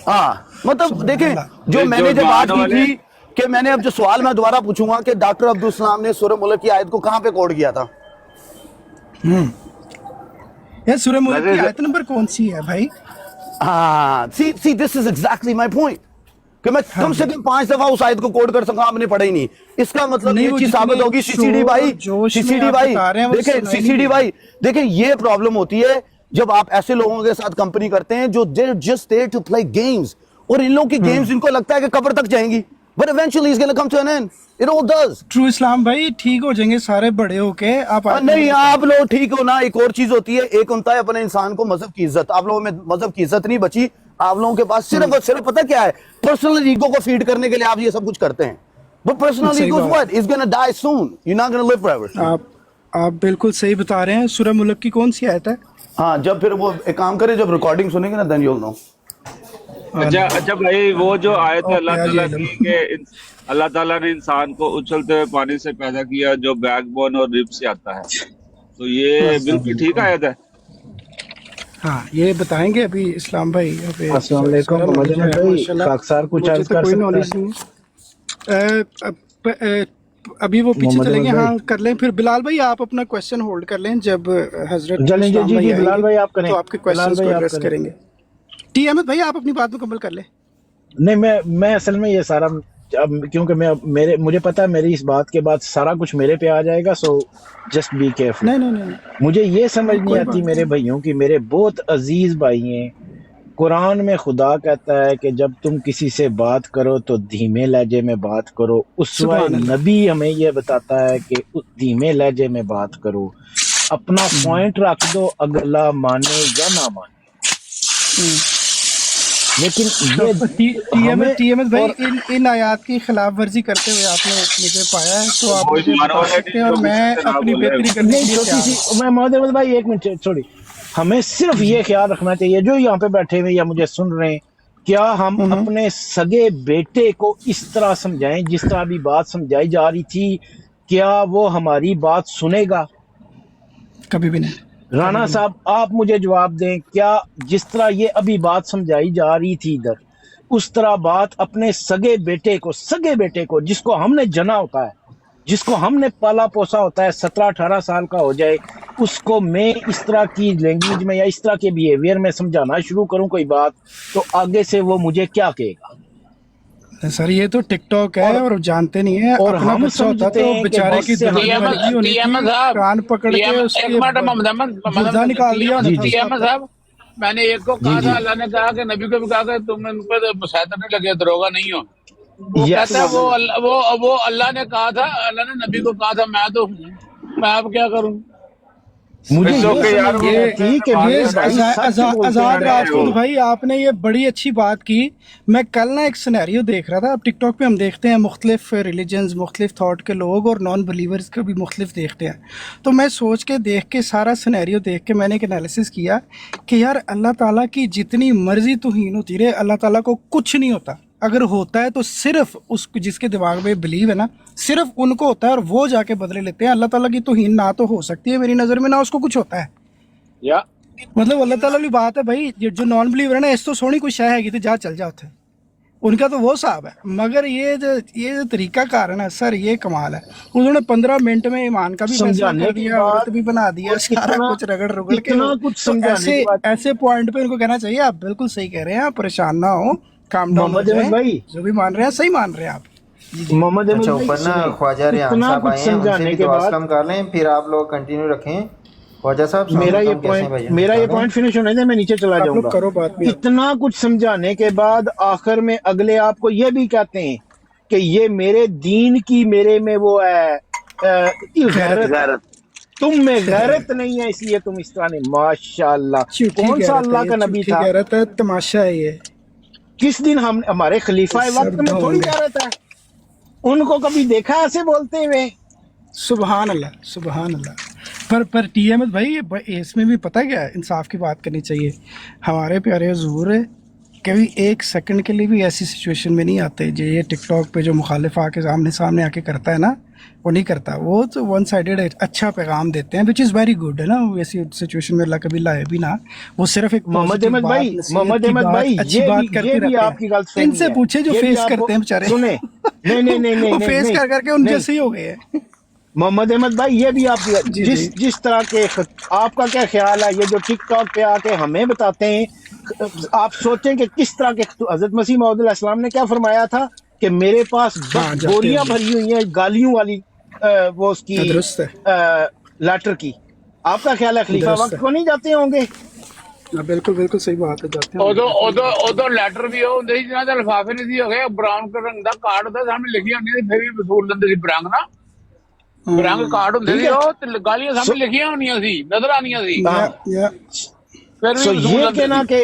हाँ, मतलब देखें, जो मैंने जो बात की थी کہ میں نے اب جو سوال میں دوبارہ پوچھوں گا کہ ڈاکٹر عبدالسلام نے سورہ ملک کی آیت کو کہاں پہ کوٹ کیا تھا؟ یار سورہ ملک کی آیت نمبر کون سی ہے بھائی؟ ہاں see this is exactly my point کہ میں کم سے کم 5 دفعہ اس آیت کو کوٹ کر سکا، آپ نے پڑھا ہی نہیں. اس کا مطلب یہ چیز ثابت ہوگی سی سی ڈی بھائی دیکھیں یہ پرابلم ہوتی ہے جب آپ ایسے لوگوں کے ساتھ کمپنی کرتے ہیں جو just there to play games، اور ان لوگوں کی گیمز ان کو لگتا ہے کہ قبر تک جائیں گی، but eventually it's gonna come to an end. It all does. True Islam بھائی ٹھیک ہو جائیں گے سارے بڑے ہو کے. آپ نہیں آپ لوگ ٹھیک ہو نا. ایک اور چیز ہوتی ہے، ایک ہوتا ہے اپنے انسان کو مذہب کی عزت. آپ لوگوں میں مذہب کی عزت نہیں بچی. آپ لوگوں کے پاس صرف اور صرف پتہ کیا ہے، پرسنل ایگو کو فیڈ کرنے کے لیے آپ یہ سب کچھ کرتے ہیں. But personal ego is what? It's gonna die soon. You're not gonna live forever. آپ بالکل صحیح بتا رہے ہیں. سورہ ملک کی کون سی آیت ہے؟ ہاں جب پھر وہ ایک کام کرے، جب ریکارڈنگ سنیں گے نا then you'll know. اچھا بھائی وہ جو آیت ہے اللہ تعالیٰ کی کہ اللہ تعالیٰ نے انسان کو اچھلتے ہوئے پانی سے پیدا کیا جو بیک بون اور رب سے آتا ہے، تو یہ بالکل ٹھیک آیت ہے. ہاں یہ بتائیں گے ابھی اسلام بھائی. السلام علیکم خاکسار کچھ عرض کر سکتا ہے؟ ابھی وہ پیچھے چلیں گے. ہاں کر لیں. پھر بلال بھائی آپ اپنا کویشچن ہولڈ کر لیں، جب حضرت جی بلال بھائی آپ کریں تو آپ کے کویشچنز کو ایڈریس کریں گے. ٹی احمد بھائی آپ اپنی بات مکمل کر لیں. نہیں میں اصل میں یہ سارا کیونکہ مجھے پتا ہے میری اس بات کے بعد سارا کچھ میرے پہ آ جائے گا، سو جسٹ بی کیئرفل. نہیں مجھے یہ سمجھ نہیں آتی میرے بھائیوں کی، میرے بہت عزیز بھائی ہیں. قرآن میں خدا کہتا ہے کہ جب تم کسی سے بات کرو تو دھیمے لہجے میں بات کرو. اسوہ نبی ہمیں یہ بتاتا ہے کہ دھیمے لہجے میں بات کرو، اپنا پوائنٹ رکھ دو، اگلا مانے یا نہ مانے. لیکن ٹی احمد بھائی ان آیات کی خلاف ورزی کرتے ہوئے آپ نے مجھے پایا ہے تو آپ مجھے بتا سکتے ہیں اور میں اپنی بہتری کرنے کے لیے میں محمد احمد بھائی ایک منٹ چھوڑی. ہمیں صرف یہ خیال رکھنا چاہیے جو یہاں پہ بیٹھے ہوئے یا مجھے سن رہے ہیں، کیا ہم اپنے سگے بیٹے کو اس طرح سمجھائیں جس طرح بھی بات سمجھائی جا رہی تھی؟ کیا وہ ہماری بات سنے گا؟ کبھی بھی نہیں. رانا صاحب آپ مجھے جواب دیں، کیا جس طرح یہ ابھی بات سمجھائی جا رہی تھی ادھر، اس طرح بات اپنے سگے بیٹے کو جس کو ہم نے جنا ہوتا ہے، جس کو ہم نے پالا پوسا ہوتا ہے، 17-18 سال کا ہو جائے، اس کو میں اس طرح کی لینگویج میں یا اس طرح کے بیہیویئر میں سمجھانا شروع کروں کوئی بات، تو آگے سے وہ مجھے کیا کہے گا؟ سر یہ تو ٹک ٹاک ہے اور جانتے نہیں ہیں. اور اپنا بچہ ہوتا تو بیچارے کی کان پکڑ کے اس کے گردہ نکال دیا. صاحب میں نے ایک کو کہا تھا، اللہ نے کہا کہ نبی کو بھی کہا کہ تم ان پہ مسیطر نہیں لگے، دروغہ نہیں ہو. وہ کہتا ہے وہ اللہ نے کہا تھا، اللہ نے نبی کو کہا تھا، میں تو ہوں، میں اب کیا کروں؟ آزاد راجپوت بھائی آپ نے یہ بڑی اچھی بات کی. میں کل نا ایک سینیریو دیکھ رہا تھا. اب ٹک ٹاک پہ ہم دیکھتے ہیں مختلف ریلیجنز، مختلف تھاٹ کے لوگ اور نان بلیورز کا بھی مختلف دیکھتے ہیں. تو میں سوچ کے دیکھ کے سارا سینیریو دیکھ کے میں نے ایک انالیسس کیا کہ یار اللہ تعالیٰ کی جتنی مرضی توہین ہوتی رہے، اللہ تعالیٰ کو کچھ نہیں ہوتا. اگر ہوتا ہے تو صرف اس جس کے دماغ میں بلیو ہے نا، صرف ان کو ہوتا ہے اور وہ جا کے بدلے لیتے ہیں. اللہ تعالیٰ کی توہین نہ تو ہو سکتی ہے میری نظر میں، نہ اس کو کچھ ہوتا ہے. مطلب اللہ تعالیٰ کی بات ہے بھائی، جو نان بلیور ہے نا، اس تو سونی کوئی شے ہے گی تو جا چل جاؤ تھے، ان کا تو وہ صاحب ہے. مگر یہ جو طریقہ کار ہے نا سر، یہ کمال ہے. انہوں نے 15 منٹ میں ایمان کا بھی فیصلہ کر دیا، عورت بھی بنا دیا، سارا کچھ رگڑ کے. ایسے پوائنٹ پہ ان کو کہنا چاہیے آپ بالکل صحیح کہہ رہے ہیں، آپ پریشان نہ ہو، کام ڈاؤن ہو جائیں. جو بھی مان رہے ہیں صحیح مان رہے ہیں آپ. محمد اچھا اوپر نا خواجہ ریحان صاحب آئے ہیں، ان سے بھی دعا سلام کر لیں، پھر آپ لوگ کنٹینیو رکھیں. خواجہ صاحب میرا یہ پوائنٹ فنش ہونے دے، میں نیچے چلا جاؤں گا. اتنا کچھ سمجھانے کے بعد آخر میں اگلے آپ کو یہ بھی کہتے ہیں کہ یہ میرے دین کی میرے میں وہ ہے غیرت، تم میں غیرت نہیں ہے اس لیے تم اس طرح نہیں. ماشاءاللہ کون سا اللہ کا نبی تھا؟ غیرت ہے، تماشا ہے یہ. کس دن ہمارے خلیفہ وقت میں تھوڑی غیرت ہے؟ ان کو کبھی دیکھا ایسے بولتے ہوئے؟ سبحان اللہ سبحان اللہ. پر ٹی احمد بھائی اس میں بھی پتہ کیا ہے، انصاف کی بات کرنی چاہیے. ہمارے پیارے حضور کبھی ایک سیکنڈ کے لیے بھی ایسی سچویشن میں نہیں آتے جو یہ ٹک ٹاک پہ جو مخالف آ کے سامنے آ کے کرتا ہے نا، وہ نہیں کرتا. وہ تو ون سائیڈڈ اچھا پیغام دیتے ہیں وچ از ویری گڈ ہے نا. ایسی سچویشن میں اللہ کبھی لائے بھی نہ، وہ صرف ایک محمد احمد بھائی اچھی بات کرتے رہتے ہیں. ان سے پوچھے جو فیس کرتے ہیں بیچارے. سنیں नहीं फेस कर करके उन जैसे ही हो गए हैं। मोहम्मद अहमद भाई, ये भी आप जी, जिस जी। जिस तरह के आपका क्या ख्याल है, ये जो टिक टॉक पे आके हमें बताते हैं, आप सोचें कि किस तरह के हजरत मसीह मौऊद अलैहिस्सलाम ने क्या फरमाया था कि मेरे पास हाँ, जाते बोरियां होंगे। भरी हुई हैं गालियों वाली वो उसकी दुरुस्त है। लेटर की। आपका ख्याल है खलीफा दुरुस्त वक्त है। को नहीं जाते होंगे? हाँ, बिल्कुल बिल्कुल सही बात है, जाते ਉਦੋਂ ਲੈਟਰ ਵੀ ਉਹ ਹੁੰਦੇ ਸੀ ਜਿਹਨਾਂ ਦੇ ਲਿਫਾਫੇ ਨਹੀਂ ਸੀ ਹੋਗੇ, ਬਰਾਊਨ ਰੰਗ ਦਾ ਕਾਰਡ ਹੁੰਦਾ ਸਾਹਮਣੇ ਲਿਖੀ ਹੁੰਦੀ ਸੀ, ਫਿਰ ਵੀ ਵਸੂਲ ਲੈਂਦੇ ਸੀ ਬਰੰਗ ਨਾ, ਬਰੰਗ ਕਾਰਡ ਹੁੰਦੇ ਸੀ ਉਹ, ਤੇ ਗਾਲੀਆਂ ਸਾਹਮਣੇ ਲਿਖੀਆਂ ਹੁੰਦੀਆਂ ਸੀ, ਨਜ਼ਰ ਆਉਂਦੀਆਂ ਸੀ, ਫਿਰ ਵੀ सो ਵਸੂਲ ये ਲੈਂਦੇ कहना ਸੀ। कि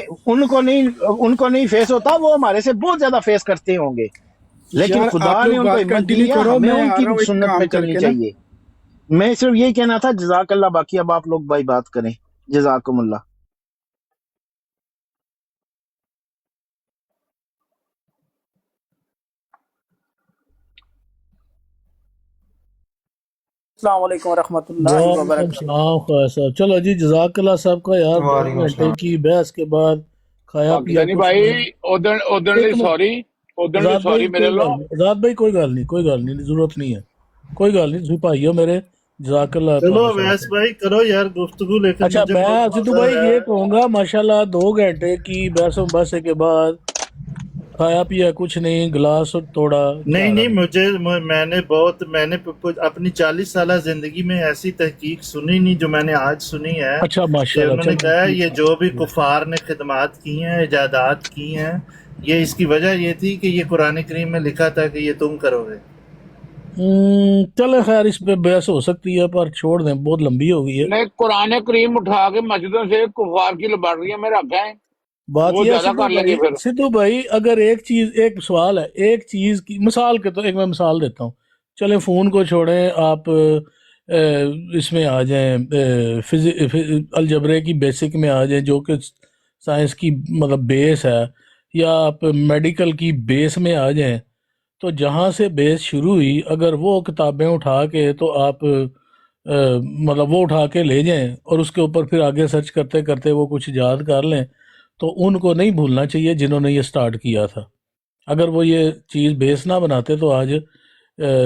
उनको नहीं फेस होता, वो हमारे से बहुत ज्यादा फेस करते होंगे, लेकिन यार, खुदा आप ने लोग उनको बात हिम्मत दी कंटिन्यू है, करो, हमें मैं आ उनकी रहा हूँ एक सुन्नत काम पे चलनी करके ना। चाहिए। मैं सिर्फ यही कहना था, जज़ाकल्लाह, बाकी अब आप लोग भाई बात करें। जज़ाकुमुल्लाह। अस्सलाम वालेकुम रहमतुल्लाहि व वालेकुम बरकातहू। सलाम ख्वाजा साहब। चलो जी, जज़ाकल्लाह साहब का यार 2 वालेकुम घंटे अस्सलाम। की बहस के बाद खाया पिया ਪਾਕਿस्ताਨੀ कुछ ਭਾਈ नहीं। ਉਦੋਂ ਲਈ एक मिनट ਸੌਰੀ, ਉਦੋਂ ਲਈ आजाद ਸੌਰੀ भाई, ਮੇਰੇ कोई ਲੋ। गल नहीं, आजाद भाई कोई गल नहीं, कोई गल नहीं, जरूरत नहीं है, कोई गल नहीं, तुम भाई हो मेरे, जज़ाकल्लाह चलो तुहानू अवैस साथ। भाई करो यार गुफ्तगू, लेकिन अच्छा, मुझे मैं बहुत सिद्धू मजा भाई आया। ये कहूँगा, माशाल्लाह 2 घंटे की बहस बहस के बाद खाया पिया कुछ नहीं, गिलास तोड़ा, क्या नहीं नहीं, रहा? मैंने अपनी 40 साल जिंदगी में ऐसी तहकीक सुनी नहीं जो मैंने आज सुनी है, अच्छा, कि माशाल्लाह, उन्होंने चलो कहा ठीक ये है। जो भी कुफार ने खिदमात की हैं, इजादात की हैं, ये इसकी वजह ये थी कि ये कुरान करीम में लिखा था कि ये तुम करोगे। चलो खैर, इस पे बहस हो सकती है, पर छोड़ दें, बहुत लंबी हो गई है। नहीं, कुरान करीम उठा के मस्जिदों से कुफार की लेबॉर्टरियों में रखा है, बात वो यह है ज्यादा कर लेंगे फिर। सिद्धू भाई, अगर एक सवाल है, एक चीज की मिसाल के, तो एक मैं मिसाल देता हूँ। चले फोन को छोड़ें, आप इसमें आ जाएं, अलजबरे की बेसिक में आ जाएं, जो कि साइंस की मतलब बेस है, या आप मेडिकल की बेस में आ जाएं, तो जहाँ से बेस शुरू हुई, अगर वो किताबें उठा के तो आप मतलब वो उठा के ले जाएं और उसके ऊपर फिर आगे सर्च करते करते वो कुछ याद कर लें, तो उनको नहीं भूलना चाहिए जिन्होंने ये स्टार्ट किया था। अगर वो ये चीज़ बेस ना बनाते तो आज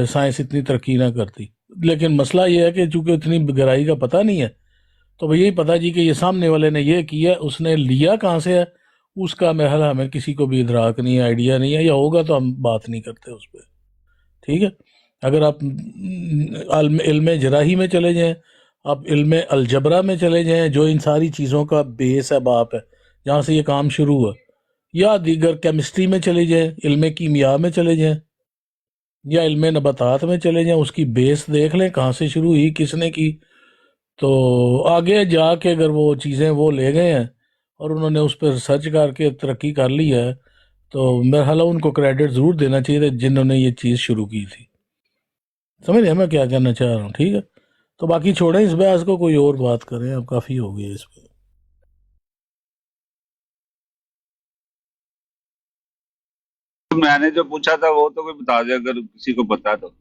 साइंस इतनी तरक्की ना करती। लेकिन मसला ये है कि चूंकि इतनी गहराई का पता नहीं है, तो यही पता जी कि ये सामने वाले ने ये किया, उसने लिया कहाँ से है, उसका महल हमें किसी को भी इदराक नहीं है, आइडिया नहीं है, या होगा तो हम बात नहीं करते उस पर। ठीक है, अगर आप इल्म जराही में चले जाएं, आप इल्म अलजबरा में चले जाएं, जो इन सारी चीज़ों का बेस है, बाप है, जहाँ से ये काम शुरू हुआ, या दीगर केमिस्ट्री में चले जाएं, इल्म कीमिया में चले जाएं, या इल्म नबातात में चले जाएं, उसकी बेस देख लें कहाँ से शुरू हुई, किसने की। तो आगे जाके अगर वो चीज़ें वो ले गए हैं और उन्होंने उस पर सर्च करके तरक्की कर ली है, तो मेरा ख्याल है उनको क्रेडिट ज़रूर देना चाहिए था जिन्होंने ये चीज़ शुरू की थी। समझ रहे हैं मैं क्या कहना चाह रहा हूँ? ठीक है, तो बाकी छोड़ें इस बहस को, कोई और बात करें, अब काफ़ी हो गई है इस पर। मैंने जो पूछा था वो तो कोई बता दे अगर किसी को पता है तो।